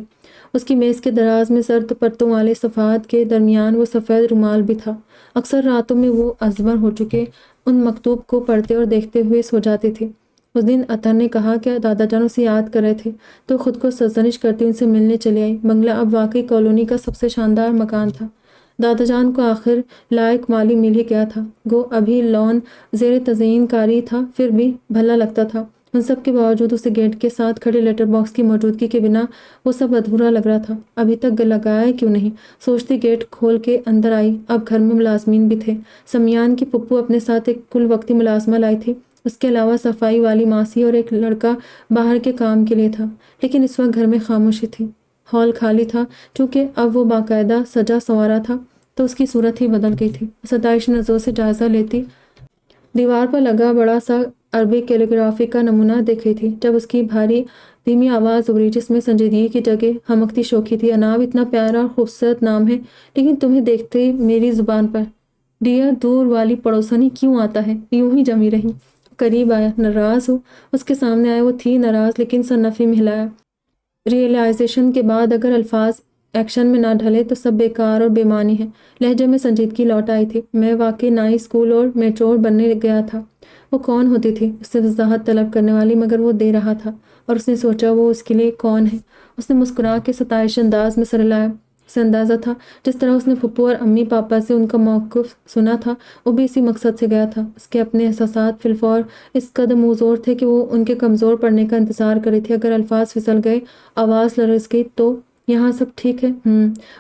اس کی میز کے دراز میں زرد پرتوں والے صفحات کے درمیان وہ سفید رومال بھی تھا۔ اکثر راتوں میں وہ ازبر ہو چکے ان مکتوب کو پڑھتے اور دیکھتے ہوئے سو جاتی تھی۔ اس دن اطہر نے کہا کہ دادا جان اسے یاد کر رہے تھے تو خود کو سرزنش کرتی ان سے ملنے چلی آئی۔ بنگلہ اب واقعی کالونی کا سب سے شاندار مکان تھا۔ دادا جان کو آخر لائق مالی مل ہی گیا تھا۔ گو ابھی لون زیر تزئین کاری تھا، پھر بھی بھلا لگتا تھا۔ ان سب کے باوجود اسے گیٹ کے ساتھ کھڑے لیٹر باکس کی موجودگی کے بنا وہ سب ادھورا لگ رہا تھا۔ ابھی تک لگایا کیوں نہیں، سوچتی گیٹ کھول کے اندر آئی۔ اب گھر میں ملازمین بھی تھے۔ سمیان کی پھپھو اپنے ساتھ ایک کل وقتی ملازمہ لائی تھی۔ اس کے علاوہ صفائی والی ماسی اور ایک لڑکا باہر کے کام کے لیے تھا۔ لیکن اس وقت گھر میں خاموشی تھی۔ ہال خالی تھا۔ چونکہ اب وہ باقاعدہ سجا سنوارا تھا تو اس کی صورت ہی بدل گئی تھی۔ ستائش نظروں سے جائزہ لیتی دیوار پر لگا بڑا سا عربی کیلیگرافی کا نمونہ دیکھ رہی تھی، جب اس کی بھاری دھیمی آواز ابھری جس میں سنجیدگی کی جگہ ہمکتی شوخی تھی۔ اناب اتنا پیارا اور خوبصورت نام ہے، لیکن تمہیں دیکھتے ہی میری زبان پر ڈیئر دور والی پڑوسنی کیوں آتا ہے، یوں ہی جمی رہی۔ قریب آیا۔ ناراض ہو؟ اس کے سامنے آئے۔ وہ تھی ناراض لیکن سر نفی میں ہلایا۔ ریئلائزیشن کے بعد اگر الفاظ ایکشن میں نہ ڈھلے تو سب بیکار اور بے معنی ہے۔ لہجے میں سنجیدگی لوٹ آئی تھی۔ میں واقعی نائی اسکول اور میچور بننے گیا تھا۔ وہ کون ہوتی تھی اس سے وضاحت طلب کرنے والی، مگر وہ دے رہا تھا اور اس نے سوچا وہ اس کے لیے کون ہے۔ اس نے مسکرا کے ستائش انداز میں سر ہلایا۔ اسے اندازہ تھا جس طرح اس نے پھپھو اور امی پاپا سے ان کا موقف سنا تھا، وہ بھی اسی مقصد سے گیا تھا۔ اس کے اپنے احساسات فی الفور اس قدر موزوں تھے کہ وہ ان کے کمزور پڑنے کا انتظار کر رہی تھی۔ اگر الفاظ پھسل گئے، آواز لرز گئی تو یہاں سب ٹھیک ہے؟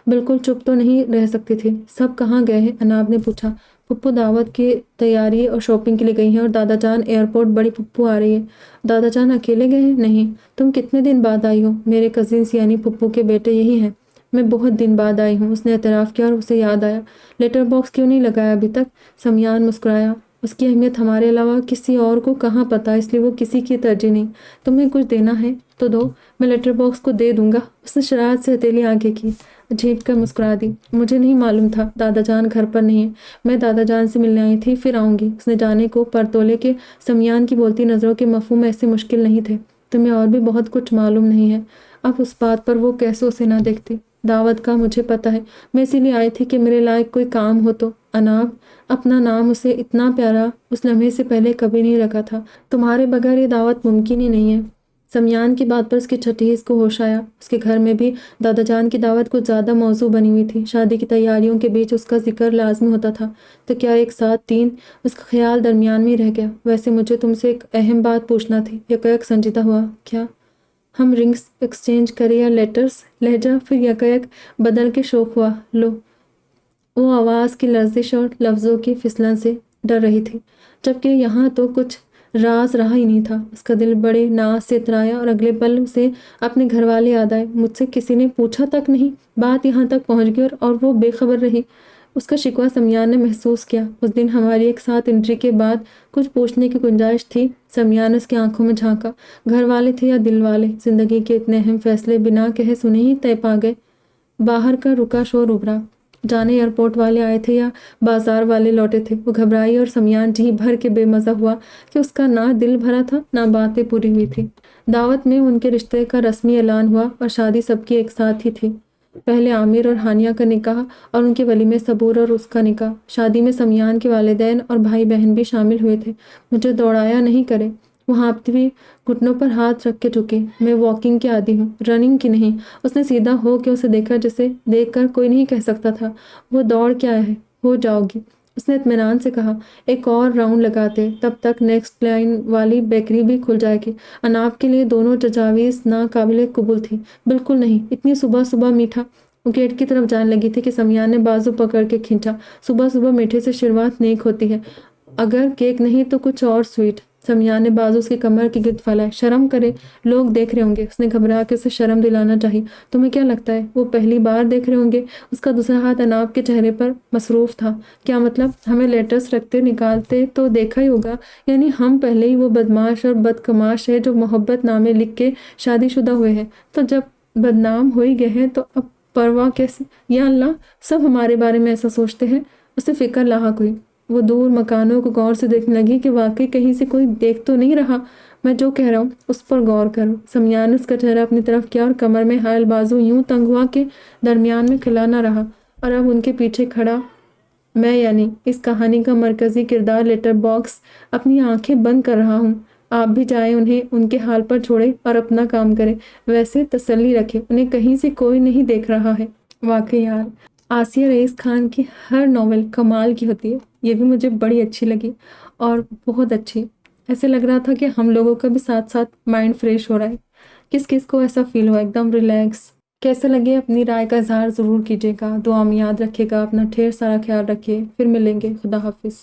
بالکل چپ تو نہیں رہ سکتی تھی۔ سب کہاں گئے ہیں؟ اناب نے پوچھا۔ پھپھو دعوت کی تیاری اور شاپنگ کے لیے گئی ہیں اور دادا جان ایئرپورٹ، بڑی پھپھو آ رہی ہے۔ دادا جان اکیلے گئے ہیں؟ نہیں۔ تم کتنے دن بعد آئی ہو؟ میرے کزنس یعنی پھپھو کے بیٹے یہی ہیں۔ میں بہت دن بعد آئی ہوں، اس نے اعتراف کیا اور اسے یاد آیا لیٹر باکس کیوں نہیں لگایا ابھی تک؟ سمیان مسکرایا۔ اس کی اہمیت ہمارے علاوہ کسی اور کو کہاں پتہ، اس لیے وہ کسی کی ترجیح نہیں۔ تمہیں کچھ دینا ہے تو دو، میں لیٹر باکس کو دے دوں گا۔ اس نے شرارت سے ہتھیلی آگے کی، جھینک کر مسکرا دی۔ مجھے نہیں معلوم تھا دادا جان گھر پر نہیں ہے، میں دادا جان سے ملنے آئی تھی، پھر آؤں گی۔ اس نے جانے کو پر تولے کہ سمیان کی بولتی نظروں کے مفہوم ایسے مشکل نہیں تھے۔ تمہیں اور بھی بہت کچھ معلوم نہیں ہے۔ اب اس بات پر وہ کیسے اسے نہ دیکھتی؟ دعوت کا مجھے پتہ ہے، میں اسی لیے آئی تھی کہ میرے لائق کوئی کام ہو تو۔ اناب اپنا نام اسے اتنا پیارا اس لمحے سے پہلے کبھی نہیں لگا تھا۔ تمہارے بغیر یہ دعوت ممکن ہی نہیں ہے۔ سمیان کی بات پر اس کی چھٹی اس کو ہوش آیا۔ اس کے گھر میں بھی دادا جان کی دعوت کچھ زیادہ موضوع بنی ہوئی تھی۔ شادی کی تیاریوں کے بیچ اس کا ذکر لازمی ہوتا تھا، تو کیا ایک ساتھ تین؟ اس کا خیال درمیان میں ہی رہ گیا۔ ویسے مجھے تم سے ایک اہم بات پوچھنا تھی۔ یکایک سنجیدہ ہوا۔ کیا؟ ہم رنگز ایکسچینج کریں یا لیٹرز؟ لہجہ پھر یکایک بدل کے شوق ہوا۔ لو، وہ آواز کی لرزش اور لفظوں کی پھسلن سے ڈر رہی تھی، جبکہ یہاں تو کچھ راز رہا ہی نہیں تھا۔ اس کا دل بڑے ناز سے اترایا اور اگلے پل اسے اپنے گھر والے یاد آئے۔ مجھ سے کسی نے پوچھا تک نہیں، بات یہاں تک پہنچ گئی اور وہ بے خبر رہی۔ اس کا شکوہ سمیان نے محسوس کیا۔ اس دن ہماری ایک ساتھ انٹری کے بعد کچھ پوچھنے کی گنجائش تھی۔ سمیان نے اس کی آنکھوں میں جھانکا۔ گھر والے تھے یا دل والے؟ زندگی کے اتنے اہم فیصلے بنا کہے سنے ہی طے پا گئے۔ باہر کا رکا شور ابھرا۔ جانے ایئرپورٹ والے آئے تھے یا بازار والے لوٹے تھے؟ وہ گھبرائی اور سمیان جی بھر کے بے مزہ ہوا کہ اس کا نہ دل بھرا تھا نہ باتیں پوری ہوئی تھی۔ دعوت میں ان کے رشتے کا رسمی اعلان ہوا اور شادی سب کی ایک ساتھ ہی تھی۔ پہلے عامر اور ہانیہ کا نکاح اور ان کے ولیمے صبور اور اس کا نکاح۔ شادی میں سمیان کے والدین اور بھائی بہن بھی شامل ہوئے تھے۔ مجھے دوڑایا نہیں کرے، وہ ہانپتی ہوئی گھٹنوں پر ہاتھ رکھ کے جھکی۔ میں واکنگ کی عادی ہوں، رننگ کی نہیں۔ اس نے سیدھا ہو کے اسے دیکھا جسے دیکھ کر کوئی نہیں کہہ سکتا تھا وہ دوڑ کے آیا ہے۔ ہو جاؤ گی، اس نے اطمینان سے کہا۔ ایک اور راؤنڈ لگاتے تب تک نیکسٹ لائن والی بیکری بھی کھل جائے گی۔ اناپ کے لیے دونوں تجاویز ناقابل قبول تھی۔ بالکل نہیں، اتنی صبح صبح میٹھا۔ وہ گیٹ کی طرف جانے لگی تھی کہ سمیان نے بازو پکڑ کے کھینچا۔ صبح صبح میٹھے سے شروعات نیک ہوتی ہے، اگر کیک نہیں تو کچھ اور سویٹ۔ سمیان نے بازو اس کی کمر کے گرد پھیلائے۔ شرم کرے، لوگ دیکھ رہے ہوں گے۔ اس نے گھبرا کے اسے شرم دلانا چاہی۔ تمہیں کیا لگتا ہے وہ پہلی بار دیکھ رہے ہوں گے؟ اس کا دوسرا ہاتھ اناپ کے چہرے پر مصروف تھا۔ کیا مطلب؟ ہمیں لیٹرز رکھتے نکالتے تو دیکھا ہی ہوگا، یعنی ہم پہلے ہی وہ بدماش اور بدکماش ہے جو محبت نامے لکھ کے شادی شدہ ہوئے ہیں، تو جب بدنام ہو ہی گئے ہیں تو اب پرواہ کیسے؟ یا اللہ، سب ہمارے بارے میں ایسا سوچتے ہیں۔ اسے فکر لاحق ہوئی۔ وہ دور مکانوں کو غور سے دیکھنے لگی کہ واقعی کہیں سے کوئی دیکھ تو نہیں رہا۔ میں جو کہہ رہا ہوں اس پر غور کرو۔ سمیان نے اس کا چہرہ اپنی طرف کیا اور کمر میں حائل بازو یوں تنگ ہوا کہ درمیان میں کھلا نہ رہا، اور اب ان کے پیچھے کھڑا میں، یعنی اس کہانی کا مرکزی کردار لیٹر باکس، اپنی آنکھیں بند کر رہا ہوں۔ آپ بھی جائیں، انہیں ان کے حال پر چھوڑیں اور اپنا کام کریں۔ ویسے تسلی رکھیں، انہیں کہیں سے کوئی نہیں دیکھ رہا ہے۔ واقعی یار، آسیہ رئیس خان کی ہر ناول کمال کی ہوتی ہے۔ یہ بھی مجھے بڑی اچھی لگی، اور بہت اچھی۔ ایسے لگ رہا تھا کہ ہم لوگوں کا بھی ساتھ ساتھ مائنڈ فریش ہو رہا ہے۔ کس کس کو ایسا فیل ہوا، ایک دم ریلیکس؟ کیسے لگے اپنی رائے کا اظہار ضرور کیجیے گا۔ دعا میں یاد رکھیے گا، اپنا ڈھیر سارا خیال رکھیے۔ پھر ملیں گے۔ خدا حافظ۔